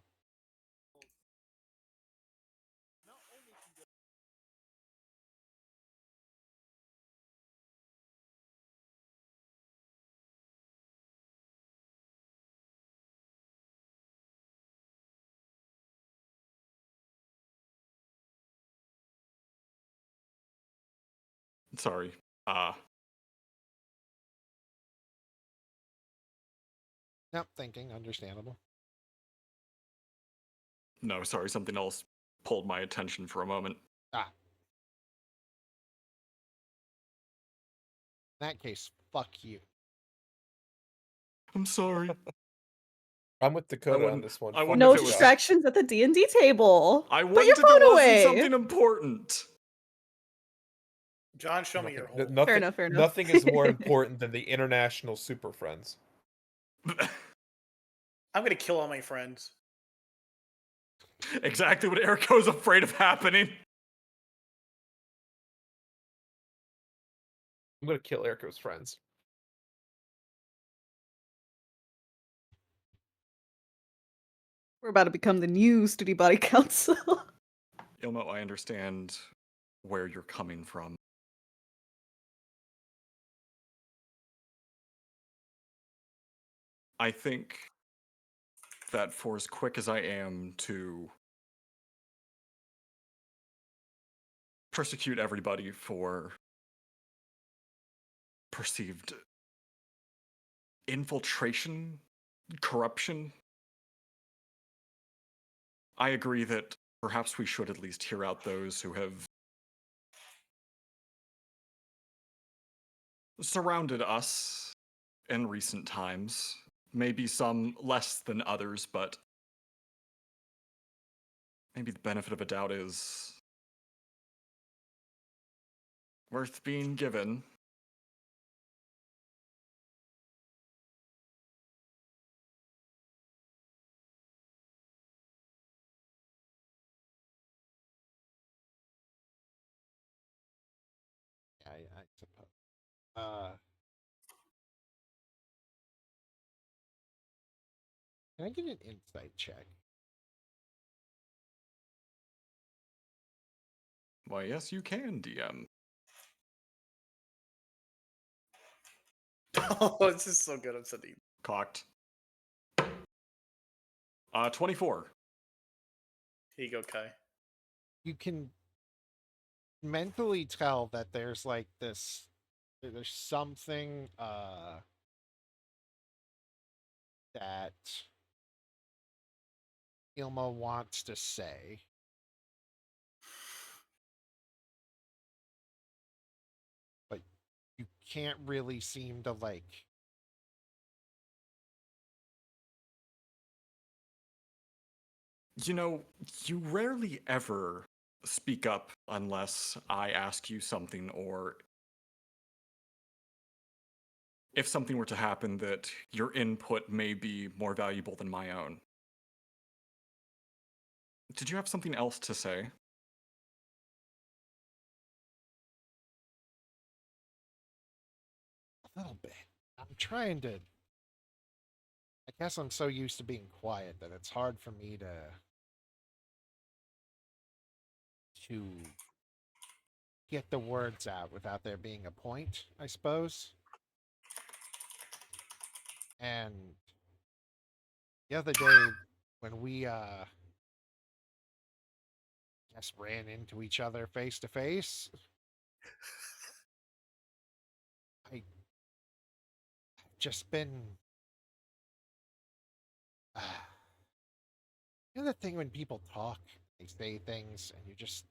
Speaker 2: Sorry.
Speaker 1: Nope, thinking, understandable.
Speaker 2: No, sorry, something else. pulled my attention for a moment.
Speaker 1: Ah. In that case, fuck you.
Speaker 2: I'm sorry.
Speaker 4: I'm with Dakota on
Speaker 2: wouldn't-
Speaker 4: this one.
Speaker 2: I
Speaker 4: Fuck
Speaker 2: wouldn't
Speaker 5: No
Speaker 2: if it was-
Speaker 4: Josh.
Speaker 5: distractions at the D&D table.
Speaker 2: I
Speaker 5: Put
Speaker 2: wouldn't
Speaker 5: your
Speaker 2: if it
Speaker 5: phone
Speaker 2: wasn't
Speaker 5: away.
Speaker 2: something important.
Speaker 6: John, show me your hole.
Speaker 4: Nothing,
Speaker 5: enough, fair enough.
Speaker 4: nothing is more important than the international super friends.
Speaker 6: I'm gonna kill all my friends.
Speaker 2: Exactly what Erico's afraid of happening.
Speaker 4: I'm gonna kill Erico's friends.
Speaker 5: We're about to become the new Study Body Council.
Speaker 2: Ilmo, I understand where you're coming from. I think that for as quick as I am to persecute everybody for perceived infiltration, corruption, I agree that perhaps we should at least hear out those who have surrounded us in recent times. Maybe some less than others, but maybe the benefit of a doubt is worth being given.
Speaker 1: I suppose. Can I get an insight check?
Speaker 2: Why, yes, you can, DM.
Speaker 6: Oh, this is so good. I'm sending.
Speaker 2: Cocked. 24.
Speaker 6: Here you go, Kai.
Speaker 1: You can mentally tell that there's like this, there's something that Ilma wants to say. But you can't really seem to like
Speaker 2: You know, you rarely ever speak up unless I ask you something, or if something were to happen that your input may be more valuable than my own. Did you have something else to say?
Speaker 1: a little bit. I'm trying to. I guess I'm so used to being quiet that it's hard for me to get the words out without there being a point, I suppose. And the other day when we guess ran into each other face to face, I've just been you know the thing when people talk, they say things and you just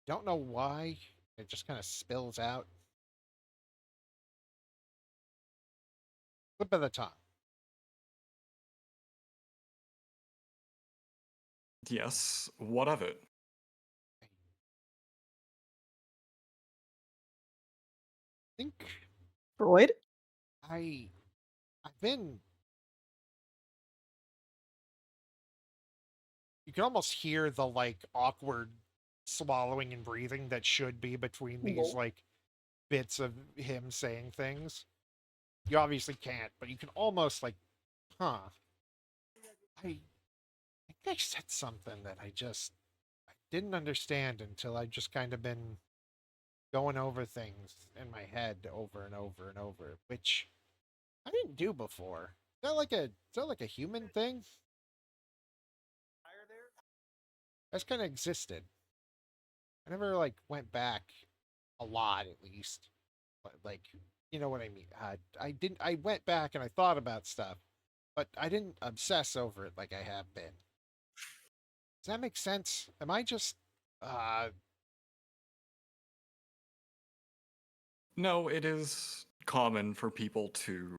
Speaker 1: don't know why, it just kind of spills out. Slip of the tongue.
Speaker 2: Yes, what of it?
Speaker 1: I think
Speaker 5: Freud?
Speaker 1: I've been you can almost hear the like awkward swallowing and breathing that should be between these like bits of him saying things. You obviously can't, but you can almost like, huh. I think I said something that I didn't understand until I just kind of been going over things in my head over and over and over, which I didn't do before. Is that like a human thing? That's kind of existed. I never like went back a lot, at least. But like, you know what I mean. I didn't. I went back and I thought about stuff, but I didn't obsess over it like I have been. Does that make sense? Am I just
Speaker 2: No, it is common for people to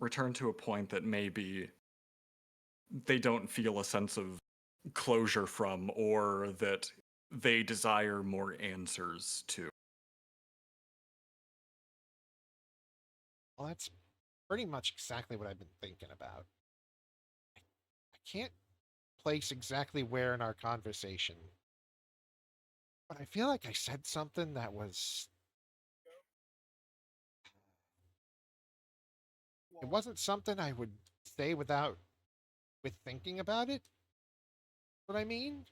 Speaker 2: return to a point that maybe they don't feel a sense of closure from, or that they desire more answers to.
Speaker 1: well, that's pretty much exactly what I've been thinking about. I can't place exactly where in our conversation, but I feel like I said something that was it wasn't something I would say with thinking about it. What I mean?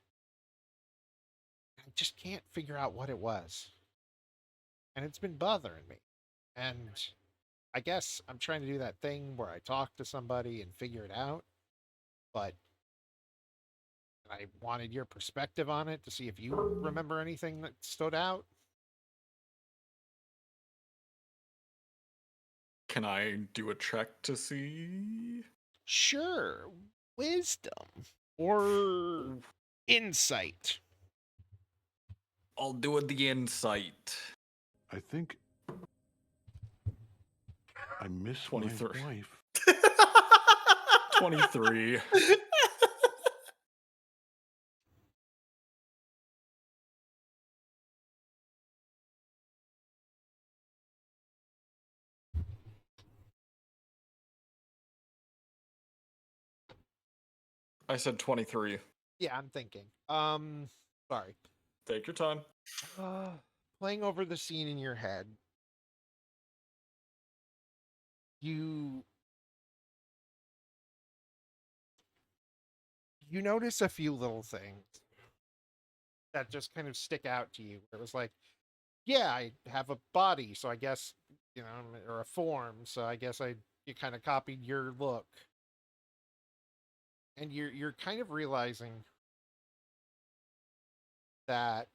Speaker 1: I just can't figure out what it was. And it's been bothering me. And I guess I'm trying to do that thing where I talk to somebody and figure it out, but I wanted your perspective on it to see if you remember anything that stood out.
Speaker 2: Can I do a check to see?
Speaker 1: Sure, wisdom or insight.
Speaker 2: I'll do it the insight.
Speaker 8: I think I miss my
Speaker 2: 23.
Speaker 8: wife.
Speaker 2: 23. I said 23.
Speaker 1: Yeah, I'm thinking. Sorry.
Speaker 2: Take your time.
Speaker 1: Playing over the scene in your head, you you notice a few little things that just kind of stick out to you. It was like, yeah, I have a body, so I guess or a form, so I guess you kind of copied your look, and you're kind of realizing that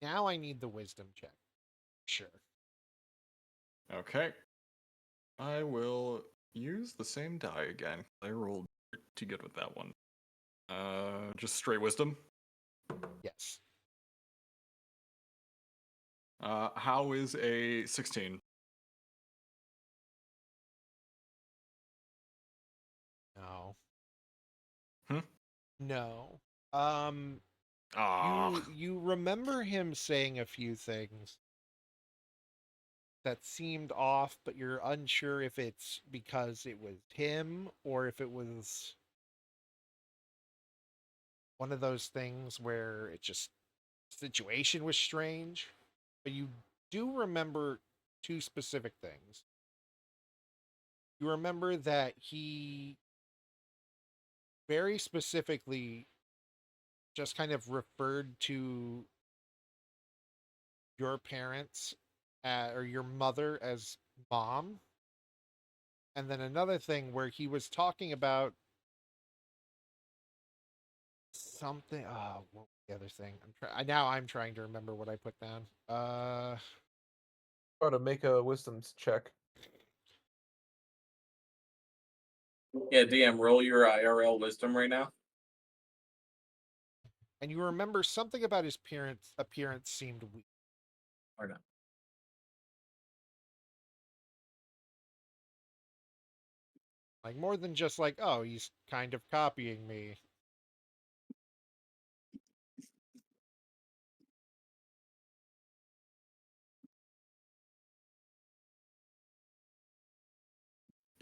Speaker 1: now I need the wisdom check. Sure.
Speaker 2: Okay. I will use the same die again. I rolled pretty good with that one. Just straight wisdom.
Speaker 1: Yes.
Speaker 2: How is a 16?
Speaker 1: No.
Speaker 2: Hmm?
Speaker 1: No.
Speaker 2: Ah,
Speaker 1: You remember him saying a few things that seemed off, but you're unsure if it's because it was him or if it was one of those things where it just situation was strange. But you do remember two specific things. You remember that he very specifically just kind of referred to your parents or your mother as mom. And then another thing where he was talking about something. Oh, what was the other thing? Now I'm trying to remember what I put down.
Speaker 4: Oh, to make a wisdom's check.
Speaker 3: Yeah, DM, roll your IRL wisdom right now.
Speaker 1: And you remember something about his appearance seemed weak.
Speaker 3: Or not.
Speaker 1: Like more than just like, oh, he's kind of copying me.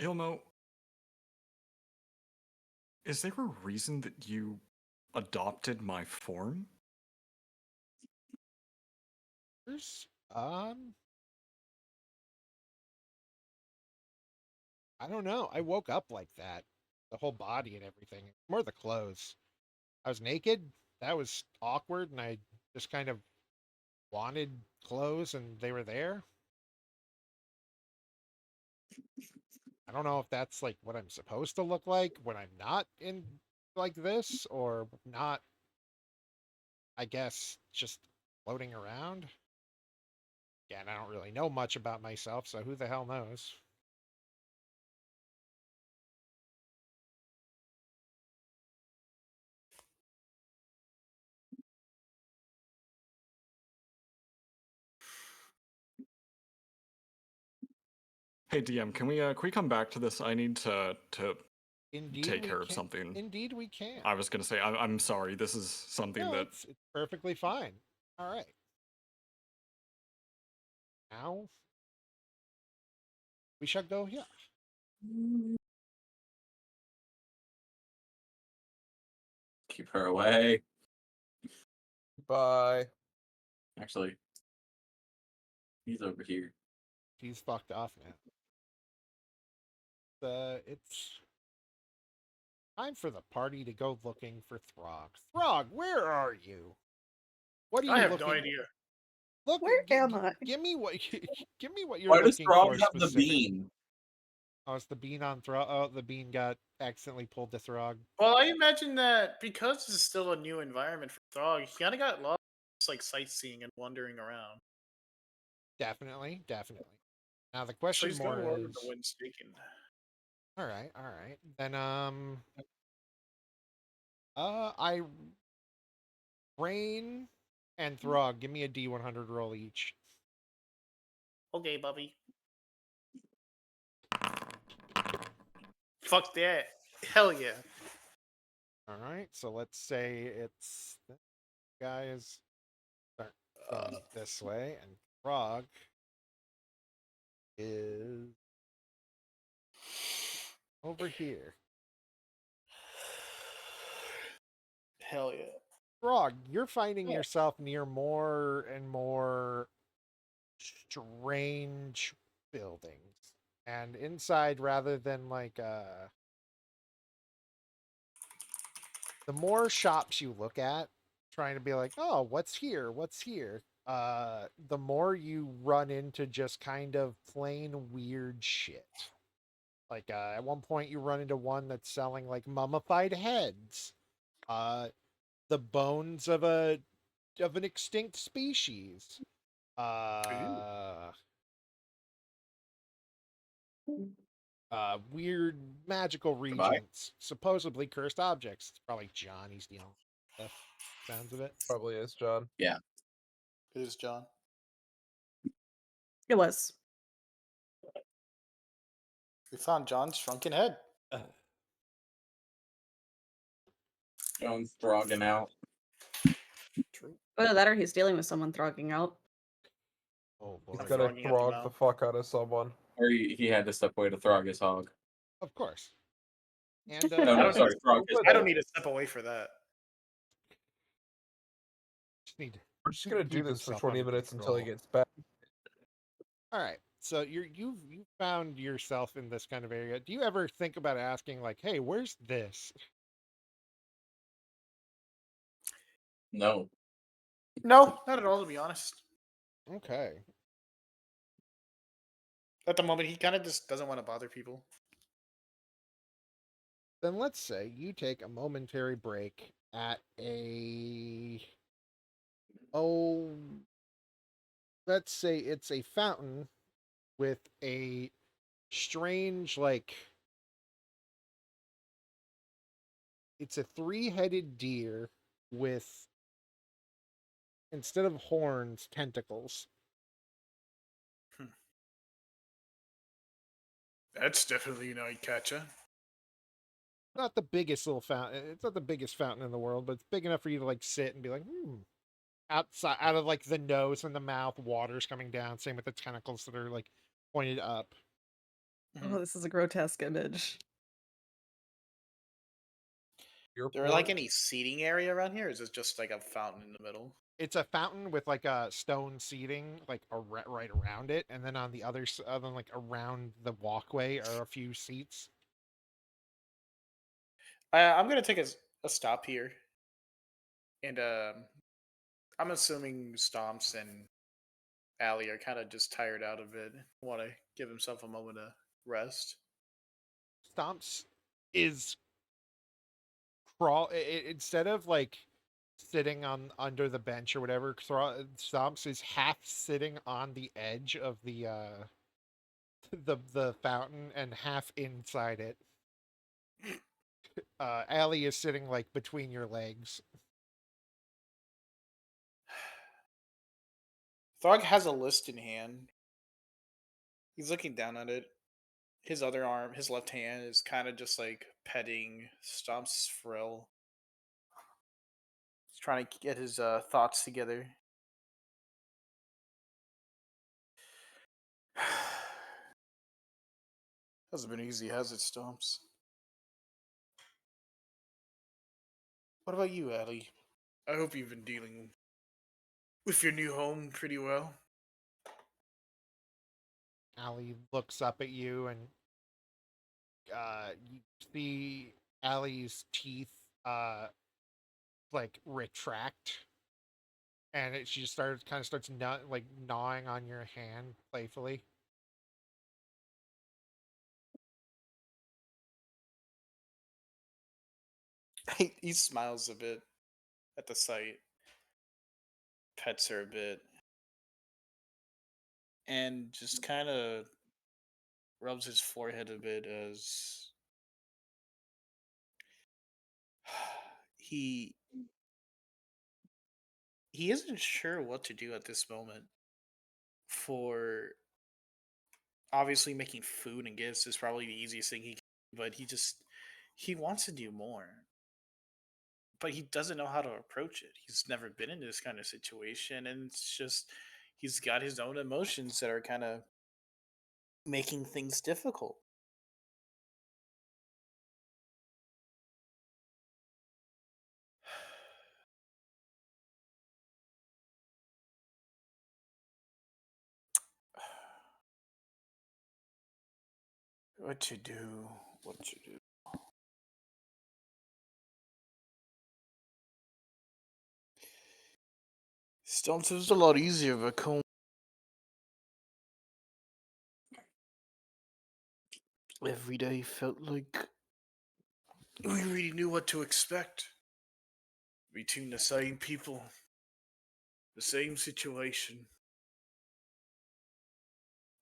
Speaker 2: Ilmo, is there a reason that you adopted my form?
Speaker 1: There's I don't know. I woke up like that. The whole body and everything. More the clothes. I was naked. That was awkward, and I just kind of wanted clothes, and they were there. I don't know if that's like what I'm supposed to look like when I'm not in like this, or not. I guess just floating around. Again, I don't really know much about myself, so who the hell knows?
Speaker 2: Hey DM, can we come back to this? I need to
Speaker 1: Indeed,
Speaker 2: take
Speaker 1: we
Speaker 2: care of
Speaker 1: can.
Speaker 2: something.
Speaker 1: Indeed, we can.
Speaker 2: I was gonna say I'm sorry. This is something
Speaker 1: No,
Speaker 2: that
Speaker 1: it's perfectly fine. All right. Now we shall go here.
Speaker 3: Keep her away.
Speaker 4: Bye.
Speaker 3: Actually, he's over here.
Speaker 1: He's fucked off now. It's time for the party to go looking for Throg. Throg, where are you? What are you
Speaker 6: I have
Speaker 1: looking?
Speaker 6: no idea.
Speaker 1: Look,
Speaker 5: Where am I?
Speaker 1: give me what give me what you're
Speaker 3: Why does
Speaker 1: looking
Speaker 3: Frog
Speaker 1: for
Speaker 3: have the
Speaker 1: specifically.
Speaker 3: bean?
Speaker 1: Oh, it's the bean on Throg. Oh, the bean got accidentally pulled to Throg.
Speaker 6: Well, I imagine that because this is still a new environment for Throg, he kind of got lost, just like sightseeing and wandering around.
Speaker 1: Definitely, definitely. Now the
Speaker 6: So
Speaker 1: question
Speaker 6: he's going
Speaker 1: more
Speaker 6: wherever the
Speaker 1: is,
Speaker 6: wind's taking.
Speaker 1: all right, all right. Then I Rain and Throg, give me a D100 roll each.
Speaker 6: Okay, Bubby. Fuck that. Hell yeah.
Speaker 1: All right, so let's say it's guys start going this way, and Throg is over here.
Speaker 6: Hell yeah.
Speaker 1: Frog, you're finding yourself near more and more strange buildings. And inside, rather than like the more shops you look at, trying to be like, oh, what's here? What's here? The more you run into just kind of plain weird shit. Like at one point you run into one that's selling like mummified heads. The bones of an extinct species. Uh, Weird magical
Speaker 3: Goodbye.
Speaker 1: regions, supposedly cursed objects. It's probably John. He's dealing with stuff. Sounds of it.
Speaker 4: Probably is, John.
Speaker 3: Yeah.
Speaker 6: It is John.
Speaker 5: It was.
Speaker 6: We found John's shrunken head.
Speaker 3: Jones throgging out.
Speaker 6: True.
Speaker 5: Either that or he's dealing with someone throgging out.
Speaker 1: Oh boy.
Speaker 4: He's
Speaker 6: Like
Speaker 4: gonna
Speaker 6: frogging at the
Speaker 4: throg the
Speaker 6: mouth.
Speaker 4: fuck out of someone.
Speaker 3: Or he had to step away to throg his hog.
Speaker 1: Of course. And
Speaker 3: No,
Speaker 6: I
Speaker 3: no,
Speaker 6: don't
Speaker 3: sorry,
Speaker 6: need.
Speaker 3: throg his
Speaker 6: I don't
Speaker 3: head.
Speaker 6: need to step away for that.
Speaker 1: just need to
Speaker 4: We're just gonna do
Speaker 1: keep
Speaker 4: this for
Speaker 1: himself
Speaker 4: 20
Speaker 1: under
Speaker 4: minutes until he
Speaker 1: control.
Speaker 4: gets back.
Speaker 1: All right. So you've found yourself in this kind of area. Do you ever think about asking like, "Hey, where's this?"
Speaker 3: No.
Speaker 6: No, not at all, to be honest.
Speaker 1: Okay.
Speaker 6: At the moment, he kind of just doesn't want to bother people.
Speaker 1: Then let's say you take a momentary break at a oh, let's say it's a fountain with a strange like it's a three-headed deer with instead of horns, tentacles.
Speaker 6: That's definitely an eye catcher.
Speaker 1: Not the biggest little fountain. It's not the biggest fountain in the world, but it's big enough for you to like sit and be like, Outside, out of like the nose and the mouth, water's coming down. Same with the tentacles that are like pointed up.
Speaker 5: Oh, this is a grotesque image.
Speaker 6: There like any seating area around here? Or is it just like a fountain in the middle?
Speaker 1: It's a fountain with like a stone seating, like right around it, and then on the other side, like around the walkway, are a few seats.
Speaker 6: I'm gonna take a stop here, and I'm assuming Stomps and Allie are kind of just tired out of it. Want to give himself a moment of rest.
Speaker 1: Stomps is instead of like sitting on under the bench or whatever. Stomps is half sitting on the edge of the fountain and half inside it. Allie is sitting like between your legs.
Speaker 6: Throg has a list in hand. He's looking down at it. his other arm, his left hand, is kind of just like petting Stomp's frill. He's trying to get his thoughts together. Hasn't been easy, has it, Stomps? What about you, Allie? I hope you've been dealing with your new home pretty well.
Speaker 1: Allie looks up at you, and you see Allie's teeth like retract, and she just starts like gnawing on your hand playfully.
Speaker 6: He smiles a bit at the sight, pets her a bit, and just kind of rubs his forehead a bit as he he isn't sure what to do at this moment. For obviously making food and gifts is probably the easiest thing he can, but he wants to do more. But he doesn't know how to approach it. He's never been in this kind of situation, and it's just he's got his own emotions that are kind of making things difficult. What to do? What to do? Stumps was a lot easier back home. Every day felt like we really knew what to expect. Between the same people, the same situation.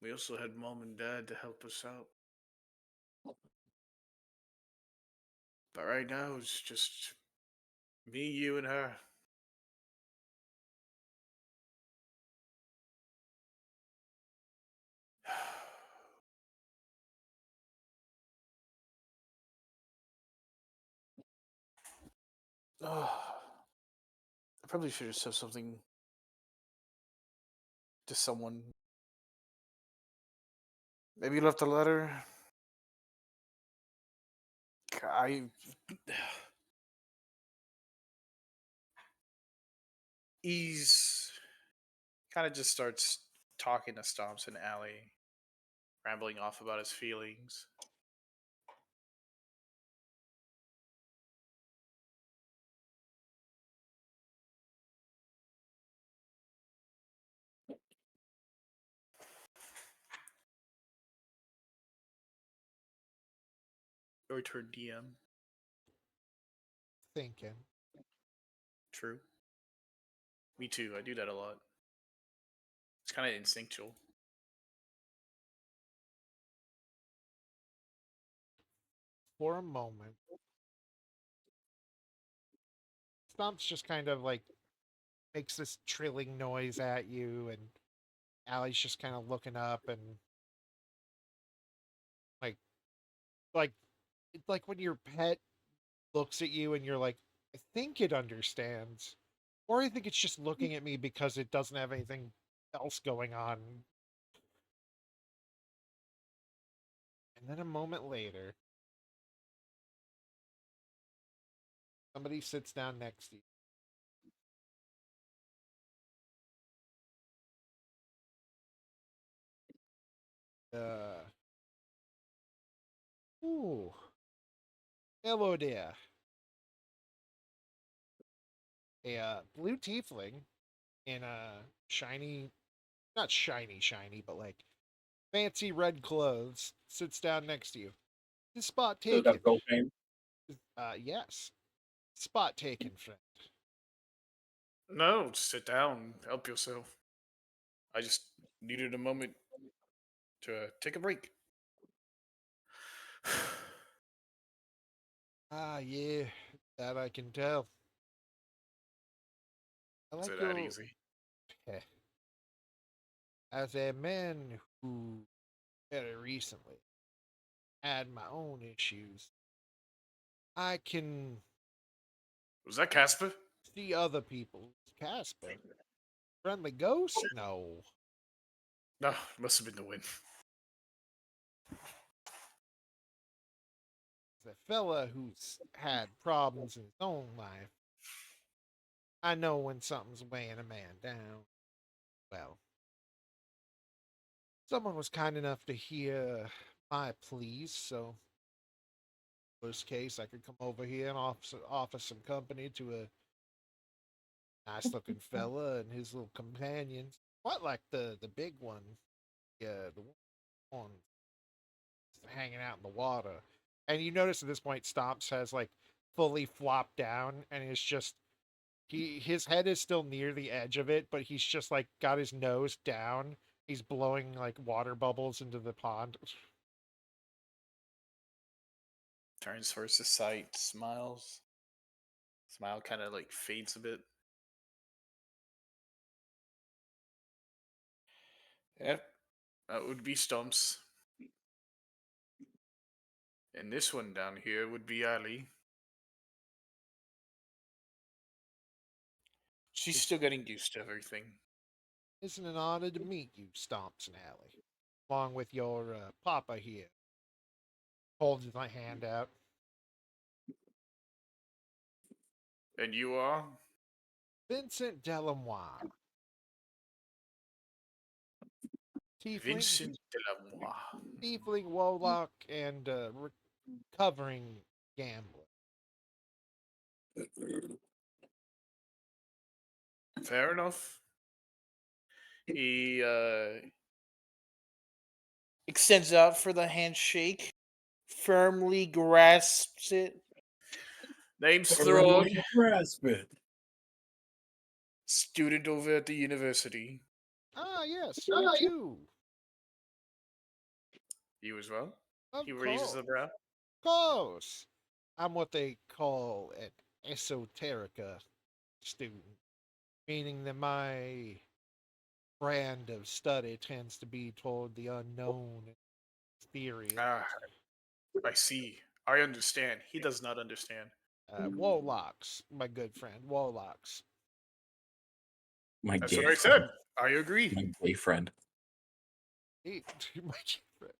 Speaker 6: We also had mom and dad to help us out. But right now, it's just me, you, and her. I probably should have said something to someone. Maybe left a letter. I. He's kind of just starts talking to Stomps and Allie, rambling off about his feelings. Your turn, DM.
Speaker 1: Thinking.
Speaker 6: True. Me too. I do that a lot. It's kind of instinctual.
Speaker 1: For a moment, Stomps just kind of like makes this trilling noise at you, and Allie's just kind of looking up, and like like it's like when your pet looks at you and you're like, I think it understands, or I think it's just looking at me because it doesn't have anything else going on. And then a moment later, somebody sits down next to you. Uh, ooh, hello there. A blue tiefling in a shiny, not shiny, but like fancy red clothes sits down next to you. This spot
Speaker 3: Does it have
Speaker 1: taken.
Speaker 3: propane?
Speaker 1: Yes. Spot taken, friend.
Speaker 6: No, sit down. Help yourself. I just needed a moment to take a break.
Speaker 1: Ah, yeah, that I can tell. I
Speaker 6: Is it
Speaker 1: like
Speaker 6: that
Speaker 1: your.
Speaker 6: easy?
Speaker 1: Heh. As a man who very recently had my own issues. I can
Speaker 6: Was that Casper?
Speaker 1: see other people's Casper. Friendly ghost? No.
Speaker 6: No, must have been the wind.
Speaker 1: The fella who's had problems in his own life. I know when something's weighing a man down. Well, someone was kind enough to hear my pleas, so worst case, I could come over here and offer some company to a nice looking fella and his little companions. Quite like the big one, yeah, the one hanging out in the water. And you notice at this point, Stomps has like fully flopped down, and it's just his head is still near the edge of it, but he's just like got his nose down. He's blowing like water bubbles into the pond.
Speaker 6: Turns towards the sight, smiles. Smile kind of like fades a bit. Yep, that would be Stumps. And this one down here would be Ali. She's
Speaker 1: It's,
Speaker 6: still getting used to everything.
Speaker 1: it's an honor to meet you, Stomps and Alley, along with your papa here. Holds my hand out.
Speaker 6: And you are?
Speaker 1: Vincent Delamoire. Tiefling,
Speaker 6: Vincent Delamoire.
Speaker 1: tiefling warlock, and recovering gambler.
Speaker 6: Fair enough. He extends out for the handshake, firmly grasps it. Name's Throg,
Speaker 3: Firmly grasp it.
Speaker 6: student over at the university.
Speaker 1: Ah, yes, you too.
Speaker 6: You as well?
Speaker 1: Of
Speaker 6: He raises the
Speaker 1: course.
Speaker 6: brow.
Speaker 1: Course. I'm what they call an esoterica student, meaning that my brand of study tends to be toward the unknown and ethereal.
Speaker 6: Ah, I see. I understand. He does not understand.
Speaker 1: Warlocks, my good friend, warlocks.
Speaker 3: My
Speaker 6: That's
Speaker 3: gay
Speaker 6: what I
Speaker 3: friend.
Speaker 6: said. I agree.
Speaker 3: My gay friend.
Speaker 1: He, my friend.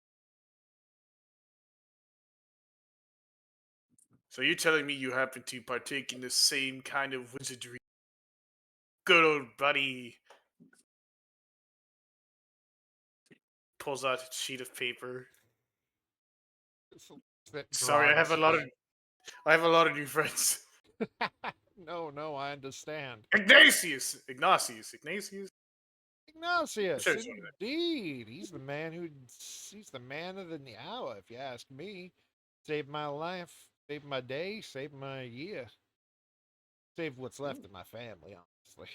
Speaker 6: So you're telling me you happen to partake in the same kind of wizardry? Good old buddy pulls out a sheet of paper. Sorry, I have a lot of new friends.
Speaker 1: No, I understand.
Speaker 6: Ignatius.
Speaker 1: Ignatius,
Speaker 6: Sure, it's one of them.
Speaker 1: indeed. He's the man of the hour, if you ask me. Saved my life, saved my day, saved my year. Saved what's left of my family, honestly.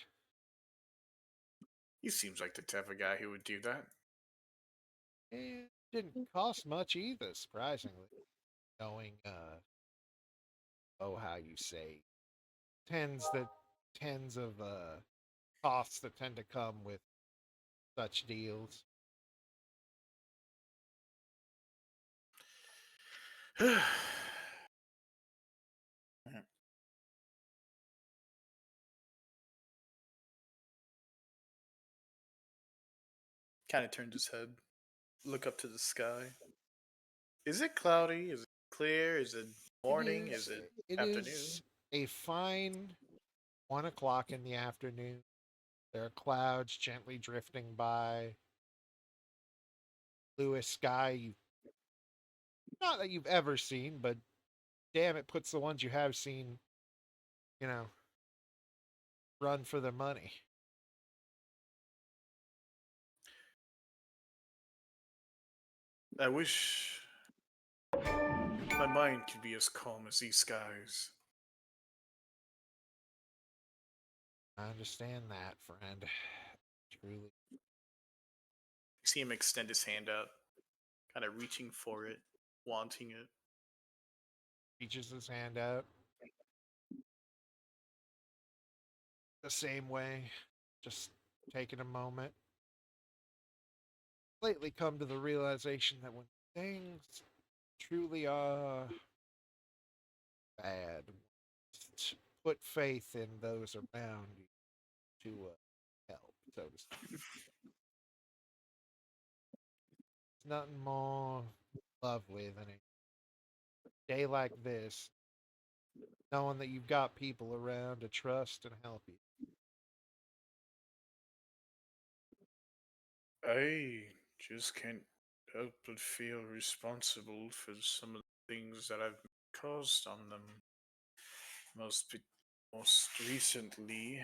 Speaker 6: He seems like the type of guy who would do that.
Speaker 1: It didn't cost much either, surprisingly. Knowing, oh, how you say, tens that tens of costs that tend to come with such deals.
Speaker 6: Kind of turns his head, look up to the sky. Is it cloudy? Is it clear? Is it morning? Is it
Speaker 1: It
Speaker 6: afternoon?
Speaker 1: is a fine 1 o'clock in the afternoon. There are clouds gently drifting by. Bluest sky you not that you've ever seen, but damn, it puts the ones you have seen, you know, run for their money.
Speaker 6: I wish my mind could be as calm as these skies.
Speaker 1: I understand that, friend. Truly.
Speaker 6: You see him extend his hand out, kind of reaching for it, wanting it.
Speaker 1: Reaches his hand out the same way, just taking a moment. Lately come to the realization that when things truly are bad. Just put faith in those around you to help, so to speak. There's nothing more lovely than a day like this, knowing that you've got people around to trust and help you.
Speaker 6: I just can't help but feel responsible for some of the things that I've caused on them. Most, be- most recently,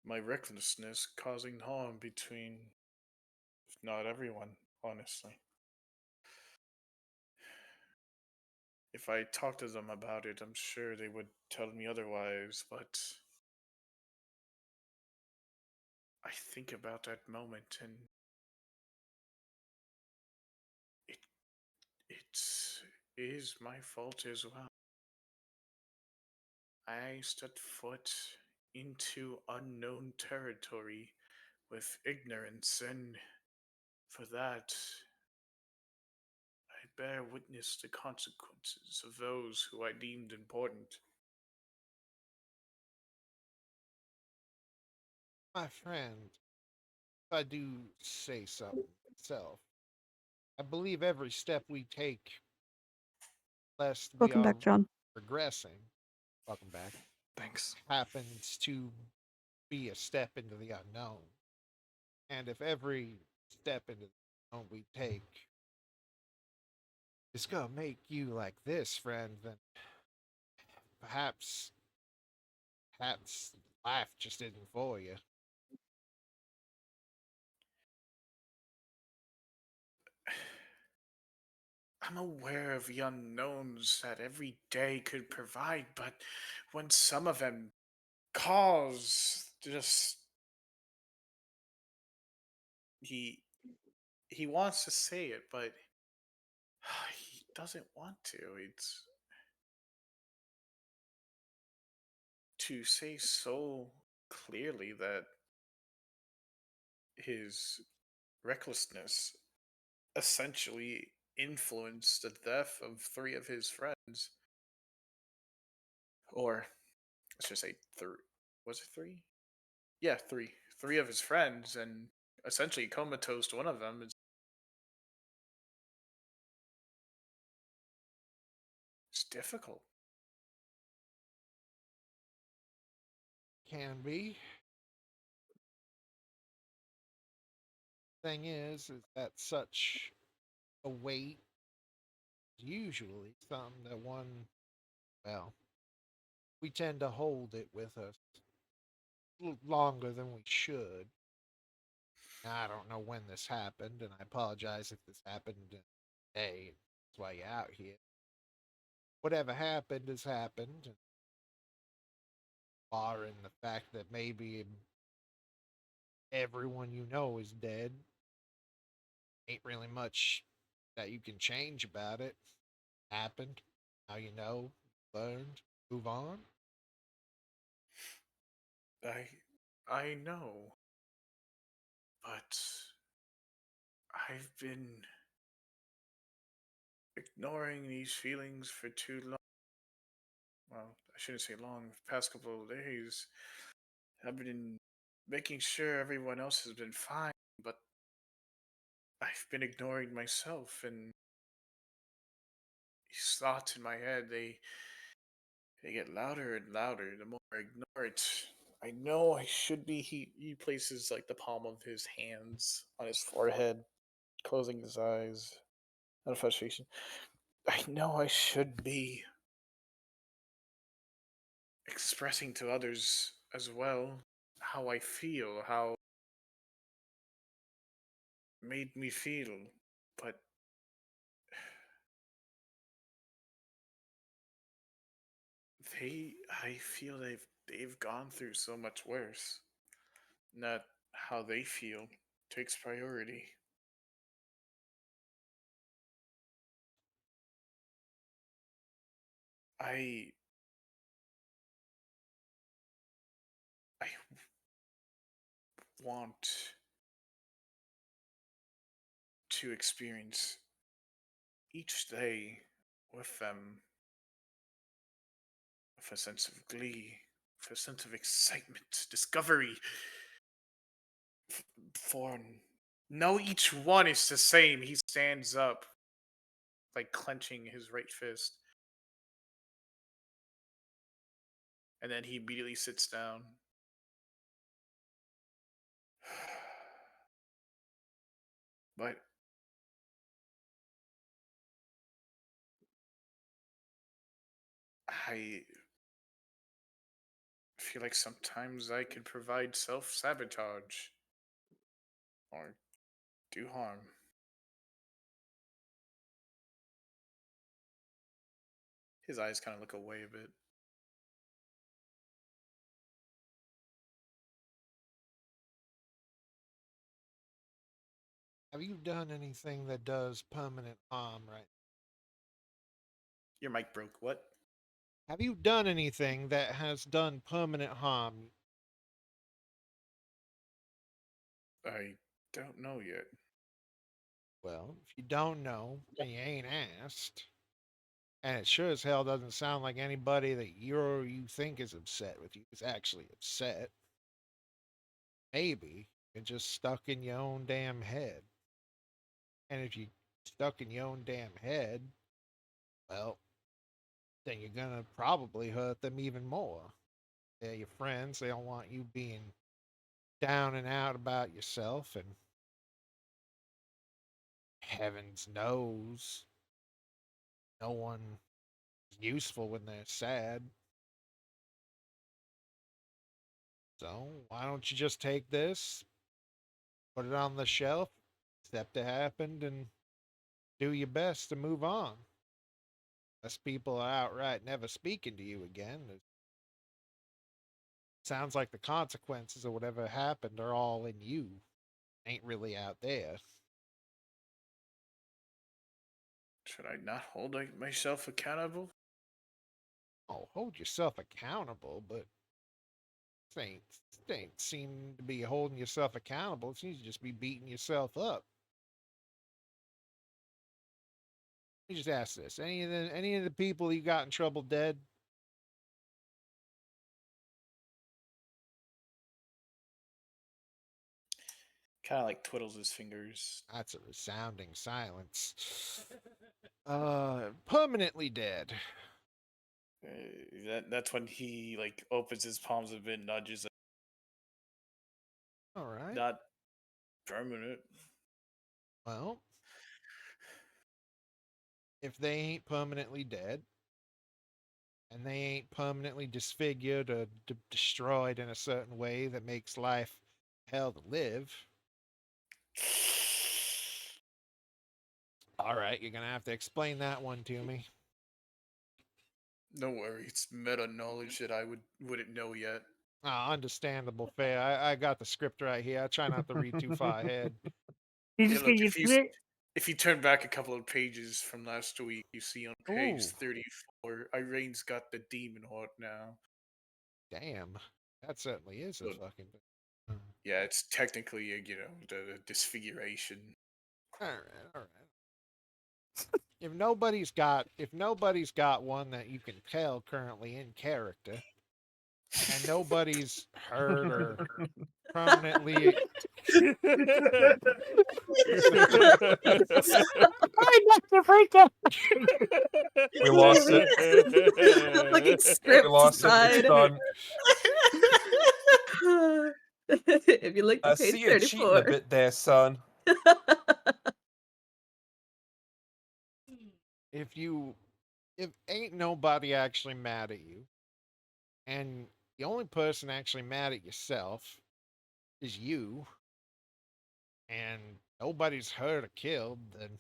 Speaker 6: my recklessness causing harm between, if not everyone, honestly. If I talked to them about it, I'm sure they would tell me otherwise, but I think about that moment and it it's is my fault as well. I stepped foot into unknown territory with ignorance, and for that, I bear witness to consequences of those who I deemed important.
Speaker 1: My friend, if I do say something myself, I believe every step we take, lest we
Speaker 5: Welcome
Speaker 1: are
Speaker 5: back, John.
Speaker 1: regressing, welcome back,
Speaker 2: Thanks.
Speaker 1: happens to be a step into the unknown. And if every step into the unknown we take is going to make you like this, friend, then perhaps, perhaps life just isn't for you.
Speaker 6: I'm aware of the unknowns that every day could provide, but when some of them cause just he he wants to say it, but he doesn't want to. It's to say so clearly that his recklessness essentially influenced the death of three of his friends, or let's just say three. Was it three? Yeah, three. Three of his friends, and essentially comatose one of them. It's difficult.
Speaker 1: Can be. Thing is that such a weight is usually something that one, well, we tend to hold it with us longer than we should. Now, I don't know when this happened, and I apologize if this happened today. That's why you're out here. Whatever happened has happened, and barring the fact that maybe everyone you know is dead, ain't really much that you can change about it. Happened. Now you know, learned, move on.
Speaker 6: I I know, but I've been ignoring these feelings for too long. Well, I shouldn't say long. The past couple of days, I've been making sure everyone else has been fine, but I've been ignoring myself, and these thoughts in my head, they get louder and louder the more I ignore it. I know I should be. He places like the palm of his hands on his forehead, closing his eyes out of frustration. I know I should be expressing to others as well how I feel, how it made me feel, but they, I feel they've gone through so much worse. Not how they feel takes priority. I I want to experience each day with them with a sense of glee, with a sense of excitement, discovery. For no, each one is the same. He stands up, like clenching his right fist, and then he immediately sits down. But I feel like sometimes I could provide self sabotage or do harm. His eyes kind of look away a bit.
Speaker 1: Have you done anything that does permanent harm right?
Speaker 6: Your mic broke. What?
Speaker 1: Have you done anything that has done permanent harm?
Speaker 6: I don't know yet.
Speaker 1: Well, if you don't know and you ain't asked, and it sure as hell doesn't sound like anybody that you think is upset with you is actually upset. Maybe you're just stuck in your own damn head. And if you're stuck in your own damn head, well, then you're gonna probably hurt them even more. They're your friends. They don't want you being down and out about yourself. And heavens knows, no one is useful when they're sad. So why don't you just take this, put it on the shelf, accept it happened, and do your best to move on? Unless people are outright never speaking to you again. It sounds like the consequences of whatever happened are all in you, ain't really out there.
Speaker 6: Should I not hold myself accountable?
Speaker 1: Oh, hold yourself accountable, but this ain't seem to be holding yourself accountable. It seems to just be beating yourself up. Let me just ask this: any of the people you got in trouble dead?
Speaker 6: Kind of like twiddles his fingers.
Speaker 1: That's a resounding silence. Permanently dead.
Speaker 6: That's when he like opens his palms a bit, nudges.
Speaker 1: All right.
Speaker 6: Not permanent.
Speaker 1: Well, if they ain't permanently dead, and they ain't permanently disfigured or destroyed in a certain way that makes life hell to live, all right, you're gonna have to explain that one to me.
Speaker 6: Don't worry, it's meta knowledge that I wouldn't know yet.
Speaker 1: Understandable, fair. I got the script right here. I try not to read too far ahead.
Speaker 7: You
Speaker 6: Hey,
Speaker 7: just
Speaker 6: look,
Speaker 7: get you.
Speaker 6: if you turn back a couple of pages from last week, you see on page
Speaker 1: Ooh,
Speaker 6: 34, Irene's got the demon heart now.
Speaker 1: damn. That certainly is a
Speaker 6: So,
Speaker 1: fucking.
Speaker 6: yeah, it's technically the disfiguration.
Speaker 1: All right, all right. If nobody's got one that you can tell currently in character, and nobody's hurt or permanently.
Speaker 7: I got to freak out.
Speaker 9: We lost it.
Speaker 5: The fucking
Speaker 9: We
Speaker 5: script
Speaker 9: lost it. It's
Speaker 5: side.
Speaker 9: done.
Speaker 5: If you look
Speaker 9: I
Speaker 5: at page
Speaker 9: see you cheating a
Speaker 5: 34.
Speaker 9: bit there, son.
Speaker 1: if you if ain't nobody actually mad at you, and the only person actually mad at yourself is you, and nobody's hurt or killed, then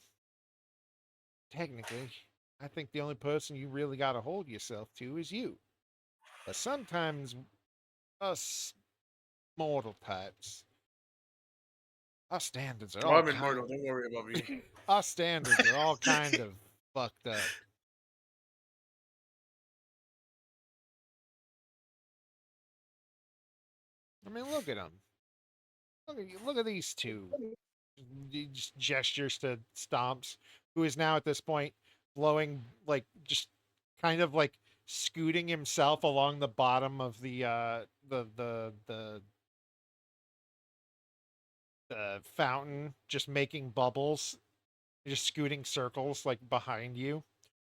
Speaker 1: technically, I think the only person you really got to hold yourself to is you. But sometimes us mortal types, our standards are
Speaker 6: Oh,
Speaker 1: all
Speaker 6: I'm immortal. Don't worry about me.
Speaker 1: our standards are all kind of fucked up. I mean, look at them. Look at these two. He just gestures to Stomps. who is now at this point blowing, like, just kind of like scooting himself along the bottom of the fountain, just making bubbles, just scooting circles like behind you,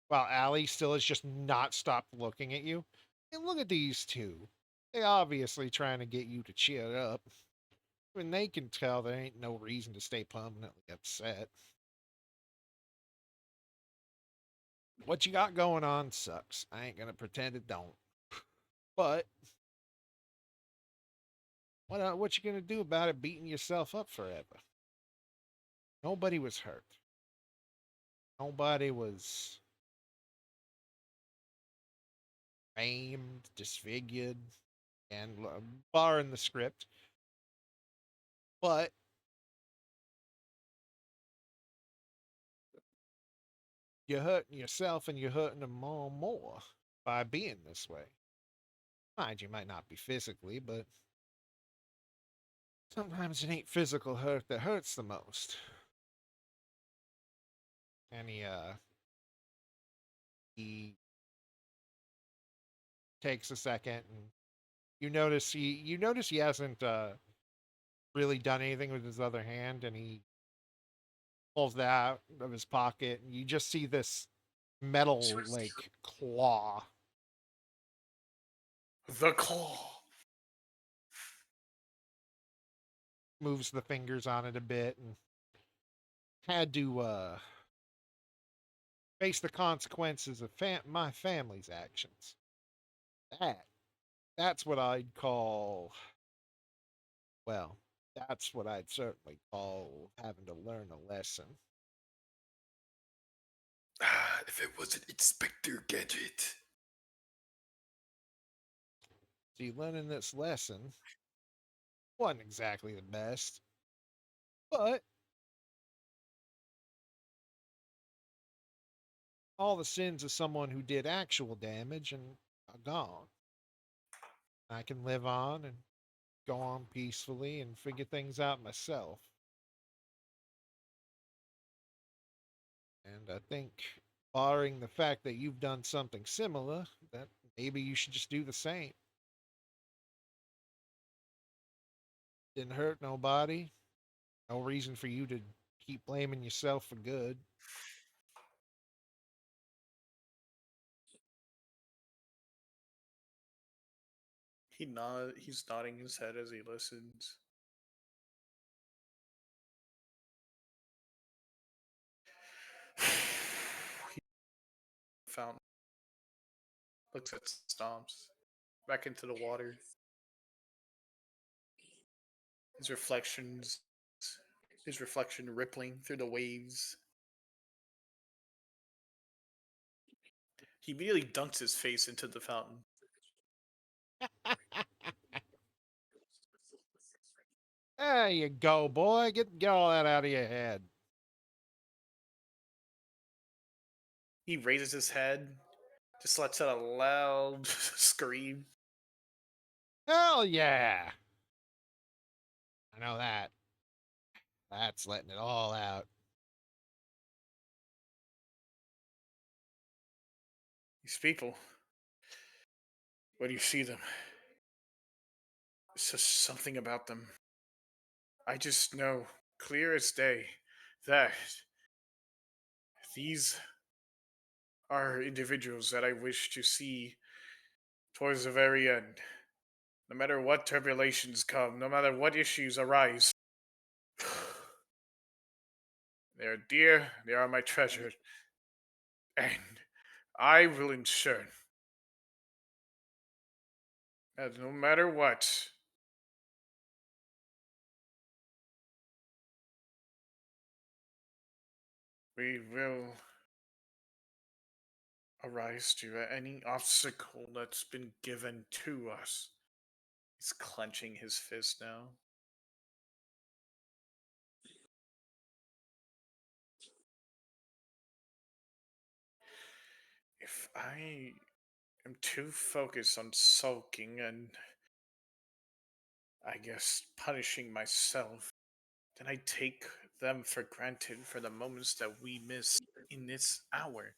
Speaker 1: while Allie still has just not stopped looking at you. And look at these two. They obviously trying to get you to cheer up. When they can tell there ain't no reason to stay permanently upset. What you got going on sucks. I ain't gonna pretend it don't. But what you gonna do about it beating yourself up forever? Nobody was hurt. Nobody was maimed, disfigured, and barring the script. But you're hurting yourself and you're hurting them more by being this way. Mind you, might not be physically, but sometimes it ain't physical hurt that hurts the most. And he takes a second, and you notice he hasn't really done anything with his other hand, and he pulls that out of his pocket, and you just see this metal like claw.
Speaker 6: The claw.
Speaker 1: Moves the fingers on it a bit, and had to face the consequences of my family's actions. That's what I'd call, well, that's what I'd certainly call having to learn a lesson.
Speaker 10: If it wasn't Inspector Gadget.
Speaker 1: See, learning this lesson wasn't exactly the best, but all the sins of someone who did actual damage and are gone. I can live on and go on peacefully and figure things out myself. And I think, barring the fact that you've done something similar, that maybe you should just do the same. Didn't hurt nobody. No reason for you to keep blaming yourself for good.
Speaker 6: He's nodding his head as he listens. He fountain looks at Stomps back into the water. His reflections, his reflection rippling through the waves. He immediately dunks his face into the fountain.
Speaker 1: There you go, boy. Get all that out of your head.
Speaker 6: He raises his head, just lets out a loud scream.
Speaker 1: Hell yeah. I know that. That's letting it all out.
Speaker 6: These people, when you see them, it's just something about them. I just know, clear as day, that these are individuals that I wish to see towards the very end. No matter what tribulations come, no matter what issues arise. They are dear, they are my treasure, and I will ensure that no matter what, we will arise to any obstacle that's been given to us. He's clenching his fist now. If I am too focused on sulking and, I guess, punishing myself, then I take them for granted for the moments that we miss in this hour.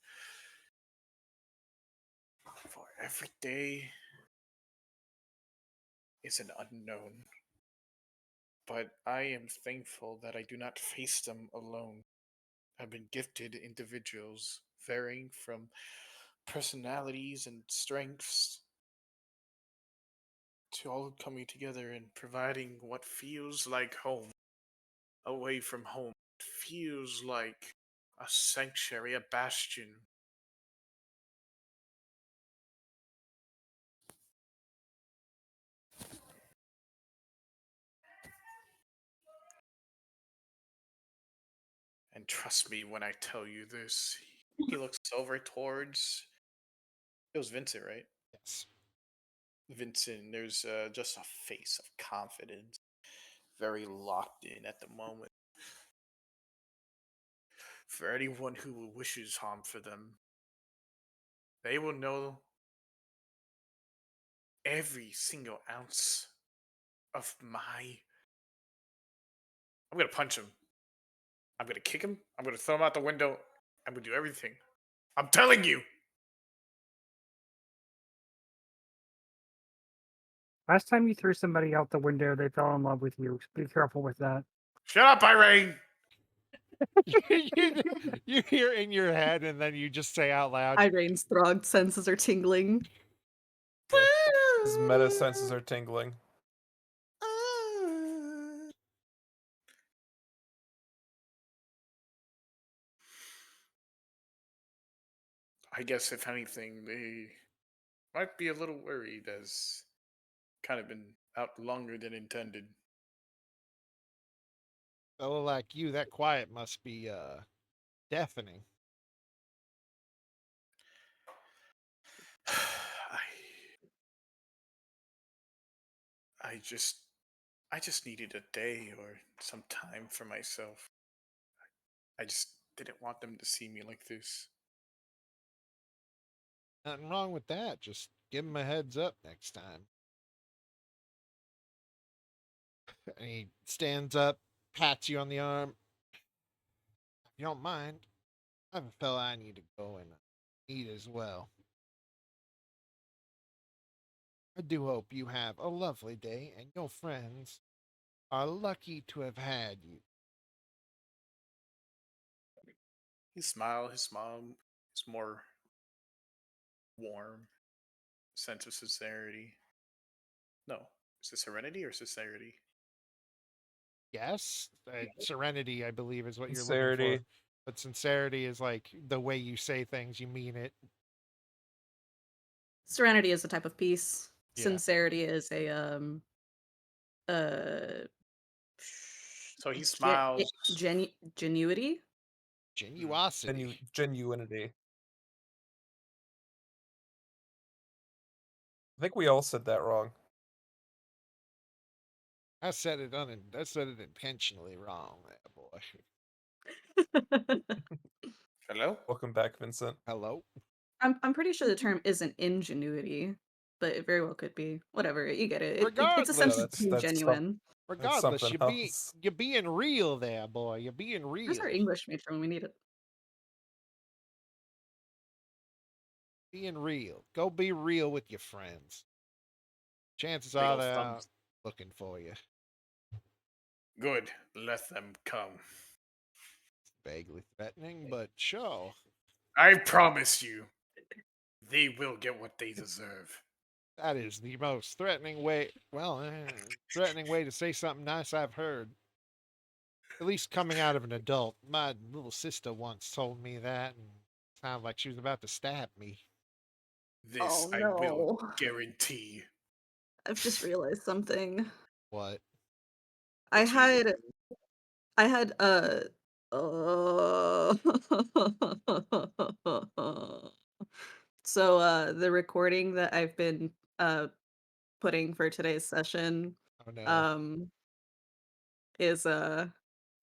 Speaker 6: For every day is an unknown. But I am thankful that I do not face them alone. I've been gifted individuals varying from personalities and strengths to all coming together and providing what feels like home away from home. It feels like a sanctuary, a bastion. And trust me when I tell you this. He looks over towards. It was Vincent, right?
Speaker 1: Yes.
Speaker 6: Vincent, there's just a face of confidence, very locked in at the moment. For anyone who wishes harm for them, they will know every single ounce of my. I'm gonna punch him. I'm gonna kick him. I'm gonna throw him out the window. I'm gonna do everything. I'm telling you.
Speaker 7: Last time you threw somebody out the window, they fell in love with you. Be careful with that.
Speaker 6: Shut up, Irene.
Speaker 1: You hear in your head, and then you just say out loud,
Speaker 5: Irene's throg senses are tingling.
Speaker 9: His meta senses are tingling.
Speaker 6: I guess if anything, they might be a little worried as kind of been out longer than intended.
Speaker 1: fellow like you, that quiet must be deafening.
Speaker 6: I I just I just needed a day or some time for myself. I just didn't want them to see me like this.
Speaker 1: Nothing wrong with that. Just give him a heads up next time. And he stands up, pats you on the arm. If you don't mind, I have a fella I need to go and eat as well. I do hope you have a lovely day and your friends are lucky to have had you.
Speaker 6: His smile is more warm, sense of sincerity. No, is it serenity or sincerity?
Speaker 1: Yes, serenity, I believe, is what you're looking for.
Speaker 9: Sincerity.
Speaker 1: But sincerity is like the way you say things, you mean it.
Speaker 5: Serenity is a type of peace.
Speaker 1: Yeah.
Speaker 5: Sincerity is a uh
Speaker 6: So he
Speaker 5: ge-
Speaker 6: smiles.
Speaker 5: genuity.
Speaker 1: Genuosity.
Speaker 9: Genuinity. I think we all said that wrong.
Speaker 1: I said it I said it intentionally wrong, there, boy.
Speaker 6: Hello?
Speaker 9: Welcome back, Vincent.
Speaker 1: Hello?
Speaker 5: I'm pretty sure the term isn't ingenuity, but it very well could be. Whatever, you get it. It's a
Speaker 9: Yeah,
Speaker 5: sense
Speaker 1: Regardless,
Speaker 5: of being genuine.
Speaker 9: that's
Speaker 1: regardless,
Speaker 9: something else.
Speaker 1: you're being real there, boy. You're being
Speaker 5: Where's our
Speaker 1: real.
Speaker 5: English major when we need it?
Speaker 1: Being real. Go be real with your friends. Chances
Speaker 6: Big
Speaker 1: are
Speaker 6: old
Speaker 1: they're
Speaker 6: thumbs.
Speaker 1: looking for you.
Speaker 6: Good. Let them come.
Speaker 1: Vaguely threatening, but sure.
Speaker 6: I promise you, they will get what they deserve.
Speaker 1: That is the most threatening way. Well, threatening way to say something nice I've heard. At least coming out of an adult. My little sister once told me that, and sounded like she was about to stab me.
Speaker 6: This
Speaker 5: Oh
Speaker 6: I will
Speaker 5: no.
Speaker 6: guarantee.
Speaker 5: I've just realized something.
Speaker 1: What?
Speaker 5: I
Speaker 6: What you
Speaker 5: had I had uh so the recording that I've been putting for today's session
Speaker 1: Oh no.
Speaker 5: um is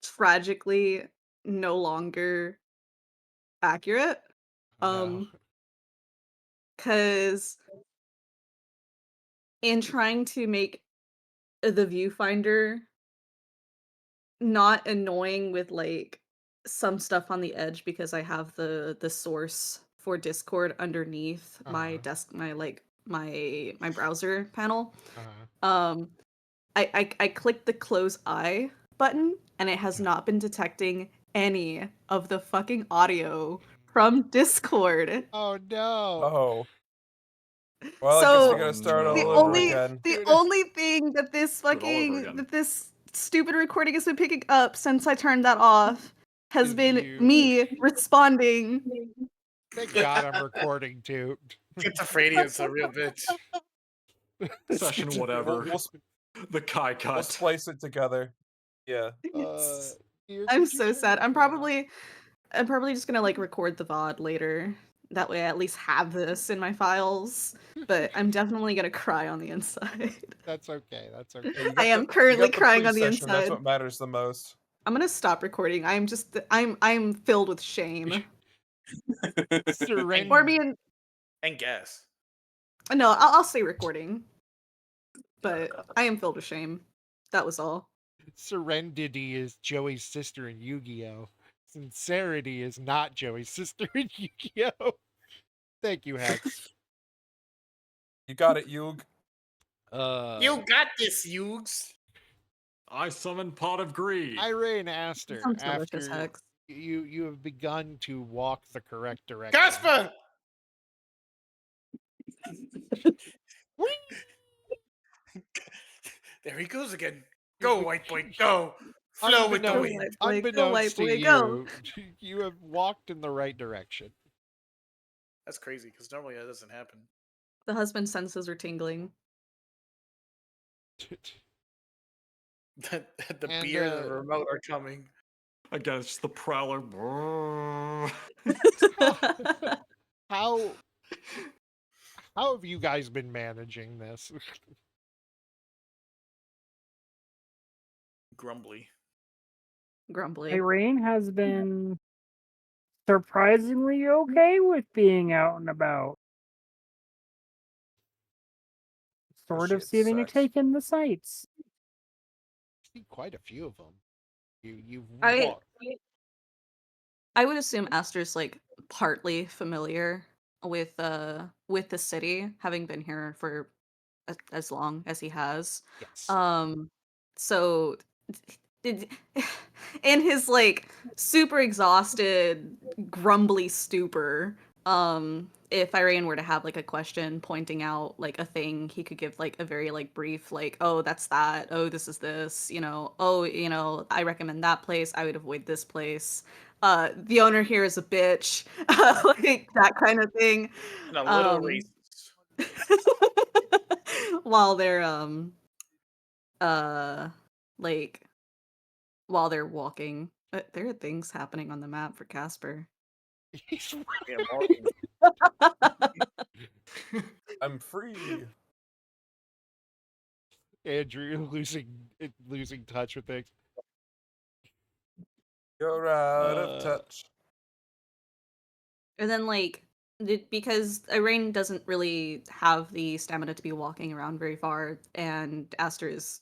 Speaker 5: tragically no longer accurate.
Speaker 1: Oh no.
Speaker 5: Um cuz in trying to make the viewfinder not annoying with like some stuff on the edge because I have the source for Discord underneath my desk, my browser panel. Um, I clicked the close eye button and it has not been detecting any of the fucking audio from Discord.
Speaker 1: Oh no.
Speaker 9: Oh. Well, I guess we
Speaker 5: So
Speaker 9: gotta start
Speaker 5: the
Speaker 9: all over
Speaker 5: only
Speaker 9: again.
Speaker 5: the
Speaker 1: Dude,
Speaker 5: only thing that this
Speaker 2: Do it all over
Speaker 5: fucking
Speaker 2: again.
Speaker 5: that this stupid recording has been picking up since I turned that off has
Speaker 1: Is
Speaker 5: been
Speaker 1: you.
Speaker 5: me responding.
Speaker 1: Thank God I'm recording too.
Speaker 6: Schizophrenia's a real bitch.
Speaker 2: Session whatever.
Speaker 9: We'll
Speaker 2: The Kai cut.
Speaker 9: splice it together. Yeah.
Speaker 1: Dear,
Speaker 5: I'm
Speaker 1: could you
Speaker 5: so
Speaker 1: turn
Speaker 5: sad.
Speaker 1: it
Speaker 5: I'm
Speaker 1: down?
Speaker 5: probably just gonna like record the VOD later. That way I at least have this in my files. But I'm definitely gonna cry on the inside.
Speaker 1: That's okay. That's
Speaker 9: Yeah,
Speaker 1: okay.
Speaker 9: you
Speaker 5: I
Speaker 9: got
Speaker 5: am
Speaker 9: you
Speaker 5: currently
Speaker 9: got the
Speaker 5: crying on the
Speaker 9: pre-session. That's
Speaker 5: inside.
Speaker 9: what matters the most.
Speaker 5: I'm gonna stop recording. I'm filled with shame.
Speaker 1: Surrender.
Speaker 5: Or being
Speaker 6: And guess.
Speaker 5: no, I'll stay recording. But I am filled with shame. That was all.
Speaker 1: Serenity is Joey's sister in Yu-Gi-Oh. Sincerity is not Joey's sister in Yu-Gi-Oh. Thank you, Hex.
Speaker 9: You got it, Yug.
Speaker 6: You got this, Yugs.
Speaker 2: I summon Pot of Greed.
Speaker 1: Irene Aster,
Speaker 5: Sounds delicious,
Speaker 1: after
Speaker 5: Hex.
Speaker 1: you have begun to walk the correct direction.
Speaker 6: Casper! There he goes again. Go, white boy, go. Flow with the
Speaker 5: Go,
Speaker 6: wind.
Speaker 5: white boy, go, white
Speaker 1: Unbeknownst to
Speaker 5: boy, go.
Speaker 1: you, you have walked in the right direction.
Speaker 6: That's crazy, because normally that doesn't happen.
Speaker 5: The husband's senses are tingling.
Speaker 6: The
Speaker 1: And,
Speaker 6: beard and the remote are coming.
Speaker 2: Against the Prowler.
Speaker 1: how have you guys been managing this?
Speaker 6: Grumbly.
Speaker 5: Grumbly.
Speaker 7: Irene has been surprisingly okay with being out and about. Sort of
Speaker 9: Appreciate
Speaker 7: seeming to
Speaker 9: sex.
Speaker 7: take in the sights.
Speaker 1: See quite a few of them. You've
Speaker 5: I
Speaker 1: walked.
Speaker 5: I would assume Aster's like partly familiar with the city, having been here for as long as he has.
Speaker 1: Yes.
Speaker 5: So did in his like super exhausted, grumbly stupor, if Irene were to have like a question pointing out like a thing, he could give like a very like brief like, oh, that's that, oh, this is this, oh, I recommend that place, I would avoid this place. The owner here is a bitch, like that kind of thing.
Speaker 6: And a little racist.
Speaker 5: While they're like while they're walking. There are things happening on the map for Casper.
Speaker 6: Yeah, walking.
Speaker 9: I'm free.
Speaker 1: Andrew losing touch with things.
Speaker 9: You're out of touch.
Speaker 5: And then like because Irene doesn't really have the stamina to be walking around very far, and Aster is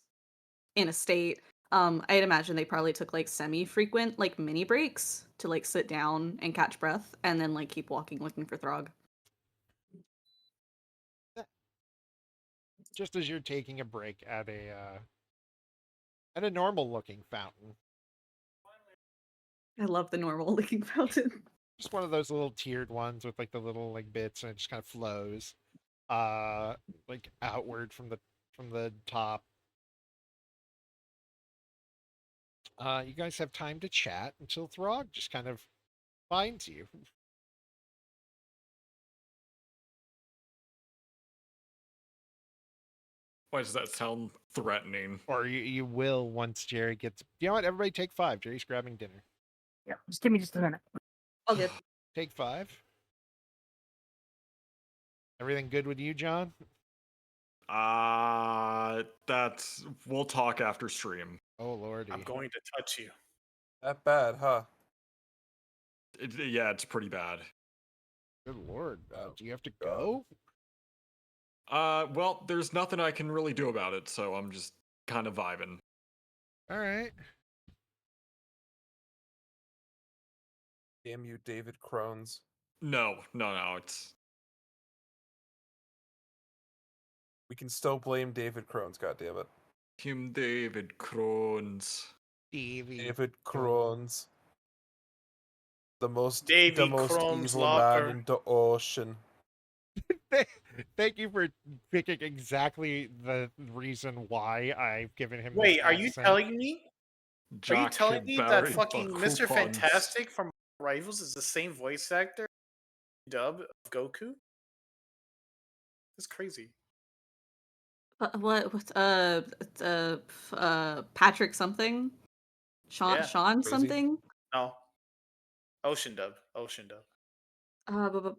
Speaker 5: in a state. I'd imagine they probably took like semi-frequent like mini breaks to like sit down and catch breath, and then like keep walking looking for Throg.
Speaker 1: Just as you're taking a break at a normal looking fountain.
Speaker 5: I love the normal looking fountain.
Speaker 1: Just one of those little tiered ones with like the little like bits, and it just kind of flows like outward from the top. You guys have time to chat until Throg just kind of finds you.
Speaker 2: Why does that sound threatening?
Speaker 1: Or you will once Jerry gets. You know what? Everybody take 5. Jerry's grabbing dinner.
Speaker 7: Yeah, just give me just a minute.
Speaker 5: All good.
Speaker 1: Take 5. Everything good with you, John?
Speaker 2: We'll talk after stream.
Speaker 1: Oh lordy.
Speaker 6: I'm going to touch you.
Speaker 9: That bad, huh?
Speaker 2: Yeah, it's pretty bad.
Speaker 1: Good lord. Do you have to go?
Speaker 2: Well, there's nothing I can really do about it, so I'm just kind of vibing.
Speaker 1: All right.
Speaker 9: Damn you, David Crones.
Speaker 2: No. It's
Speaker 9: We can still blame David Crones, goddammit.
Speaker 2: Him David Crones.
Speaker 1: Stevie.
Speaker 9: David Crones. The most
Speaker 6: Davy Crone's
Speaker 9: evil man
Speaker 6: locker.
Speaker 9: in the ocean.
Speaker 1: Thank you for picking exactly the reason why I've given him this
Speaker 6: Wait, are you
Speaker 1: accent.
Speaker 6: telling me? Are you
Speaker 2: Jack
Speaker 6: telling me that
Speaker 2: Barry
Speaker 6: fucking
Speaker 2: for
Speaker 6: Mr.
Speaker 2: coupons.
Speaker 6: Fantastic from Rivals is the same voice actor dub of Goku? That's crazy.
Speaker 5: What? Patrick something?
Speaker 6: Yeah,
Speaker 5: Sean
Speaker 9: crazy.
Speaker 5: something?
Speaker 6: No. Ocean dub.
Speaker 5: But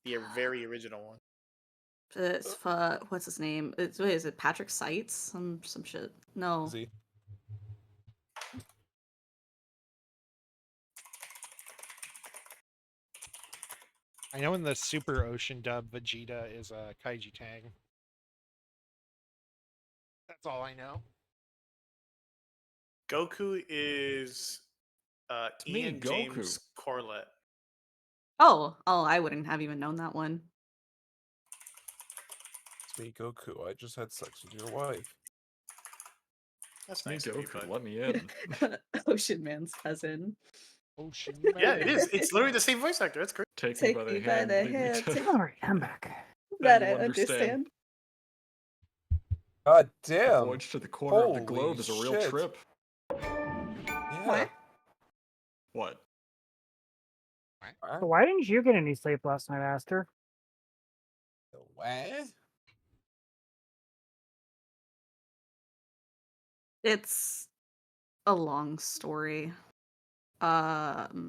Speaker 6: The very original one.
Speaker 5: it's what's his name? Is it Patrick Seitz? Some shit. No.
Speaker 9: Is he?
Speaker 1: I know in the Super Ocean dub, Vegeta is a Kaiji Tang. That's all I know.
Speaker 6: Goku is
Speaker 2: me,
Speaker 6: Ian
Speaker 2: Goku.
Speaker 6: James Corlett.
Speaker 5: Oh, I wouldn't have even known that one.
Speaker 9: It's me, Goku. I just had sex with your wife.
Speaker 6: That's
Speaker 2: Me,
Speaker 6: nice of you,
Speaker 2: Goku.
Speaker 6: bud.
Speaker 2: Let me in.
Speaker 5: Ocean Man's cousin.
Speaker 1: Ocean
Speaker 6: Yeah, it
Speaker 1: Man.
Speaker 6: is. It's literally the same voice actor. That's great.
Speaker 2: Take
Speaker 5: Take
Speaker 2: me by the hand. Lead me to...
Speaker 7: All right, I'm back.
Speaker 5: That
Speaker 2: you
Speaker 5: I
Speaker 2: understand.
Speaker 5: understand.
Speaker 9: God
Speaker 2: The
Speaker 9: damn.
Speaker 2: voyage to the corner of the
Speaker 9: Holy
Speaker 2: globe is a real
Speaker 9: shit.
Speaker 2: trip.
Speaker 9: Yeah.
Speaker 2: What?
Speaker 7: So why didn't you get any sleep last night, Aster?
Speaker 9: What?
Speaker 5: It's a long story. The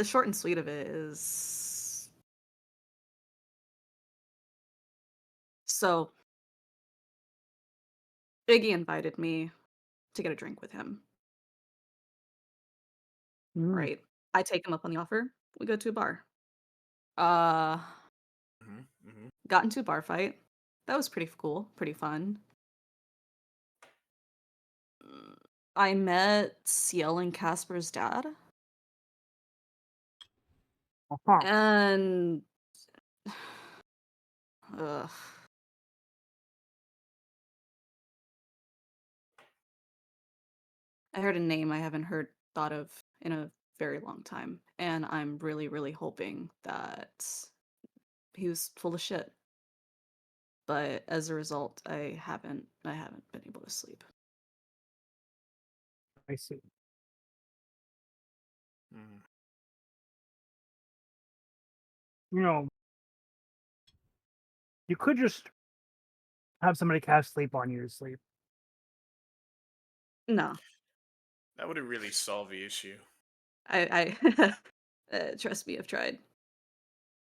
Speaker 5: short and sweet of it is, so Iggy invited me to get a drink with him. Right. I take him up on the offer. We go to a bar. Got into a bar fight. That was pretty cool, pretty fun. I met Ciel and Casper's dad. And ugh. I heard a name I haven't thought of in a very long time, and I'm really, really hoping that he was full of shit. But as a result, I haven't been able to sleep.
Speaker 7: I see. You know, you could just have somebody cast sleep on you to sleep.
Speaker 5: No,
Speaker 6: That would really solve the issue.
Speaker 5: I trust me, I've tried.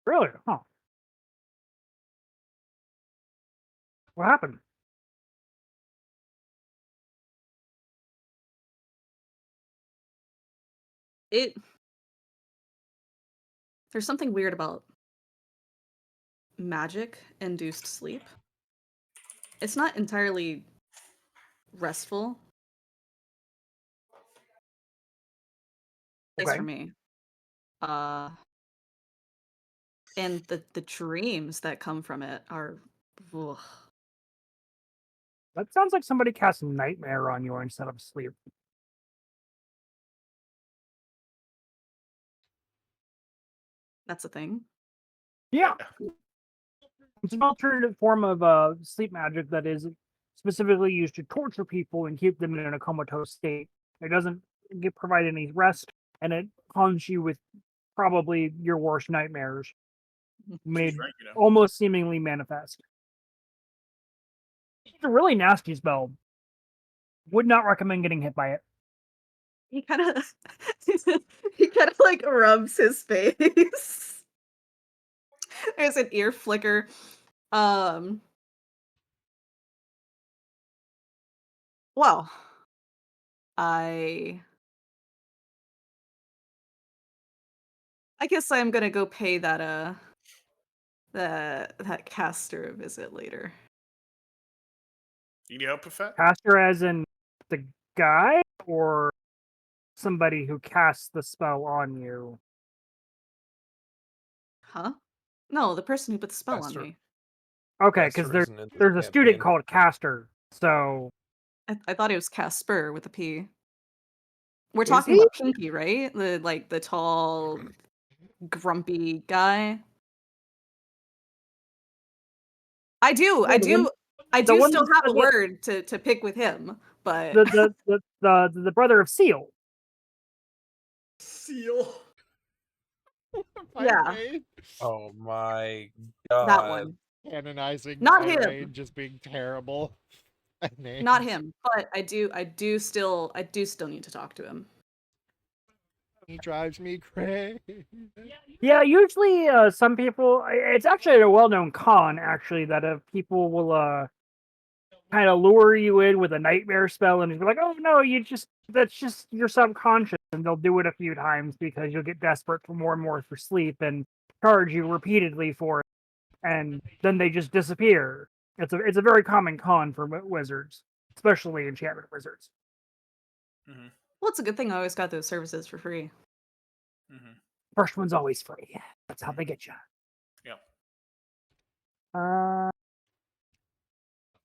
Speaker 7: Really? Huh. What happened?
Speaker 5: There's something weird about magic induced sleep. It's not entirely restful. At least for me. And the dreams that come from it are ugh.
Speaker 7: That sounds like somebody cast nightmare on you instead of sleep.
Speaker 5: That's a thing.
Speaker 7: Yeah. It's an alternative form of sleep magic that is specifically used to torture people and keep them in a comatose state. It doesn't provide any rest, and it haunts you with probably your worst nightmares, made
Speaker 6: right, you know.
Speaker 7: almost seemingly manifest. It's a really nasty spell. Would not recommend getting hit by it.
Speaker 5: He kind of like rubs his face. There's an ear flicker. Well, I guess I'm gonna go pay that that caster a visit later.
Speaker 6: You need help with that?
Speaker 7: Caster as in the guy or somebody who casts the spell on you.
Speaker 5: Huh? No, the person who put the spell on
Speaker 9: Caster.
Speaker 5: me.
Speaker 7: Okay,
Speaker 9: Caster
Speaker 7: because there's
Speaker 9: isn't in this
Speaker 7: there's a student
Speaker 9: campaign.
Speaker 7: called Caster. So
Speaker 5: I thought it was Casper with a P. We're
Speaker 7: Is
Speaker 5: talking
Speaker 7: he?
Speaker 5: about Pinky, right? The tall, grumpy guy. I do,
Speaker 7: Yeah,
Speaker 5: I
Speaker 7: the one
Speaker 5: do, I
Speaker 7: the
Speaker 5: do
Speaker 7: one
Speaker 5: still
Speaker 7: that
Speaker 5: have a
Speaker 7: said that
Speaker 5: word to pick with him, but
Speaker 7: the brother of Seal.
Speaker 2: Seal.
Speaker 1: My
Speaker 5: yeah,
Speaker 1: brain
Speaker 9: Oh my
Speaker 5: that
Speaker 9: god.
Speaker 5: one.
Speaker 1: canonizing
Speaker 5: Not
Speaker 1: my
Speaker 5: him.
Speaker 1: brain just being terrible at names.
Speaker 5: Not him, but I do still need to talk to him.
Speaker 1: He drives me crazy.
Speaker 7: Yeah, usually some people. It's actually a well-known con, actually, that people will kind of lure you in with a nightmare spell and be like, "Oh no, that's just your subconscious," and they'll do it a few times because you'll get desperate for more and more for sleep and charge you repeatedly for it, and then they just disappear. It's a very common con for wizards, especially enchantment wizards.
Speaker 6: Mm-hmm.
Speaker 5: Well, it's a good thing I always got those services for free.
Speaker 6: Mm-hmm.
Speaker 7: First one's always free. That's how they get you.
Speaker 6: Yep.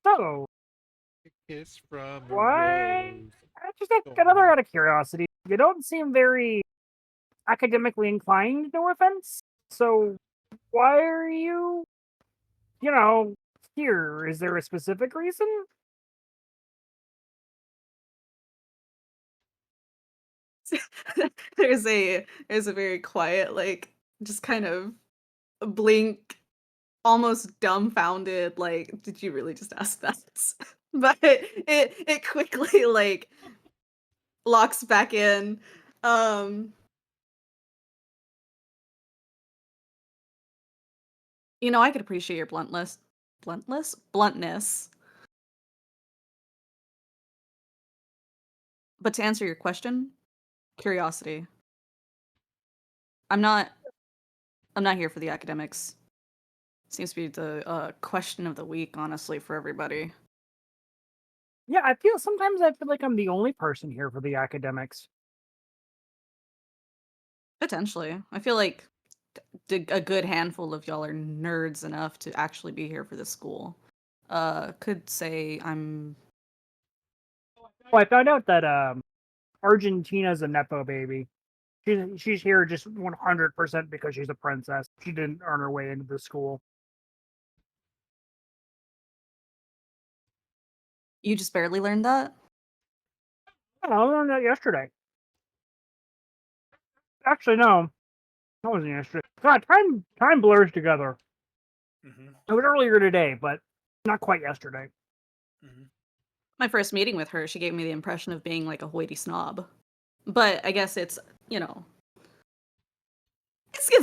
Speaker 7: So
Speaker 1: Kiss from a
Speaker 7: why?
Speaker 1: rose.
Speaker 7: Just another out of curiosity. You don't seem very academically inclined, no offense. So why are you, here? Is there a specific reason?
Speaker 5: there's a very quiet, like, just kind of blink, almost dumbfounded, like, did you really just ask that? But it quickly, like, locks back in. I could appreciate your bluntness. But to answer your question, curiosity. I'm not here for the academics. Seems to be the question of the week, honestly, for everybody.
Speaker 7: Yeah, sometimes I feel like I'm the only person here for the academics.
Speaker 5: Potentially. I feel like a good handful of y'all are nerds enough to actually be here for the school. Could say I'm.
Speaker 7: Well, I found out that Argentina's a nepo baby. She's here just 100% because she's a princess. She didn't earn her way into the school.
Speaker 5: You just barely learned that?
Speaker 7: Oh, I learned that yesterday. Actually, no, that wasn't yesterday. God, time blurs together.
Speaker 6: Mm-hmm.
Speaker 7: It was earlier today, but not quite yesterday.
Speaker 6: Mm-hmm.
Speaker 5: My first meeting with her, she gave me the impression of being like a hoity snob. But I guess it's, it's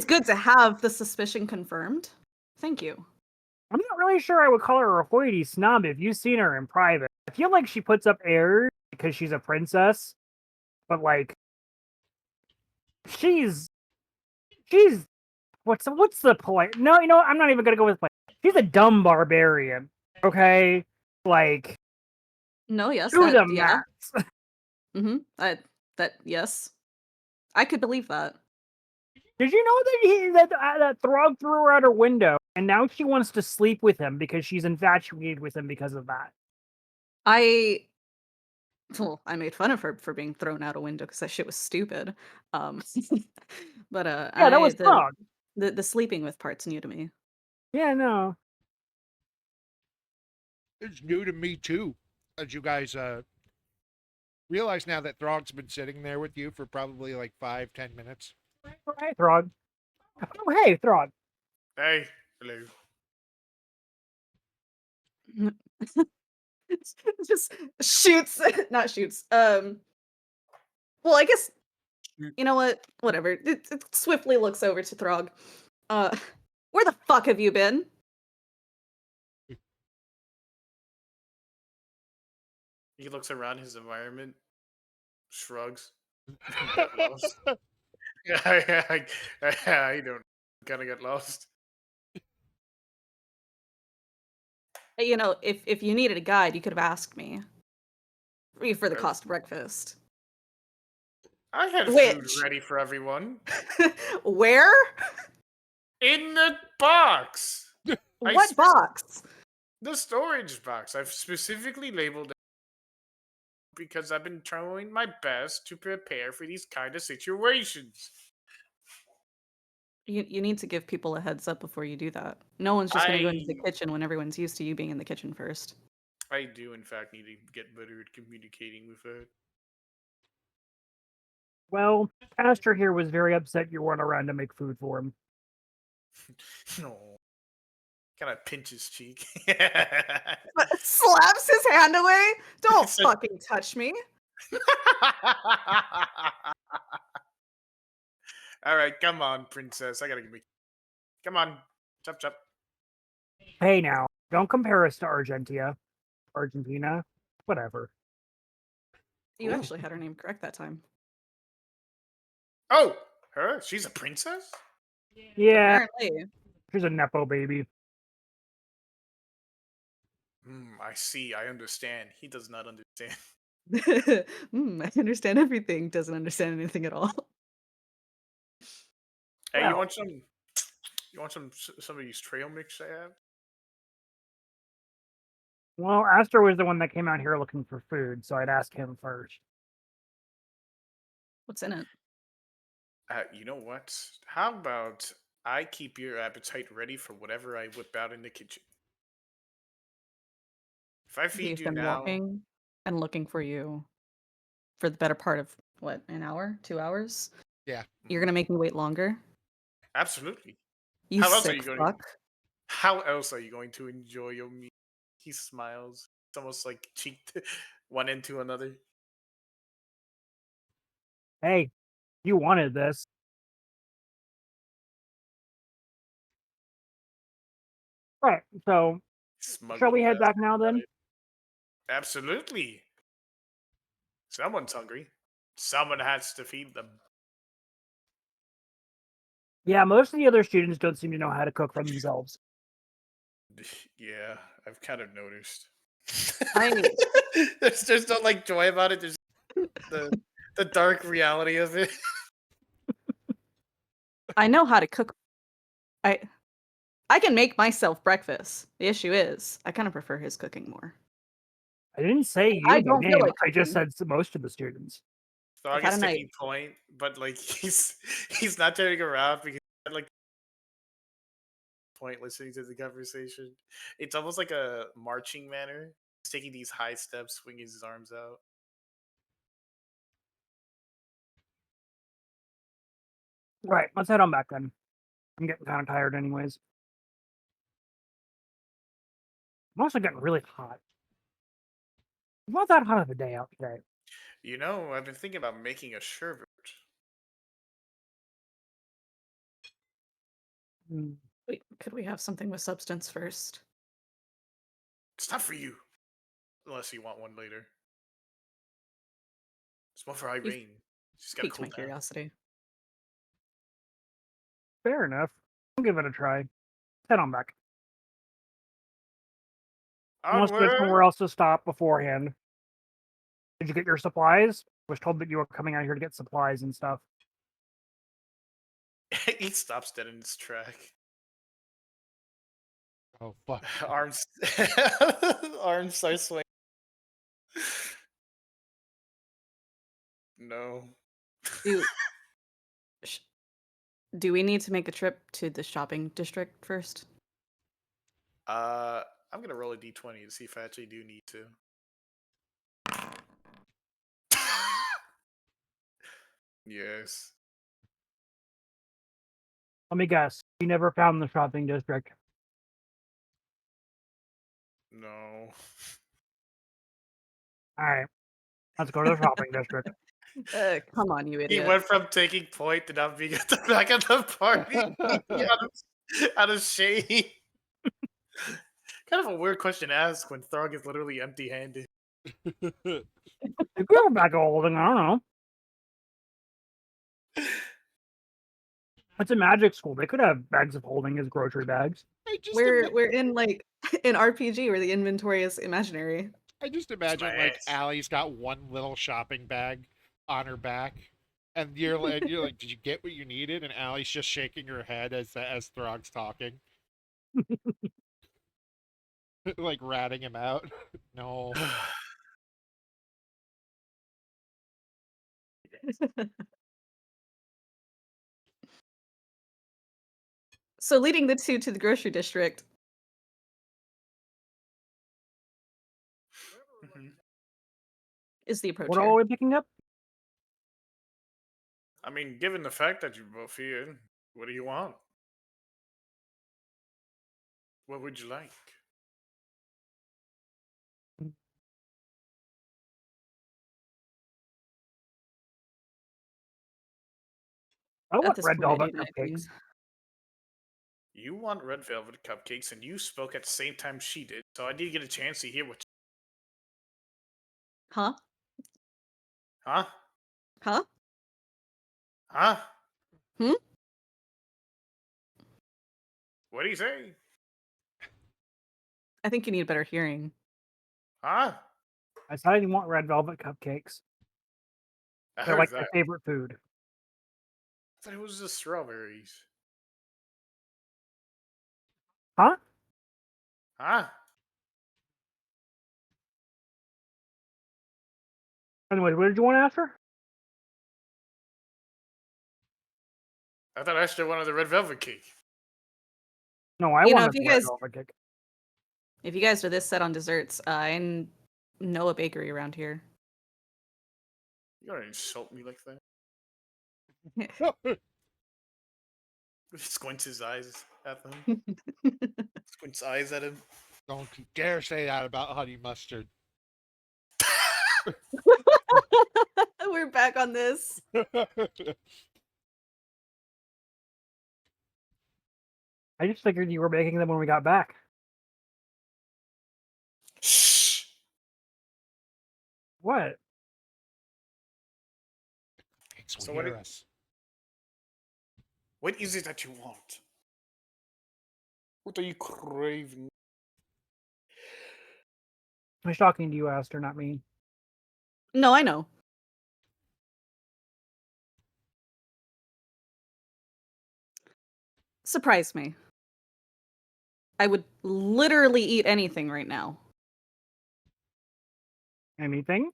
Speaker 5: good to have the suspicion confirmed. Thank you.
Speaker 7: I'm not really sure I would call her a hoity snob if you've seen her in private. I feel like she puts up airs because she's a princess, but like she's what's the polite? No, what? I'm not even gonna go with polite. She's a dumb barbarian. Okay, like
Speaker 5: No, yes,
Speaker 7: to the
Speaker 5: yeah.
Speaker 7: max.
Speaker 5: Mm-hmm. Yes. I could believe that.
Speaker 7: Did you know that Throg threw her out her window, and now she wants to sleep with him because she's infatuated with him because of that?
Speaker 5: I made fun of her for being thrown out a window because that shit was stupid. Um, but
Speaker 7: Yeah, that was Throg.
Speaker 5: the sleeping with part's new to me.
Speaker 7: Yeah, no.
Speaker 1: It's new to me too. As you guys realize now that Throg's been sitting there with you for probably like 5-10 minutes.
Speaker 7: Oh, hey, Throg. Oh, hey, Throg.
Speaker 6: Hey, hello.
Speaker 5: Just shoots, not shoots. Well, I guess you know what? Whatever. It swiftly looks over to Throg. Where the fuck have you been?
Speaker 6: He looks around his environment, shrugs, get lost. Yeah, I don't kind of get lost.
Speaker 5: If you needed a guide, you could have asked me for the
Speaker 6: Well,
Speaker 5: cost of breakfast.
Speaker 6: I had
Speaker 5: Which?
Speaker 6: food ready for everyone.
Speaker 5: Where?
Speaker 6: Food ready for everyone.
Speaker 5: Where?
Speaker 6: In the box.
Speaker 5: What box?
Speaker 6: The storage box. I've specifically labeled it because I've been trying my best to prepare for these kind of situations.
Speaker 5: You need to give people a heads up before you do that. No one's just gonna go into the
Speaker 6: I
Speaker 5: kitchen when everyone's used to you being in the kitchen first.
Speaker 6: I do in fact need to get better at communicating with it.
Speaker 7: Well, Astor here was very upset you weren't around to make food for him.
Speaker 6: No. Kind of pinch his cheek.
Speaker 5: Slaps his hand away? Don't
Speaker 6: It's a-
Speaker 5: fucking touch me.
Speaker 6: All right, come on, princess. I gotta give me. Come on, chop chop.
Speaker 7: Hey now, don't compare us to Argentina. Whatever.
Speaker 5: You
Speaker 2: Ooh.
Speaker 5: actually had her name correct that time.
Speaker 6: Oh, her? She's a princess?
Speaker 7: Yeah,
Speaker 5: Apparently.
Speaker 7: she's a Nepo baby.
Speaker 6: I see. I understand. He does not understand.
Speaker 5: I understand everything. Doesn't understand anything at all.
Speaker 6: Hey,
Speaker 7: Well.
Speaker 6: you want some? You want some of these trail mix I have?
Speaker 7: Well, Astor was the one that came out here looking for food, so I'd ask him first.
Speaker 5: What's in it?
Speaker 6: You know what? How about I keep your appetite ready for whatever I whip out in the kitchen? If I feed
Speaker 5: We've
Speaker 6: you
Speaker 5: been
Speaker 6: now,
Speaker 5: walking and looking for you for the better part of what, an hour? 2 hours?
Speaker 1: Yeah.
Speaker 5: You're gonna make me wait longer?
Speaker 6: absolutely.
Speaker 5: You
Speaker 6: How else are
Speaker 5: sick
Speaker 6: you going?
Speaker 5: fuck.
Speaker 6: How else are you going to enjoy your meal? He smiles. It's almost like cheeked one into another.
Speaker 7: Hey, you wanted this. Right, so shall we
Speaker 6: Smuggled
Speaker 7: head
Speaker 6: ass.
Speaker 7: back now then?
Speaker 6: Absolutely. Someone's hungry. Someone has to feed them.
Speaker 7: Yeah, most of the other students don't seem to know how to cook for themselves.
Speaker 6: Yeah, I've kind of noticed.
Speaker 5: I
Speaker 6: there's no like joy about it. There's the dark reality of it.
Speaker 5: I know how to cook. I I can make myself breakfast. The issue is, I kind of prefer his cooking more.
Speaker 7: I didn't say
Speaker 5: I
Speaker 7: you by
Speaker 5: don't feel
Speaker 7: name.
Speaker 5: like
Speaker 7: I just
Speaker 5: cooking.
Speaker 7: said most of the students.
Speaker 6: So
Speaker 5: I've
Speaker 6: I
Speaker 5: had
Speaker 6: guess
Speaker 5: a night.
Speaker 6: sticking point, but like he's not turning around because like point listening to the conversation. It's almost like a marching manner. He's taking these high steps, swinging his arms out.
Speaker 7: Right, let's head on back then. I'm getting kind of tired anyways. I'm also getting really hot. It's not that hot of a day out today.
Speaker 6: You know, I've been thinking about making a sherbet.
Speaker 7: Mm.
Speaker 5: Wait, could we have something with substance first?
Speaker 6: It's not for you, unless you want one later. It's more for
Speaker 5: You've
Speaker 6: Irene. She's got to
Speaker 5: piqued
Speaker 6: cool
Speaker 5: my
Speaker 6: down.
Speaker 5: curiosity.
Speaker 7: Fair enough. I'll give it a try. Head on back. Unless there's
Speaker 6: Onward!
Speaker 7: somewhere else to stop beforehand. Did you get your supplies? I was told that you were coming out here to get supplies and stuff.
Speaker 6: He stops dead in his track.
Speaker 1: Oh fuck.
Speaker 6: Arms, arms start swinging. No.
Speaker 5: Do sh- do we need to make a trip to the shopping district first?
Speaker 6: I'm gonna roll a d20 to see if I actually do need to. Yes.
Speaker 7: Let me guess. You never found the shopping district.
Speaker 6: No.
Speaker 7: Alright. Let's go to the shopping district.
Speaker 5: Come on, you
Speaker 6: He
Speaker 5: idiot.
Speaker 6: went from taking point to not being at the back of the party out of shame. Kind of a weird question to ask when Throg is literally empty-handed.
Speaker 7: They could have a bag of holding, I don't know. It's a magic school. They could have bags of holding as grocery bags.
Speaker 5: We're in like an RPG where the inventory is imaginary.
Speaker 1: I just
Speaker 6: my
Speaker 1: imagine like
Speaker 6: ass.
Speaker 1: Allie's got one little shopping bag on her back, And you're like, did you get what you needed? And Allie's just shaking her head as Throg's talking, like ratting him out. No.
Speaker 5: So leading the two to the grocery district
Speaker 6: Mhm.
Speaker 5: is the approach
Speaker 7: What are
Speaker 5: here.
Speaker 7: we picking up?
Speaker 6: I mean, given the fact that you're both here, what do you want? What would you like?
Speaker 7: I
Speaker 5: At
Speaker 7: want
Speaker 5: this
Speaker 7: red
Speaker 5: point, I do
Speaker 7: velvet
Speaker 5: nothing.
Speaker 7: cupcakes.
Speaker 6: You want red velvet cupcakes, and you spoke at the same time she did, so I did get a chance to hear what.
Speaker 5: Huh?
Speaker 6: Huh?
Speaker 5: Huh?
Speaker 6: Huh?
Speaker 5: Hmm?
Speaker 6: What do you say?
Speaker 5: I think you need better hearing.
Speaker 6: Huh?
Speaker 7: I said I want red velvet cupcakes.
Speaker 6: I
Speaker 7: They're
Speaker 6: heard
Speaker 7: like
Speaker 6: that.
Speaker 7: my favorite food.
Speaker 6: I thought it was the strawberries.
Speaker 7: Huh?
Speaker 6: Huh?
Speaker 7: Anyway, what did you want after?
Speaker 6: I thought I still wanted the red velvet cake.
Speaker 7: No, I
Speaker 5: You know,
Speaker 7: wanted the red velvet cake.
Speaker 5: if you guys are this set on desserts, know a bakery around here.
Speaker 6: You don't insult me like that. He squints his eyes at them. Squints eyes at him.
Speaker 1: Don't you dare say that about honey mustard.
Speaker 5: We're back on this.
Speaker 7: I just figured you were making them when we got back.
Speaker 6: Shh.
Speaker 7: What?
Speaker 1: Thanks,
Speaker 6: So
Speaker 1: will hear us.
Speaker 6: what is it that you want? What are you craving?
Speaker 7: I was talking to you, Aster, not me.
Speaker 5: No, I know. Surprise me. I would literally eat anything right now.
Speaker 7: Anything?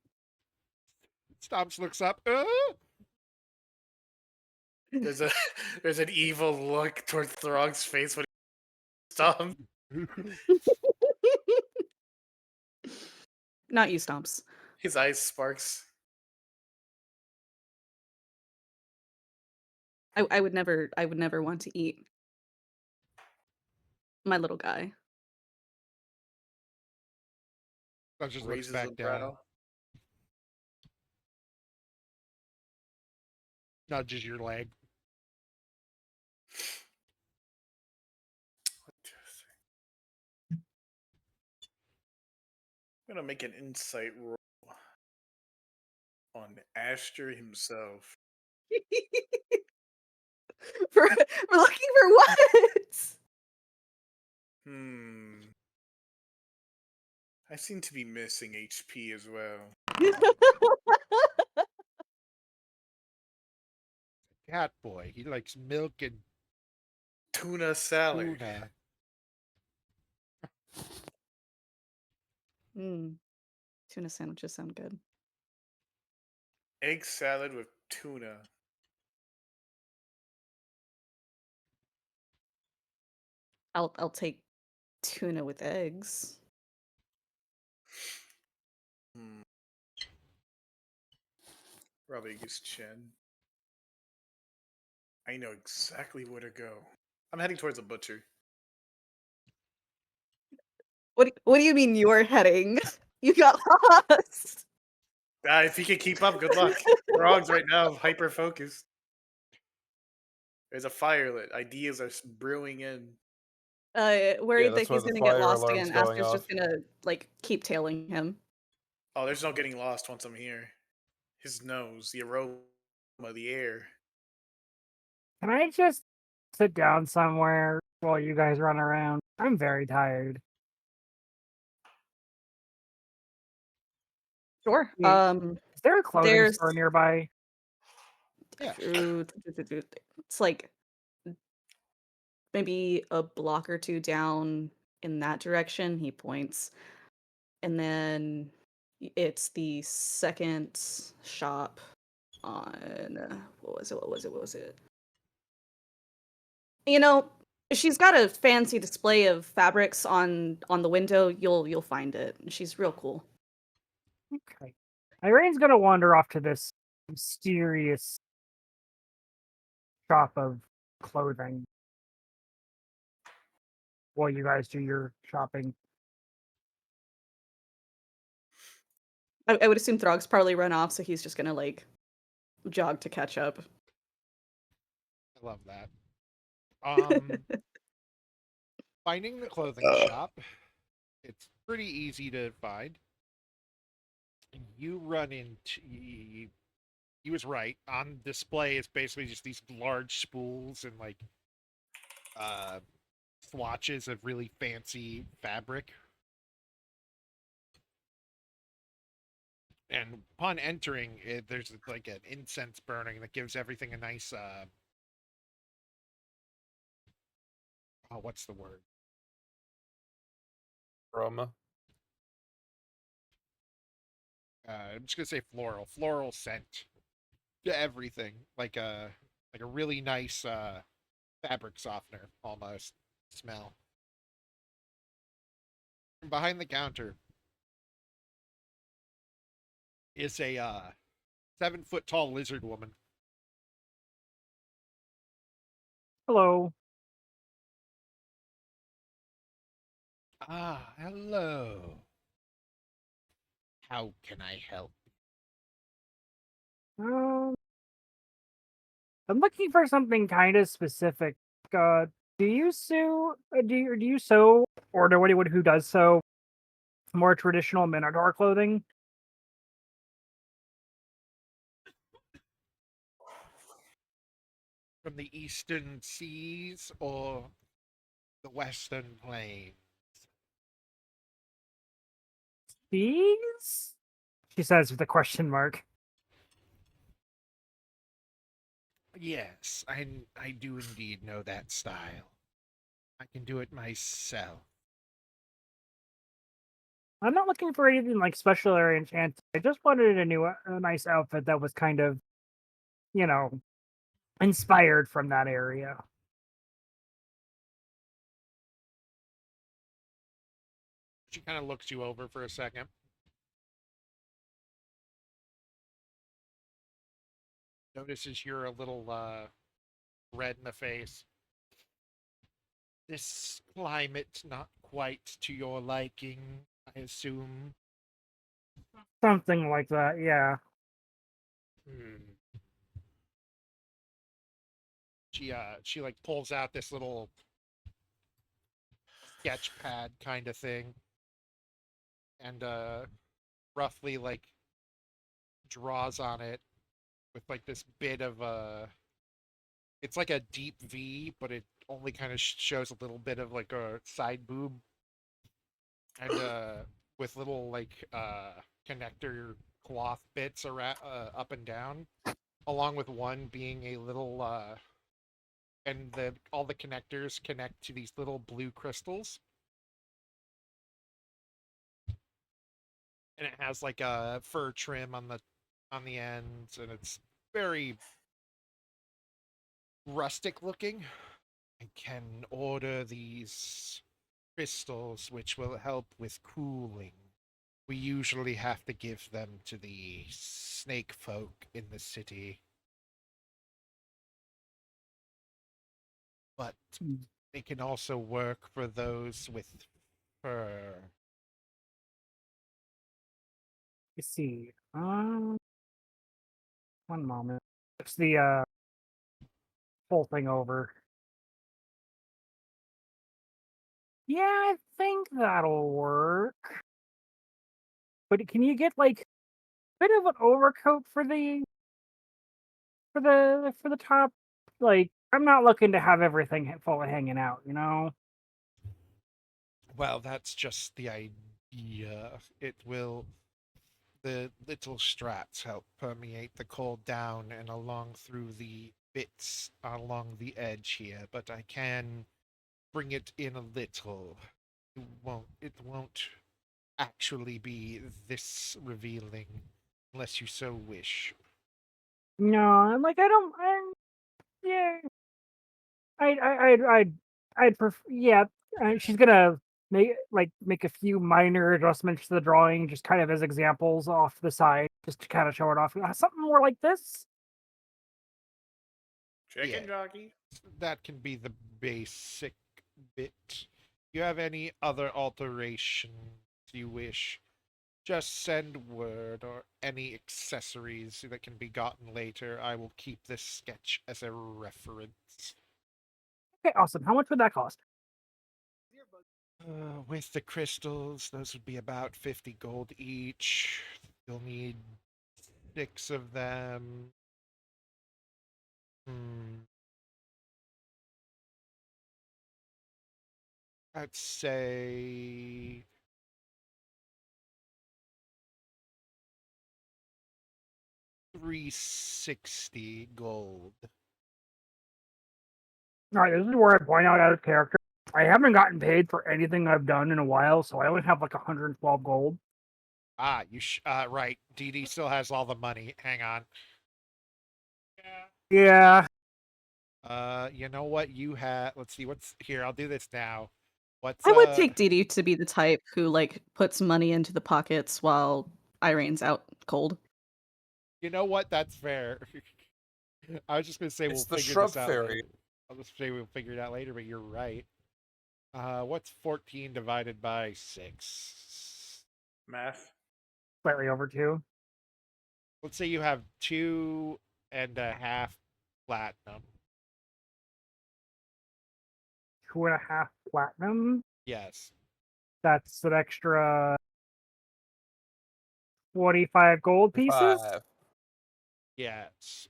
Speaker 1: Stomps looks up.
Speaker 6: There's a there's an evil look toward Throg's face when he stomps.
Speaker 5: Not you, Stomps.
Speaker 6: His eyes sparks.
Speaker 5: I would never want to eat my little guy.
Speaker 1: That just looks
Speaker 6: Raises a
Speaker 1: back down.
Speaker 6: brow.
Speaker 1: Nudges your leg.
Speaker 6: I'm gonna make an insight roll on Aster himself.
Speaker 5: We're looking for what?
Speaker 6: I seem to be missing HP as well.
Speaker 1: Cat boy. He likes milk and
Speaker 6: Tuna salad.
Speaker 1: tuna.
Speaker 5: Tuna sandwiches sound good.
Speaker 6: Egg salad with tuna.
Speaker 5: I'll take tuna with eggs.
Speaker 6: Rodriguez chin. I know exactly where to go. I'm heading towards a butcher.
Speaker 5: What do you mean you're heading? You got lost.
Speaker 6: If he can keep up, good luck. Frogs right now, hyper focused. There's a fire lit. Ideas are brewing in.
Speaker 9: Yeah,
Speaker 5: Worried that
Speaker 9: that's why
Speaker 5: he's
Speaker 9: the
Speaker 5: gonna get
Speaker 9: fire
Speaker 5: lost
Speaker 9: alarm's
Speaker 5: again.
Speaker 9: going
Speaker 5: Aster's
Speaker 9: off.
Speaker 5: just gonna like keep tailing him.
Speaker 6: Oh, there's no getting lost once I'm here. His nose, the aroma, the air.
Speaker 7: Can I just sit down somewhere while you guys run around? I'm very tired.
Speaker 5: Sure.
Speaker 7: Is there a clothing
Speaker 5: There's
Speaker 7: store nearby?
Speaker 1: Yeah.
Speaker 5: It's like maybe a block or two down in that direction. He points, and then it's the second shop on what was it? What was it? What was it? You know, she's got a fancy display of fabrics on the window. You'll find it. She's real cool.
Speaker 7: Okay. Irene's gonna wander off to this mysterious shop of clothing while you guys do your shopping.
Speaker 5: I would assume Throg's probably run off, so he's just gonna like jog to catch up.
Speaker 1: I love that. Finding the clothing shop, it's pretty easy to find. You run into. He was right. On display, it's basically just these large spools and like uh, swatches of really fancy fabric. And upon entering, there's like an incense burning that gives everything a nice. Oh, what's the word?
Speaker 9: Aroma.
Speaker 1: I'm just gonna say floral scent to everything, like a really nice fabric softener almost smell. And behind the counter is a 7 foot tall lizard woman.
Speaker 7: Hello.
Speaker 1: Ah, hello. How can I help?
Speaker 7: Um, I'm looking for something kind of specific. Do you sew? Do you sew, or know anyone who does sew more traditional Minotaur clothing?
Speaker 1: From the eastern seas or the western plains?
Speaker 7: These? She says with a question mark.
Speaker 1: Yes, I do indeed know that style. I can do it myself.
Speaker 7: I'm not looking for anything like special or enchanted. I just wanted a nice outfit that was kind of, you know, inspired from that area.
Speaker 1: She kind of looks you over for a second. Notices you're a little red in the face. This climate not quite to your liking, I assume.
Speaker 7: Something like that, yeah.
Speaker 1: Hmm. She like pulls out this little sketch pad kind of thing and roughly like draws on it with like this bit of it's like a deep V, but it only kind of shows a little bit of like a side boob and with little like connector cloth bits around up and down, along with one being a little and the all the connectors connect to these little blue crystals, and it has like a fur trim on the ends, and it's very rustic looking. I can order these crystals, which will help with cooling. We usually have to give them to the snake folk in the city, but they can also work for those with fur.
Speaker 7: You see. One moment. It's the whole thing over. Yeah, I think that'll work. But can you get like a bit of an overcoat for the top? Like, I'm not looking to have everything fully hanging out, you know?
Speaker 1: Well, that's just the idea. It will The little strats help permeate the cold down and along through the bits along the edge here, but I can bring it in a little. It won't actually be this revealing unless you so wish.
Speaker 7: No, I'm like I don't. Yeah, I'd prefer. Yeah, she's gonna make a few minor adjustments to the drawing, just kind of as examples off the side, just to kind of show it off. Something more like this.
Speaker 6: Chicken
Speaker 1: Yeah,
Speaker 6: jockey.
Speaker 1: that can be the basic bit. You have any other alterations you wish? Just send word or any accessories that can be gotten later. I will keep this sketch as a reference.
Speaker 7: Okay, awesome. How much would that cost?
Speaker 1: With the crystals, those would be about 50 gold each. You'll need 6 of them. Hmm. I'd say 360 gold.
Speaker 7: All right, this is where I point out out of character. I haven't gotten paid for anything I've done in a while, so I only have like 112 gold.
Speaker 1: Ah, right. DD still has all the money. Hang on.
Speaker 7: Yeah.
Speaker 1: You know what you have? Let's see. What's here? I'll do this now. What's
Speaker 5: I would take Dee Dee to be the type who like puts money into the pockets while Irene's out cold.
Speaker 1: You know what? That's fair. I was just gonna say we'll
Speaker 9: It's the
Speaker 1: figure
Speaker 9: shrub
Speaker 1: this out
Speaker 9: fairy.
Speaker 1: later. I'll just say we'll figure it out later, but you're right. What's 14 divided by 6?
Speaker 6: Math.
Speaker 7: Slightly over 2.
Speaker 1: Let's say you have 2.5 platinum.
Speaker 7: 2.5 platinum.
Speaker 1: Yes.
Speaker 7: That's an extra 45 gold pieces.
Speaker 9: 5.
Speaker 1: Yes.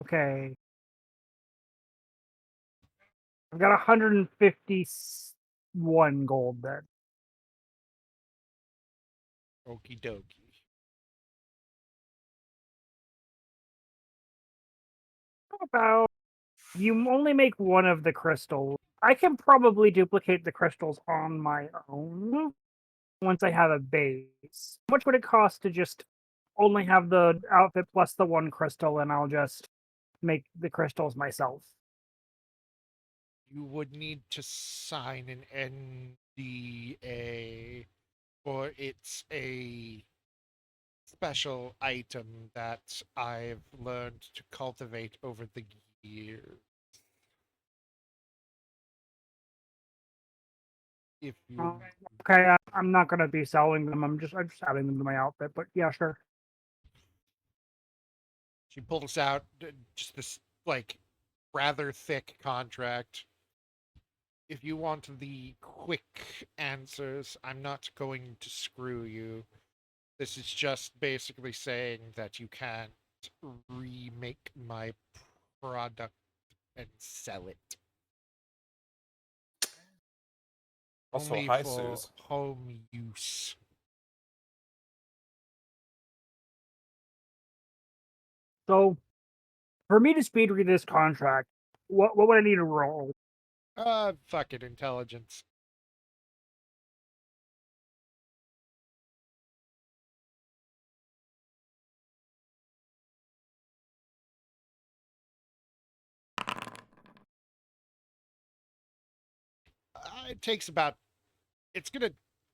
Speaker 7: Okay. I've got 151 gold then.
Speaker 1: Okie dokie.
Speaker 7: How about you only make one of the crystals? I can probably duplicate the crystals on my own once I have a base. How much would it cost to just only have the outfit plus the one crystal, and I'll just make the crystals myself?
Speaker 1: You would need to sign an NDA, or it's a special item that I've learned to cultivate over the years. If you
Speaker 7: Okay, I'm not gonna be selling them. I'm just adding them to my outfit. But yeah, sure.
Speaker 1: She pulls out just this like rather thick contract. If you want the quick answers, I'm not going to screw you. This is just basically saying that you can't remake my product and sell it.
Speaker 9: Also,
Speaker 1: Only
Speaker 9: hi,
Speaker 1: for
Speaker 9: Suze.
Speaker 1: home use.
Speaker 7: So for me to speed read this contract, what would I need to roll?
Speaker 1: Fucking intelligence. It takes about. It's gonna.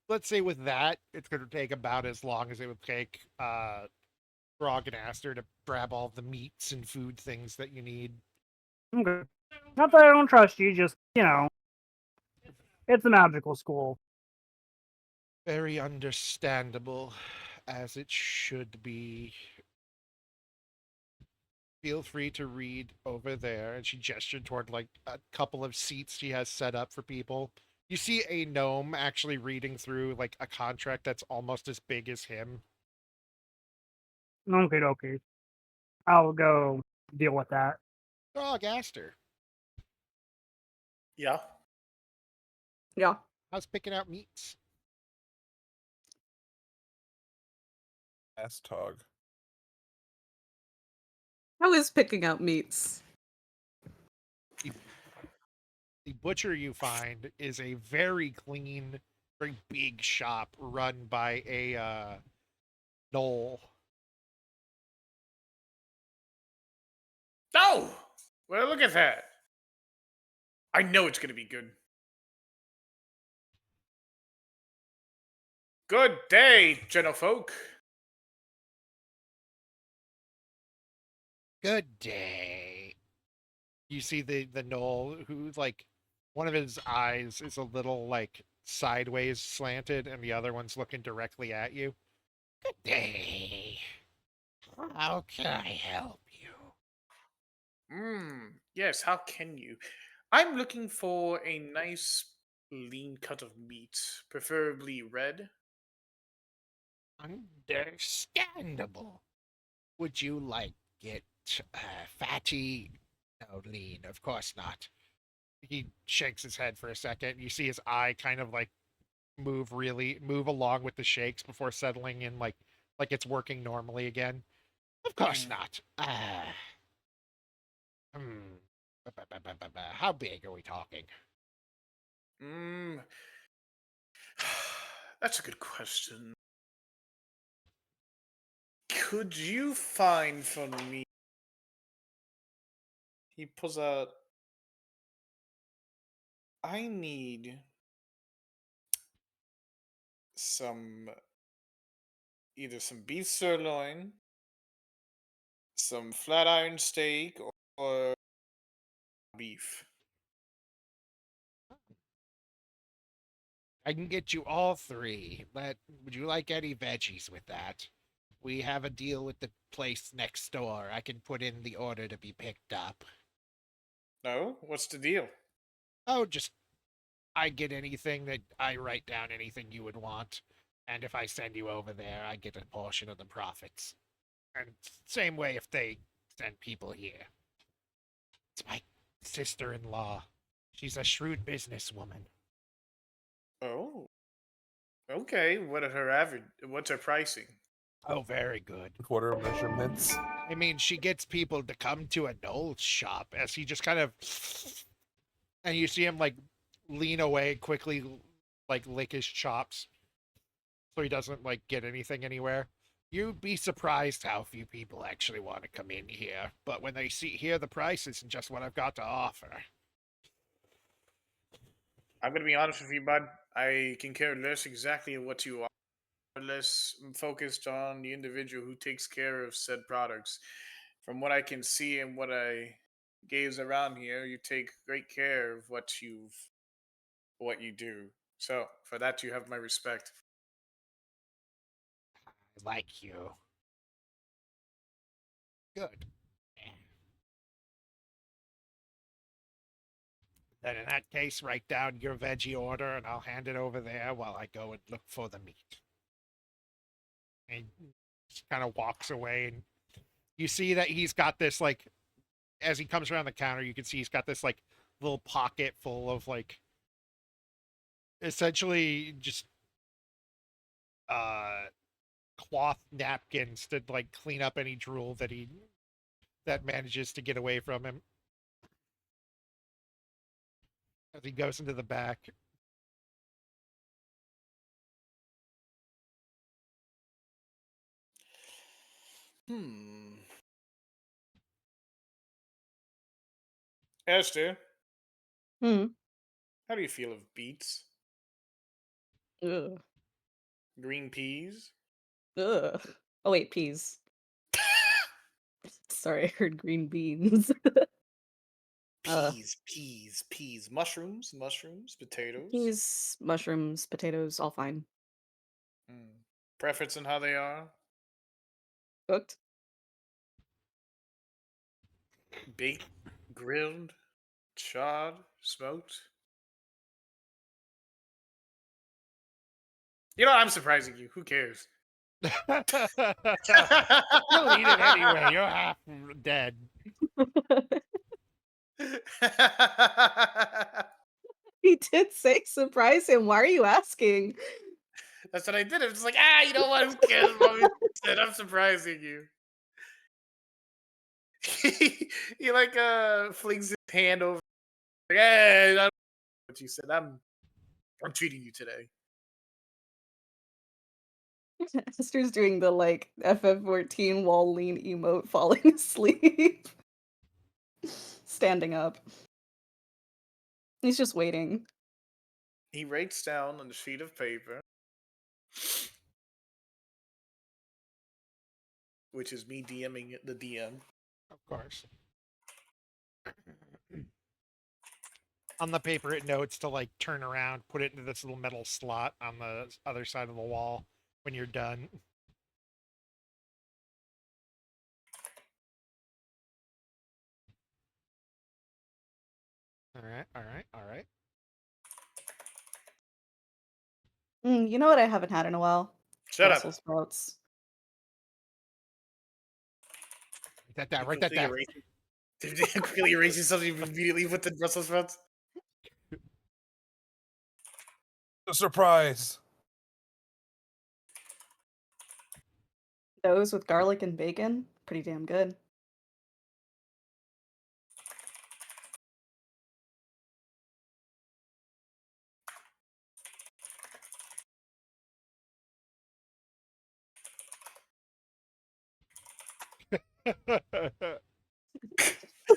Speaker 1: Let's say with that, it's gonna take about as long as it would take Grog and Aster to grab all the meats and food things that you need.
Speaker 7: Okay. Not that I don't trust you, just it's a magical school.
Speaker 1: Very understandable, as it should be. Feel free to read over there. And she gestured toward like a couple of seats she has set up for people. You see a gnome actually reading through like a contract that's almost as big as him.
Speaker 7: Okay. I'll go deal with that.
Speaker 1: Grog, Aster,
Speaker 6: Yeah.
Speaker 5: Yeah.
Speaker 1: how's picking out meats?
Speaker 9: Astog.
Speaker 5: How is picking out meats?
Speaker 1: The butcher you find is a very clean, very big shop run by a knoll.
Speaker 6: Oh! Well, look at that. I know it's going to be good. Good day, gentlefolk.
Speaker 1: Good day. You see the knoll who's like one of his eyes is a little like sideways slanted and the other one's looking directly at you. Good day. How can I help you?
Speaker 6: Yes, how can you? I'm looking for a nice lean cut of meat, preferably red.
Speaker 1: Understandable. Would you like it fatty? No, lean. Of course not. He shakes his head for a second. You see his eye kind of like move along with the shakes before settling in like it's working normally again. Of course not. Hmm. How big are we talking?
Speaker 6: Mm, that's a good question. Could you find for me? He pulls out. I need some either some beef sirloin, some flat iron steak, or beef.
Speaker 1: I can get you all three. But would you like any veggies with that? We have a deal with the place next door. I can put in the order to be picked up.
Speaker 6: No, what's the deal?
Speaker 1: Oh, just I get anything that I write down anything you would want. And if I send you over there, I get a portion of the profits. And same way if they send people here. It's my sister-in-law. She's a shrewd businesswoman.
Speaker 6: Oh, okay. What are her average? What's her pricing?
Speaker 1: Oh, very good.
Speaker 9: Quarter measurements.
Speaker 1: I mean, she gets people to come to a Noel's shop as he just kind of, and you see him like lean away quickly, like lick his chops, so he doesn't like get anything anywhere. You'd be surprised how few people actually want to come in here, but when they hear the prices and just what I've got to offer,
Speaker 6: I'm gonna be honest with you, bud. I can care less exactly what you are. Less focused on the individual who takes care of said products. From what I can see and what I gaze around here, you take great care of what you do. So for that, you have my respect.
Speaker 1: I like you. Good. Then in that case, write down your veggie order and I'll hand it over there while I go and look for the meat. And he just kind of walks away, and you see that he's got this like as he comes around the counter, you can see he's got this like little pocket full of like essentially just uh cloth napkins to like clean up any drool that manages to get away from him as he goes into the back.
Speaker 6: Hmm. Esther,
Speaker 5: Hmm.
Speaker 6: how do you feel of beets?
Speaker 5: Ugh.
Speaker 6: Green peas?
Speaker 5: Ugh. Oh wait, peas. Sorry, I heard green beans. uh,
Speaker 6: Peas. Mushrooms, potatoes.
Speaker 5: peas, mushrooms, potatoes, all fine.
Speaker 6: Hmm. Preference on how they are?
Speaker 5: Cooked.
Speaker 6: Baked, grilled, charred, smoked? You know, I'm surprising you. Who cares?
Speaker 1: You'll eat it anyway. You're half dead.
Speaker 5: He did say surprise him. Why are you asking?
Speaker 6: That's what I did. I was just like, you know what? Who cares what we said? I'm surprising you. He like flings his hand over. Like, hey, I don't know what you said. I'm treating you today.
Speaker 5: Esther's doing the like FF14 wall lean emote falling asleep. Standing up. He's just waiting.
Speaker 6: He writes down on the sheet of paper, which is me DMing the DM.
Speaker 1: Of course. On the paper, it notes to like turn around, put it into this little metal slot on the other side of the wall when you're done. All right, all right, all right.
Speaker 5: You know what I haven't had in a while?
Speaker 6: Shut
Speaker 5: Brussels
Speaker 6: up.
Speaker 5: sprouts.
Speaker 1: Write that down.
Speaker 6: You
Speaker 1: Write that
Speaker 6: quickly
Speaker 1: down.
Speaker 6: erase, quickly erasing something immediately with the Brussels sprouts.
Speaker 9: A surprise.
Speaker 5: Those with garlic and bacon, pretty damn good.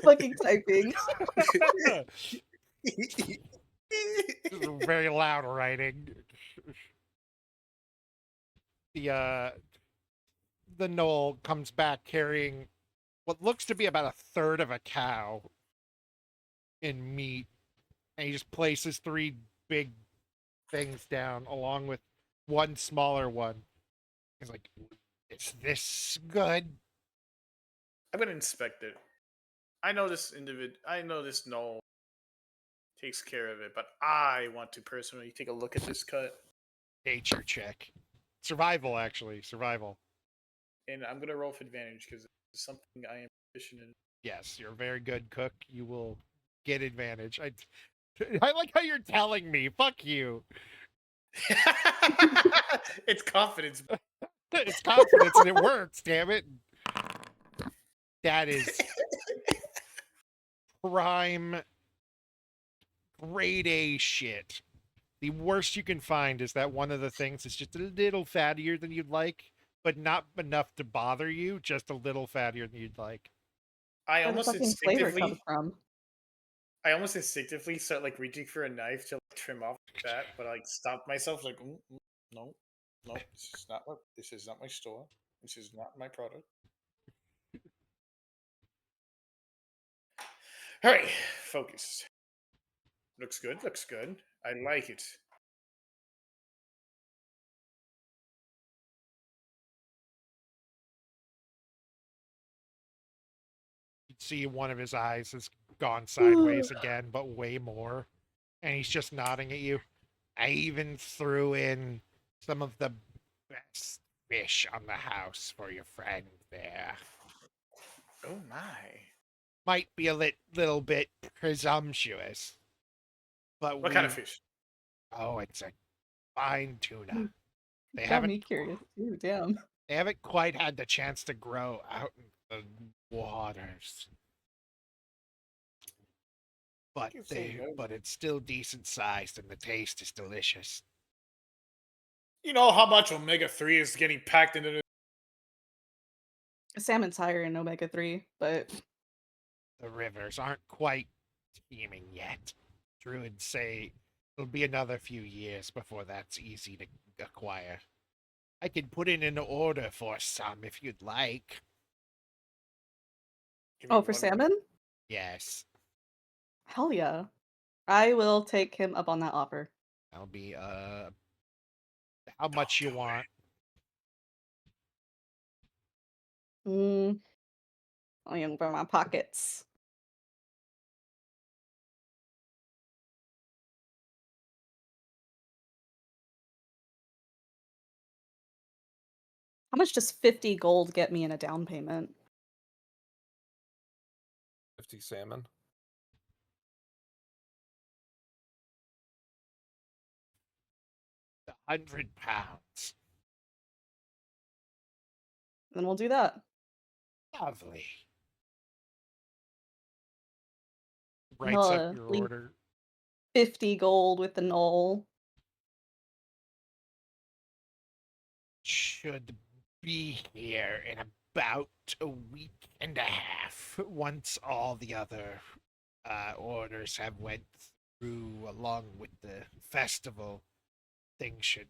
Speaker 5: Fucking typing.
Speaker 1: This is very loud writing. The Knoll comes back carrying what looks to be about a third of a cow in meat, and he just places 3 big things down along with one smaller one. He's like, "Is this good?"
Speaker 6: I'm gonna inspect it. I know this Null takes care of it, but I want to personally take a look at this cut.
Speaker 1: Nature check. Survival, actually. Survival.
Speaker 6: And I'm gonna roll for advantage because it's something I am proficient in.
Speaker 1: Yes, you're a very good cook. You will get advantage. I like how you're telling me. Fuck you.
Speaker 6: It's confidence.
Speaker 1: It's confidence and it works, damn it. That is prime grade A shit. The worst you can find is that one of the things is just a little fattier than you'd like, but not enough to bother you, just a little fattier than you'd like.
Speaker 6: I
Speaker 5: Where the
Speaker 6: almost
Speaker 5: fucking flavor comes
Speaker 6: instinctively
Speaker 5: from.
Speaker 6: start like reaching for a knife to like, trim off the fat, but I like stopped myself like no, this is not my store. This is not my product. All right, focus. Looks good. Looks good. I like it.
Speaker 1: You'd see one of his eyes has gone sideways again, but way more. And he's just nodding at you. I even threw in some of the best fish on the house for your friend there.
Speaker 6: Oh my.
Speaker 1: Might be a little bit presumptuous, but
Speaker 6: What kind of fish?
Speaker 1: Oh, it's a fine tuna. They
Speaker 5: Got
Speaker 1: haven't
Speaker 5: me curious too, damn.
Speaker 1: they haven't quite had the chance to grow out in the waters. But
Speaker 6: You say no.
Speaker 1: but it's still decent sized and the taste is delicious.
Speaker 6: You know how much omega-3 is getting packed into
Speaker 5: Salmon's higher in omega-3, but
Speaker 1: The rivers aren't quite teeming yet. Druids say it'll be another few years before that's easy to acquire. I can put in an order for some if you'd like.
Speaker 5: oh, for salmon?
Speaker 1: Yes,
Speaker 5: Hell yeah. I will take him up on that offer.
Speaker 1: that'll be how much you want.
Speaker 5: Mm, I am for my pockets. How much does 50 gold get me in a down payment?
Speaker 9: 50 salmon.
Speaker 1: £100.
Speaker 5: Then we'll do that.
Speaker 1: Lovely.
Speaker 5: He'll
Speaker 1: Writes up your
Speaker 5: leave
Speaker 1: order.
Speaker 5: 50 gold with the knoll.
Speaker 1: Should be here in about a week and a half, once all the other orders have went through along with the festival. Things should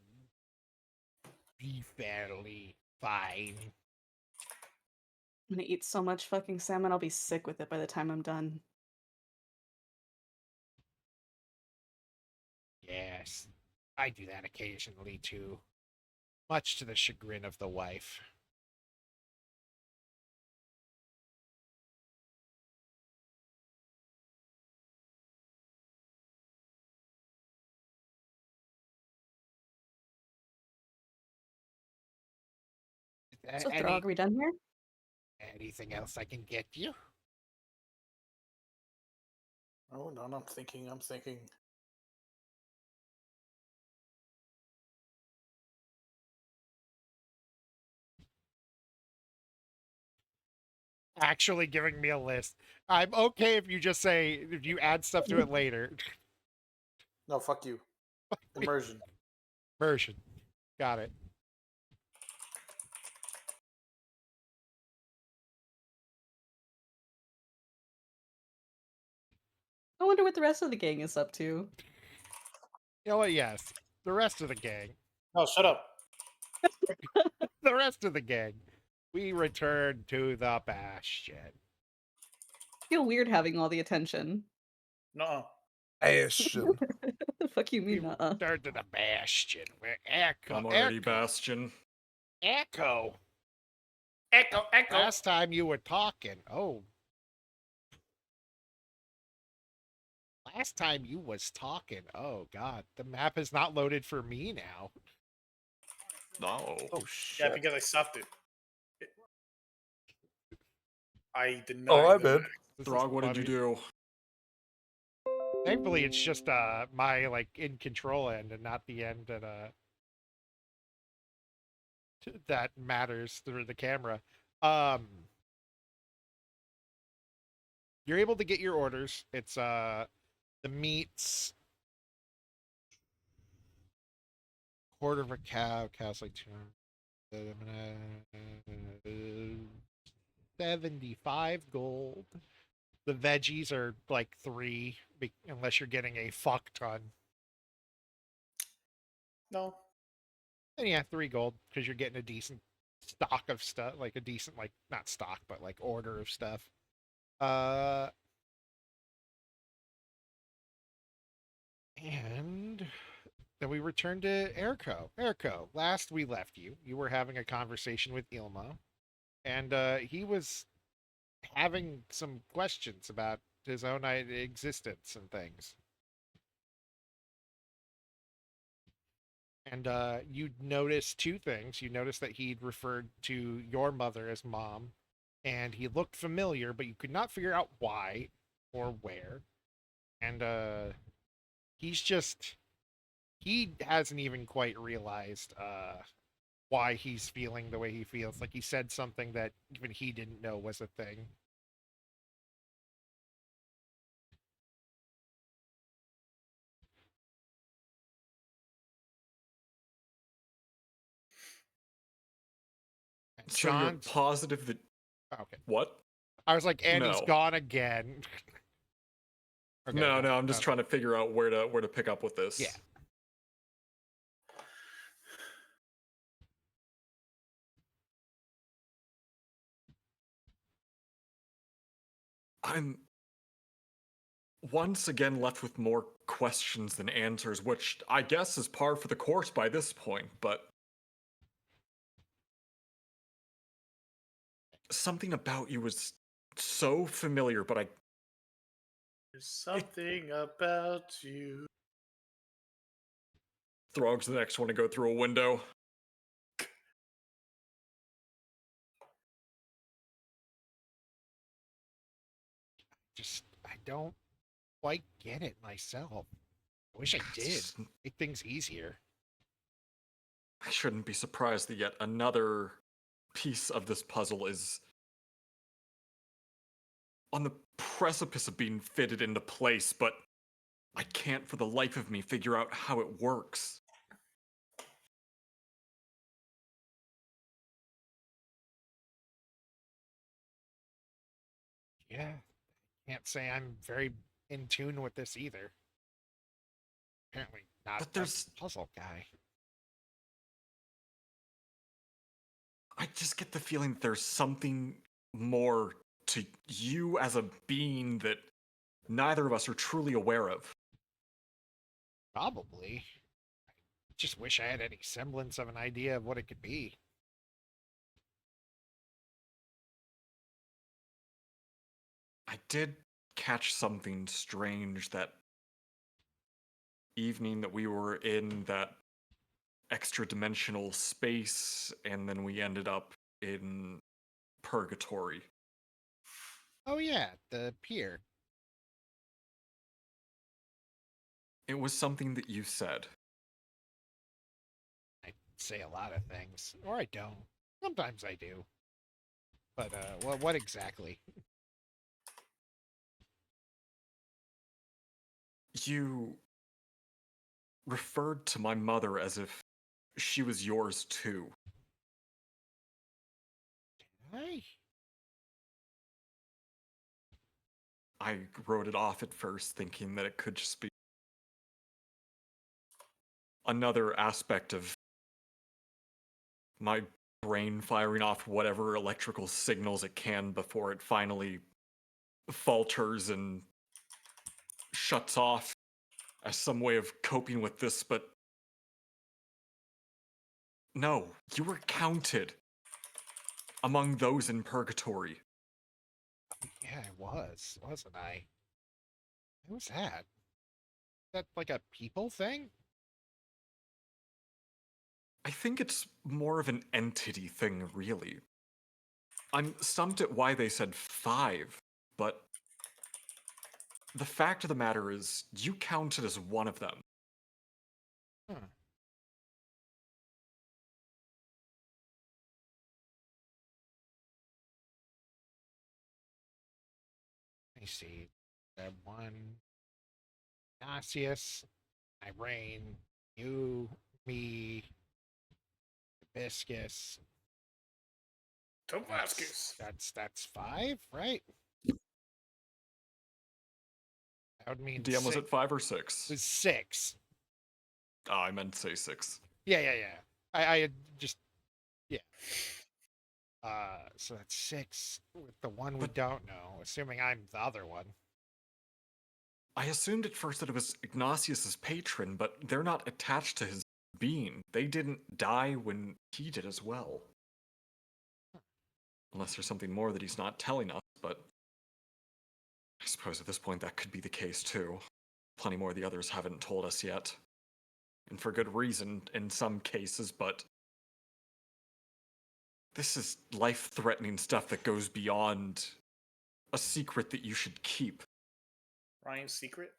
Speaker 1: be fairly fine.
Speaker 5: I'm gonna eat so much fucking salmon, I'll be sick with it by the time I'm done.
Speaker 1: Yes, I do that occasionally too, much to the chagrin of the wife.
Speaker 5: So, Throg, are we done here?
Speaker 1: Anything else I can get you?
Speaker 6: Oh no, I'm thinking.
Speaker 1: Actually giving me a list. I'm okay if you just say, if you add stuff to it later.
Speaker 6: No, fuck you. Immersion.
Speaker 1: Version. Got it.
Speaker 5: I wonder what the rest of the gang is up to.
Speaker 1: You know what? Yes. The rest of the gang.
Speaker 6: No, shut up.
Speaker 1: The rest of the gang. We return to the Bastion.
Speaker 5: I feel weird having all the attention.
Speaker 6: No.
Speaker 9: Bastion.
Speaker 5: The fuck you
Speaker 1: We
Speaker 5: mean,
Speaker 1: return to the Bastion where Echo.
Speaker 2: I'm already Bastion.
Speaker 1: Echo.
Speaker 6: Echo.
Speaker 1: Last time you were talking. Oh. Last time you was talking. Oh god. The map is not loaded for me now.
Speaker 2: No.
Speaker 9: Oh shit.
Speaker 6: Yeah, because I stopped it. I denied.
Speaker 9: Oh, I
Speaker 6: the
Speaker 9: bet.
Speaker 6: fact.
Speaker 1: This is
Speaker 2: Throg, what did you
Speaker 1: funny.
Speaker 2: do?
Speaker 1: Thankfully it's just my like in control end and not the end that matters through the camera. You're able to get your orders. It's the meats, quarter of a cow. Cow's like 75 gold. The veggies are like 3, unless you're getting a fuck ton.
Speaker 6: No.
Speaker 1: And yeah, 3 gold because you're getting a decent stock of stuff, like a decent, like not stock, but like order of stuff. And then we return to Erko. Erko, last we left you, you were having a conversation with Ilma, and he was having some questions about his own existence and things. And you noticed 2 things. You noticed that he'd referred to your mother as mom, and he looked familiar, but you could not figure out why or where. And he hasn't even quite realized why he's feeling the way he feels. Like he said something that even he didn't know was a thing. And
Speaker 2: So you're
Speaker 1: Sean's
Speaker 2: positive that...
Speaker 1: okay.
Speaker 2: What?
Speaker 1: I was like, and he's
Speaker 2: No.
Speaker 1: gone again. Okay,
Speaker 2: No, I'm just trying to figure out where to pick up with this.
Speaker 1: Yeah.
Speaker 2: I'm once again left with more questions than answers, which I guess is par for the course by this point, but something about you was so familiar, but
Speaker 6: There's something about you.
Speaker 2: Throg's the next one to go through a window.
Speaker 1: I don't quite get it myself. I wish I did. Make things easier.
Speaker 2: I shouldn't be surprised that yet another piece of this puzzle is on the precipice of being fitted into place, but I can't for the life of me figure out how it works.
Speaker 1: Yeah, can't say I'm very in tune with this either. Apparently not
Speaker 2: But
Speaker 1: a
Speaker 2: there's
Speaker 1: puzzle guy.
Speaker 2: I just get the feeling that there's something more to you as a being that neither of us are truly aware of.
Speaker 1: Probably. Just wish I had any semblance of an idea of what it could be.
Speaker 2: I did catch something strange that evening that we were in that extra dimensional space, and then we ended up in purgatory.
Speaker 1: Oh yeah, the pier.
Speaker 2: It was something that you said.
Speaker 1: I say a lot of things, or I don't. Sometimes I do. But what exactly?
Speaker 2: You referred to my mother as if she was yours too.
Speaker 1: I
Speaker 2: I wrote it off at first, thinking that it could just be another aspect of my brain firing off whatever electrical signals it can before it finally falters and shuts off as some way of coping with this, but no, you were counted among those in purgatory.
Speaker 1: yeah, I was, wasn't I? Who was that? That like a people thing?
Speaker 2: I think it's more of an entity thing, really. I'm stumped at why they said 5, but the fact of the matter is, you counted as one of them.
Speaker 1: Huh. Let me see. That one. Nasius, Irene, you, me, Hibiscus.
Speaker 6: Tomascus.
Speaker 1: That's 5, right? That would mean
Speaker 2: DM was
Speaker 1: 6.
Speaker 2: it 5 or 6?
Speaker 1: It was 6.
Speaker 2: Oh, I meant to say 6.
Speaker 1: Yeah. I had just yeah. So that's 6 with the one we
Speaker 2: But
Speaker 1: don't know, assuming I'm the other one.
Speaker 2: I assumed at first that it was Ignatius's patron, but they're not attached to his being. They didn't die when he did as well. Unless there's something more that he's not telling us, but I suppose at this point that could be the case too. Plenty more the others haven't told us yet. And for good reason in some cases, but this is life-threatening stuff that goes beyond a secret that you should keep.
Speaker 6: Ryan's secret.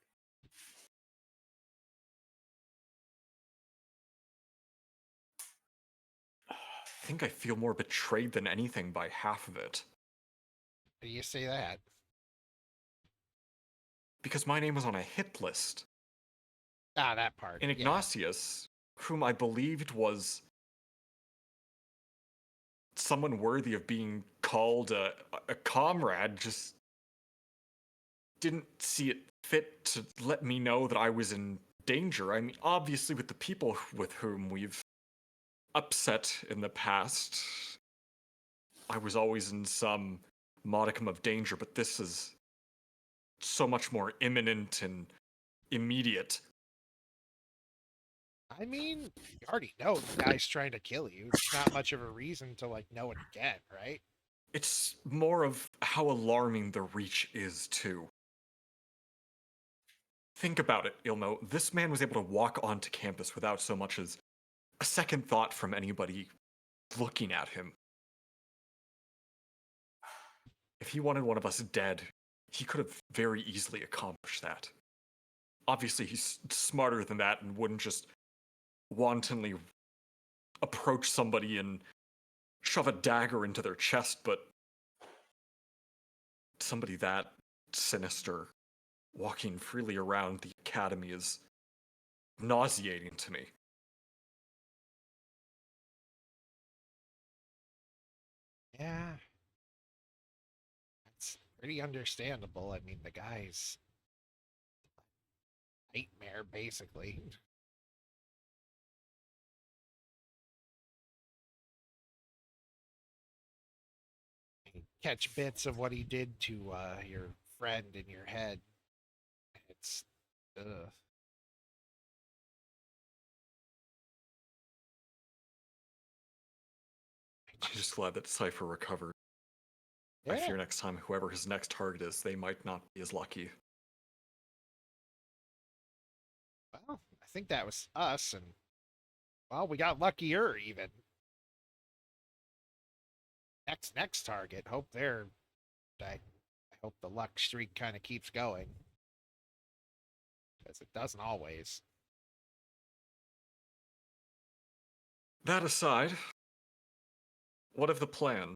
Speaker 2: I think I feel more betrayed than anything by half of it.
Speaker 1: Do you say that?
Speaker 2: Because my name was on a hit list.
Speaker 1: Ah, that part.
Speaker 2: And
Speaker 1: Yeah.
Speaker 2: Ignatius, whom I believed was someone worthy of being called a comrade, just didn't see it fit to let me know that I was in danger. I mean, obviously, with the people with whom we've upset in the past, I was always in some modicum of danger, but this is so much more imminent and immediate.
Speaker 1: I mean, you already know the guy's trying to kill you. It's not much of a reason to like know it again, right?
Speaker 2: It's more of how alarming the reach is, too. Think about it, Ilmo. This man was able to walk onto campus without so much as a second thought from anybody looking at him. If he wanted one of us dead, he could have very easily accomplished that. Obviously, he's smarter than that and wouldn't just wantonly approach somebody and shove a dagger into their chest, but somebody that sinister walking freely around the academy is nauseating to me.
Speaker 1: Yeah. It's pretty understandable. I mean, the guy's a nightmare, basically. You catch bits of what he did to your friend in your head. It's ugh.
Speaker 2: I'm just glad that Cypher recovered. I
Speaker 1: Yeah.
Speaker 2: fear next time whoever his next target is, they might not be as lucky.
Speaker 1: Well, I think that was us, and well, we got luckier even. Next target. Hope they're. I hope the luck streak kind of keeps going, because it doesn't always.
Speaker 2: That aside, what of the plan?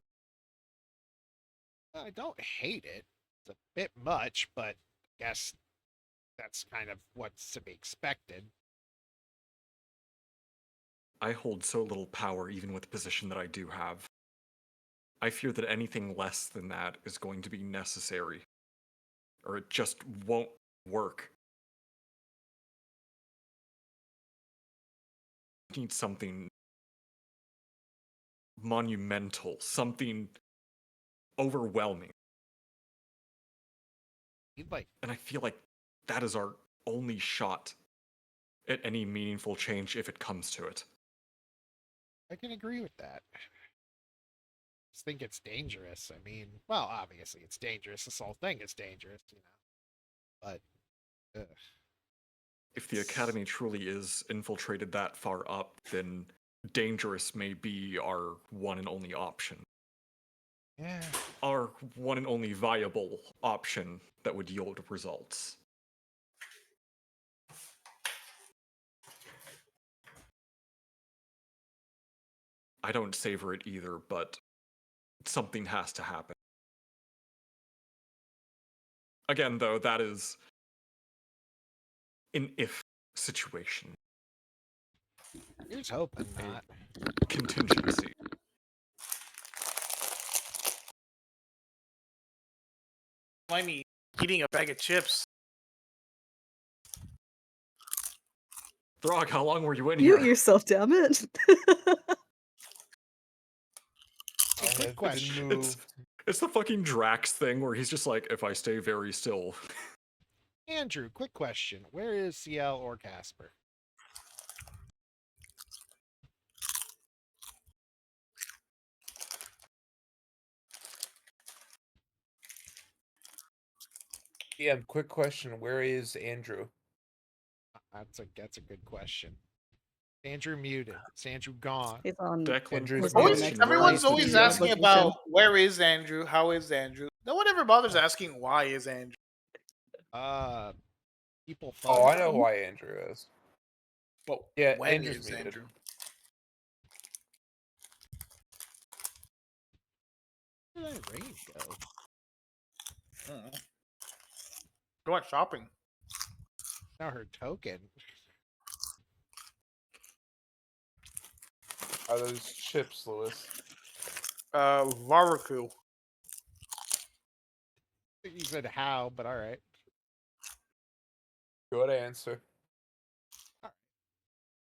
Speaker 1: I don't hate it. It's a bit much, but I guess that's kind of what's to be expected.
Speaker 2: I hold so little power even with the position that I do have. I fear that anything less than that is going to be necessary, or it just won't work. I need something monumental, something overwhelming.
Speaker 1: You'd like
Speaker 2: And I feel like that is our only shot at any meaningful change if it comes to it.
Speaker 1: I can agree with that. Just think it's dangerous. I mean, well, obviously it's dangerous. This whole thing is dangerous, But ugh.
Speaker 2: If the Academy truly is infiltrated that far up, then dangerous may be our one and only option.
Speaker 1: Yeah.
Speaker 2: Our one and only viable option that would yield results. I don't savor it either, but something has to happen. Again, though, that is an if situation.
Speaker 1: Here's hoping not.
Speaker 2: Contingency.
Speaker 6: Mind me eating a bag of chips.
Speaker 2: Throg, how long were you in
Speaker 5: Mute
Speaker 2: here?
Speaker 5: yourself, damn it.
Speaker 4: I
Speaker 1: Hey, quick
Speaker 4: have
Speaker 1: question.
Speaker 4: been moved.
Speaker 2: It's the fucking Drax thing where he's just like, if I stay very still.
Speaker 1: Andrew, quick question. Where is CL or Casper?
Speaker 4: Yeah, quick question. Where is Andrew?
Speaker 1: That's a good question. Andrew muted. Is Andrew gone?
Speaker 5: He's on.
Speaker 2: Declan,
Speaker 4: Andrew's
Speaker 5: He's
Speaker 2: quick
Speaker 5: on the
Speaker 4: muted.
Speaker 5: next
Speaker 2: question, where
Speaker 6: Everyone's
Speaker 2: is the
Speaker 6: always
Speaker 5: PlayStation
Speaker 2: DM?
Speaker 6: asking
Speaker 5: location.
Speaker 6: about where is Andrew? How is Andrew? No one ever bothers asking why is Andrew.
Speaker 1: Uh, people
Speaker 4: Oh,
Speaker 1: fun.
Speaker 4: I know why Andrew is.
Speaker 6: But
Speaker 4: Yeah,
Speaker 6: when
Speaker 4: Andrew's
Speaker 6: is
Speaker 4: muted.
Speaker 6: Andrew?
Speaker 1: Where did that rain go?
Speaker 6: I don't know. Go out shopping.
Speaker 1: Now her token.
Speaker 4: Are those chips, Lewis?
Speaker 6: Laraku.
Speaker 1: You said how, but all right.
Speaker 4: Good answer.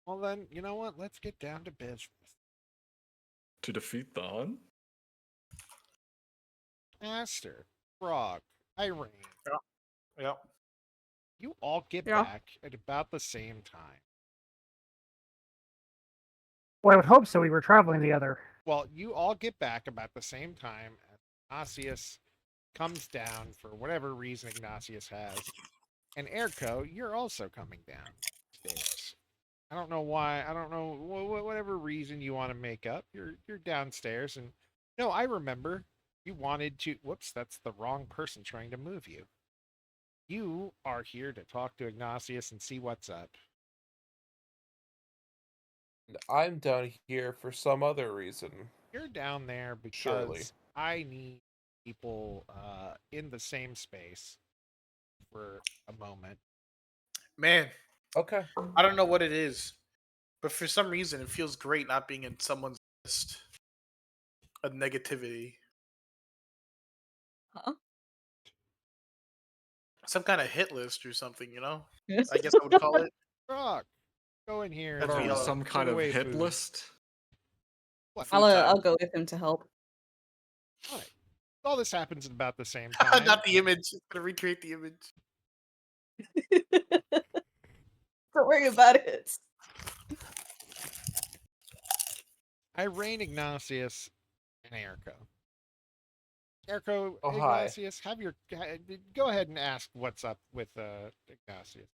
Speaker 1: Well then, you know what? Let's get down to business.
Speaker 2: To defeat the Hun?
Speaker 1: Aster, Frog, Irene,
Speaker 6: Yep.
Speaker 1: you all get
Speaker 5: Yeah.
Speaker 1: back at about the same time.
Speaker 7: Well, I would hope so. We were traveling together.
Speaker 1: Well, you all get back about the same time as Ignatius comes down for whatever reason Ignatius has. And Erko, you're also coming downstairs. I don't know why. I don't know whatever reason you want to make up. You're downstairs, and no, I remember you wanted to. Whoops, that's the wrong person trying to move you. You are here to talk to Ignatius and see what's up.
Speaker 4: I'm down here for some other reason.
Speaker 1: You're down there
Speaker 4: Surely.
Speaker 1: because I need people in the same space for a moment.
Speaker 6: Man,
Speaker 4: Okay.
Speaker 6: I don't know what it is, but for some reason, it feels great not being in someone's list of negativity.
Speaker 5: Huh?
Speaker 6: Some kind of hit list or something, you know?
Speaker 5: Yes.
Speaker 6: I guess I would call it.
Speaker 1: Rock, go in here
Speaker 2: What
Speaker 1: and
Speaker 6: As
Speaker 2: are
Speaker 6: we
Speaker 2: we,
Speaker 6: all
Speaker 2: some
Speaker 1: put
Speaker 2: kind of
Speaker 1: away
Speaker 2: hit
Speaker 1: food.
Speaker 2: list?
Speaker 1: What?
Speaker 6: Food time.
Speaker 5: I'll go with him to help.
Speaker 1: All right. All this happens at about the same time.
Speaker 6: Not the image. It's gonna recreate the image.
Speaker 5: Don't worry about it.
Speaker 1: Irene, Ignatius, and Eriko. Eriko,
Speaker 4: Oh, hi.
Speaker 1: Ignatius, go ahead and ask what's up with Ignatius.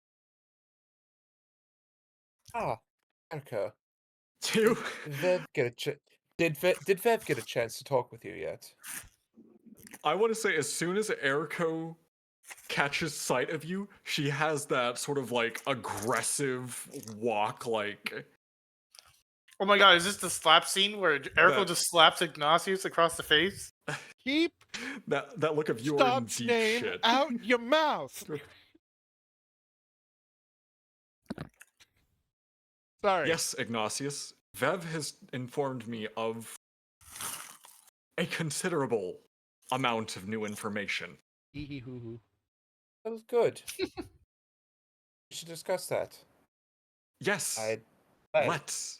Speaker 4: Ah, Erica.
Speaker 2: You?
Speaker 4: Vev get a did Vev get a chance to talk with you yet?
Speaker 2: I want to say, as soon as Eriko catches sight of you, she has that sort of like aggressive walk, like
Speaker 6: Oh my god, is this the slap scene where Erico
Speaker 2: That-
Speaker 6: just slaps Ignatius across the face?
Speaker 1: Keep
Speaker 2: that look of you're in
Speaker 1: Stop's
Speaker 2: deep
Speaker 1: name
Speaker 2: shit.
Speaker 1: out your mouth. Sorry.
Speaker 2: Yes, Ignatius. Vev has informed me of a considerable amount of new information.
Speaker 1: Hee hee hoo hoo.
Speaker 4: That was good. We should discuss that.
Speaker 2: Yes,
Speaker 4: I
Speaker 2: let's.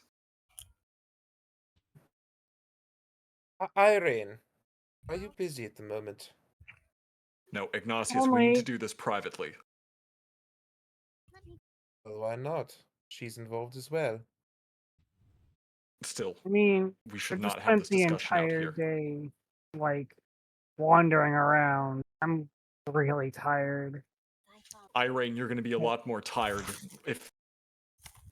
Speaker 4: Irene, are you busy at the moment?
Speaker 2: No, Ignatius, we need to
Speaker 7: Only
Speaker 2: do this privately.
Speaker 4: Well, why not? She's involved as well.
Speaker 2: Still,
Speaker 7: I mean,
Speaker 2: we
Speaker 7: I
Speaker 2: should
Speaker 7: just
Speaker 2: not have
Speaker 7: spent
Speaker 2: this
Speaker 7: the
Speaker 2: discussion out
Speaker 7: entire
Speaker 2: here.
Speaker 7: day like wandering around. I'm really tired.
Speaker 2: Irene, you're going to be a lot more tired if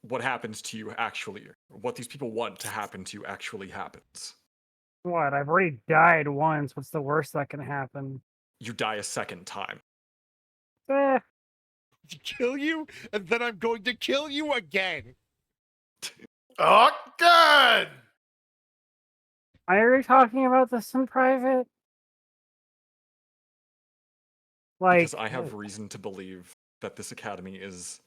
Speaker 2: what happens to you actually, what these people want to happen to you actually happens.
Speaker 7: What? I've already died once. What's the worst that can happen?
Speaker 2: You die a second time.
Speaker 7: Eh,
Speaker 1: To kill you, and then I'm going to kill you again.
Speaker 6: Oh, God!
Speaker 7: are you talking about this in private? Like,
Speaker 2: Because I have reason to believe that this academy is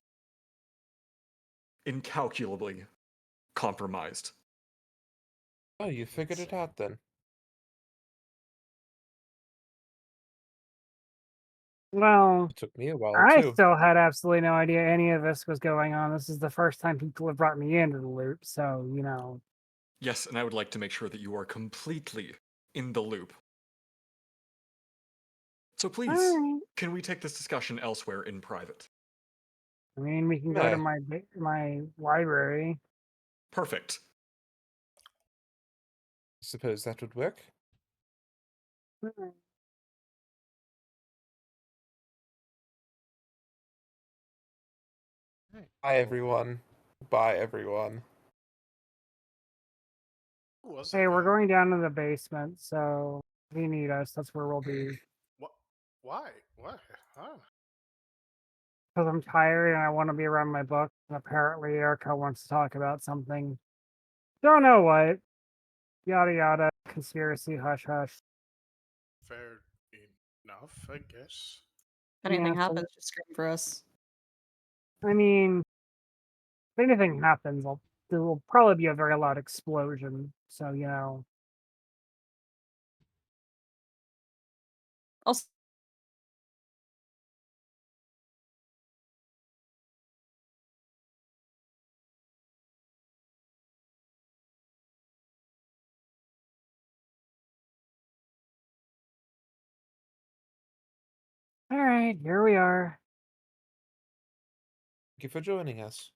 Speaker 2: incalculably compromised.
Speaker 4: Oh, you figured it out then.
Speaker 7: well,
Speaker 4: It took me a while
Speaker 7: I
Speaker 4: too.
Speaker 7: still had absolutely no idea any of this was going on. This is the first time people have brought me into the loop, so, you know.
Speaker 2: Yes, and I would like to make sure that you are completely in the loop. So please,
Speaker 7: Alright.
Speaker 2: can we take this discussion elsewhere in private?
Speaker 7: I mean, we can go to
Speaker 4: Meh.
Speaker 7: my library.
Speaker 2: Perfect.
Speaker 4: Suppose that would work.
Speaker 7: Alright.
Speaker 4: Bye, everyone. Bye, everyone.
Speaker 6: Who was
Speaker 7: Hey,
Speaker 6: that
Speaker 7: we're
Speaker 6: guy?
Speaker 7: going down to the basement, so if you need us, that's where we'll be.
Speaker 6: What? Why? What? Huh?
Speaker 7: Because I'm tired and I want to be around my book. And apparently, Erica wants to talk about something. Don't know what. Yada yada. Conspiracy. Hush hush.
Speaker 6: Fair enough, I guess.
Speaker 5: If anything
Speaker 7: Yeah, so,
Speaker 5: happens, just scream for us.
Speaker 7: I mean, if anything happens, there will probably be a very loud explosion. So you know.
Speaker 5: Also,
Speaker 7: All right, here we are.
Speaker 4: Thank you for joining us.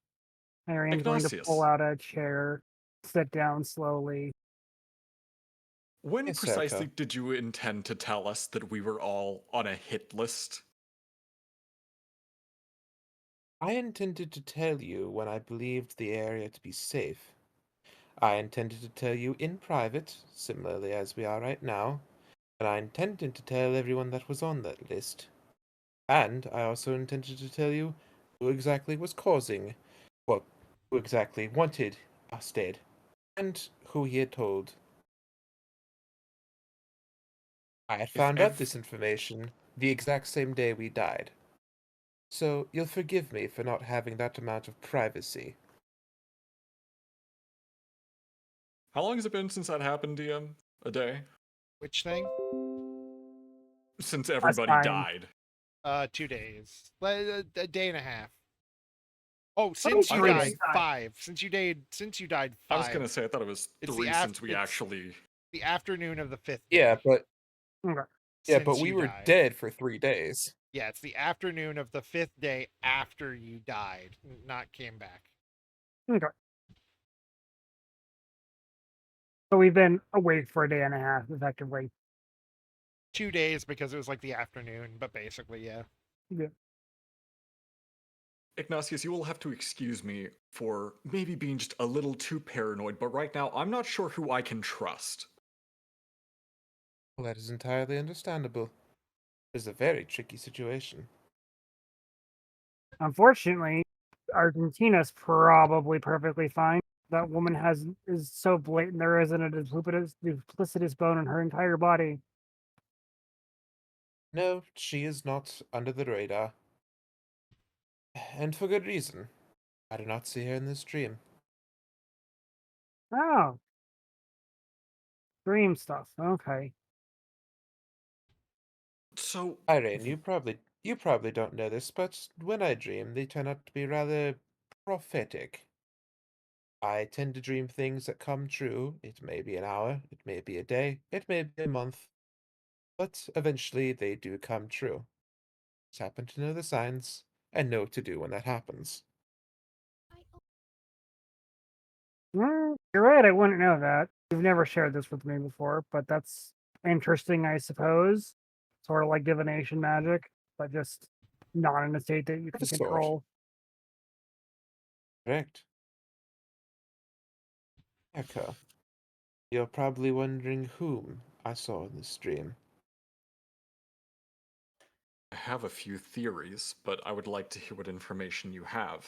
Speaker 7: Ariane's going to pull
Speaker 2: Ignatius,
Speaker 7: out a chair, sit down slowly.
Speaker 2: when
Speaker 4: Yes,
Speaker 2: precisely
Speaker 4: Erica.
Speaker 2: did you intend to tell us that we were all on a hit list?
Speaker 4: I intended to tell you when I believed the area to be safe. I intended to tell you in private, similarly as we are right now, and I intended to tell everyone that was on that list. And I also intended to tell you who exactly was causing, well, who exactly wanted stayed, and who he had told. I had
Speaker 2: If
Speaker 4: found out
Speaker 2: ev-
Speaker 4: this information the exact same day we died. So you'll forgive me for not having that amount of privacy.
Speaker 2: How long has it been since that happened, DM? A day?
Speaker 1: Which thing?
Speaker 2: Since
Speaker 7: That's
Speaker 2: everybody
Speaker 7: fine.
Speaker 2: died.
Speaker 1: 2 days. A day and a half. Oh,
Speaker 7: Probably
Speaker 1: since you
Speaker 7: 3 days.
Speaker 1: died, 5. Since you died,
Speaker 2: I was
Speaker 1: 5.
Speaker 2: gonna say, I thought it was
Speaker 1: It's
Speaker 2: 3 since we
Speaker 1: it's
Speaker 2: actually.
Speaker 1: the afternoon of the 5th
Speaker 4: Yeah,
Speaker 1: day
Speaker 4: but
Speaker 7: Okay.
Speaker 1: since
Speaker 4: we
Speaker 1: you
Speaker 4: were
Speaker 1: died.
Speaker 4: dead for 3 days.
Speaker 1: Yeah, it's the afternoon of the 5th day after you died, not came back.
Speaker 7: Okay. So we've been awake for a day and a half, effectively.
Speaker 1: 2 days because it was like the afternoon, but basically, yeah.
Speaker 7: Yeah.
Speaker 2: Ignatius, you will have to excuse me for maybe being just a little too paranoid, but right now I'm not sure who I can trust.
Speaker 4: Well, that is entirely understandable. It is a very tricky situation.
Speaker 7: Unfortunately, Argentina's probably perfectly fine. That woman is so blatant there isn't a duplicitous bone in her entire body.
Speaker 4: No, she is not under the radar. And for good reason. I do not see her in this dream.
Speaker 7: Oh, dream stuff. Okay.
Speaker 2: So,
Speaker 4: Irene, you probably don't know this, but when I dream, they turn out to be rather prophetic. I tend to dream things that come true. It may be an hour, it may be a day, it may be a month, but eventually they do come true. Just happen to know the signs and know what to do when that happens.
Speaker 7: You're right, I wouldn't know that. You've never shared this with me before, but that's interesting, I suppose. Sort of like divination magic, but just not in a state that you
Speaker 4: Of
Speaker 7: can
Speaker 4: a sort.
Speaker 7: control.
Speaker 4: Correct. Echo, you're probably wondering whom I saw in this dream.
Speaker 2: I have a few theories, but I would like to hear what information you have.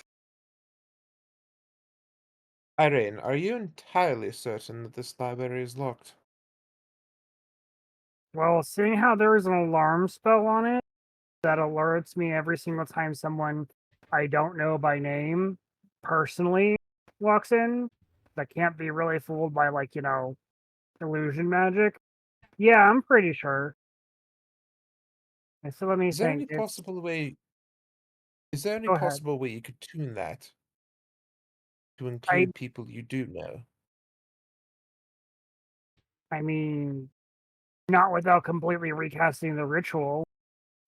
Speaker 4: Irene, are you entirely certain that this library is locked?
Speaker 7: Well, seeing how there is an alarm spell on it that alerts me every single time someone I don't know by name personally walks in, that can't be really fooled by, like, illusion magic. Yeah, I'm pretty sure. And so let me
Speaker 4: Is there
Speaker 7: think.
Speaker 4: any possible way Is there any
Speaker 7: Go ahead.
Speaker 4: possible way you could tune that to
Speaker 7: I
Speaker 4: include people you do know?
Speaker 7: I mean, not without completely recasting the ritual.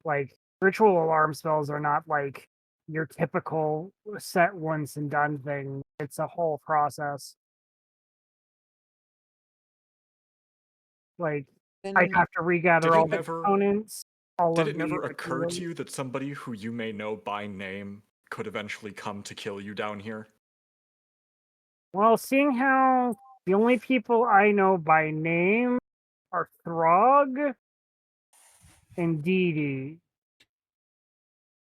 Speaker 7: Like, ritual alarm spells are not like your typical set once and done thing. It's a whole process. Like, I'd
Speaker 4: Then
Speaker 7: have to regather
Speaker 2: Did
Speaker 7: all
Speaker 2: it
Speaker 7: the
Speaker 2: never
Speaker 7: components, all
Speaker 2: did
Speaker 7: of
Speaker 2: it
Speaker 7: the
Speaker 2: never occur to
Speaker 7: materials.
Speaker 2: you that somebody who you may know by name could eventually come to kill you down here?
Speaker 7: Well, seeing how the only people I know by name are Throg and Dee Dee.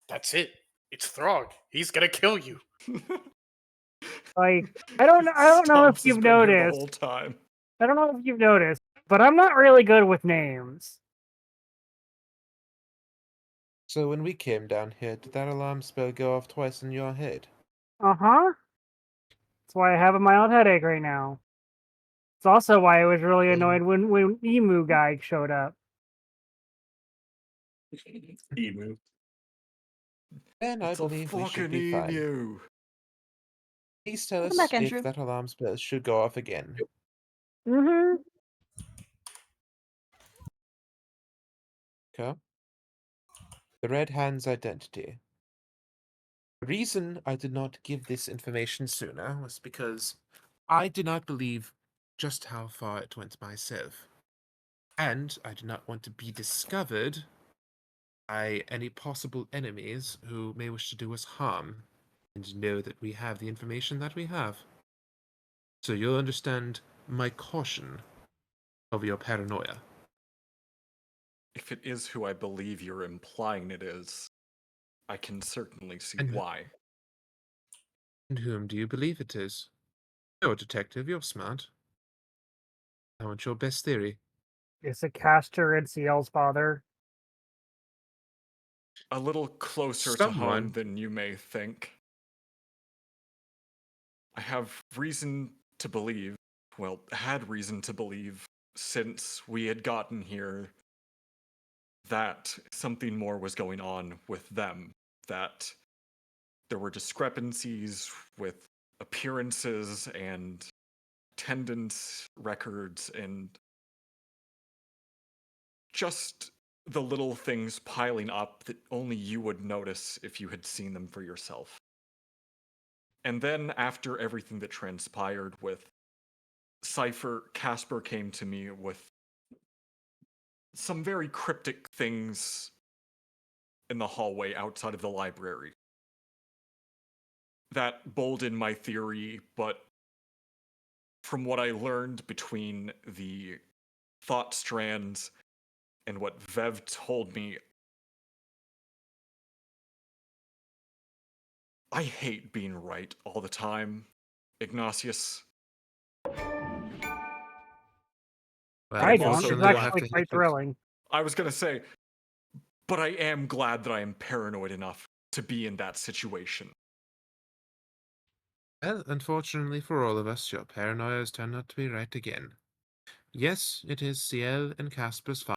Speaker 6: That's it. It's Throg. He's gonna kill you.
Speaker 7: Like, I don't know if
Speaker 2: Stomps has
Speaker 7: you've
Speaker 2: been here the
Speaker 7: noticed.
Speaker 2: whole time.
Speaker 7: I don't know if you've noticed, but I'm not really good with names.
Speaker 4: So when we came down here, did that alarm spell go off twice in your head?
Speaker 7: Uh-huh. That's why I have a mild headache right now. It's also why I was really
Speaker 4: Then,
Speaker 7: annoyed when Emu guy showed up.
Speaker 3: Emu.
Speaker 4: then I
Speaker 2: It's a
Speaker 4: believe we should
Speaker 2: fucking
Speaker 4: be fine.
Speaker 2: emu.
Speaker 4: Please tell
Speaker 5: Welcome
Speaker 4: us
Speaker 5: back,
Speaker 4: if
Speaker 5: Andrew.
Speaker 4: that alarm spell should go off again.
Speaker 7: Mm-hmm.
Speaker 4: Okay? The Red Hand's identity. The reason I did not give this information sooner was because I did not believe just how far it went myself. And I did not want to be discovered by any possible enemies who may wish to do us harm, and know that we have the information that we have. So you'll understand my caution of your paranoia.
Speaker 2: If it is who I believe you're implying it is, I can certainly see
Speaker 4: And,
Speaker 2: why.
Speaker 4: and whom do you believe it is?
Speaker 11: You're a detective. You're smart. I want your best theory.
Speaker 7: Is it Castor and Ciel's father?
Speaker 2: A little closer to home
Speaker 11: Someone.
Speaker 2: than you may think. I have reason to believe, well, had reason to believe since we had gotten here that something more was going on with them, that there were discrepancies with appearances and attendance records and just the little things piling up that only you would notice if you had seen them for yourself. And then, after everything that transpired with Cypher, Casper came to me with some very cryptic things in the hallway outside of the library that boldened my theory, but from what I learned between the thought strands and what Vev told me, I hate being right all the time, Ignatius.
Speaker 11: Well,
Speaker 7: I
Speaker 2: I'm
Speaker 7: don't.
Speaker 2: also
Speaker 7: It's
Speaker 11: unfortunately, we'll have
Speaker 7: actually
Speaker 11: to
Speaker 2: glad.
Speaker 11: hit
Speaker 7: quite thrilling.
Speaker 2: I was gonna say, but I am glad that I am paranoid enough to be in that situation.
Speaker 11: Well, unfortunately for all of us, your paranoias turned out to be right again. Yes, it is Ciel and Casper's father.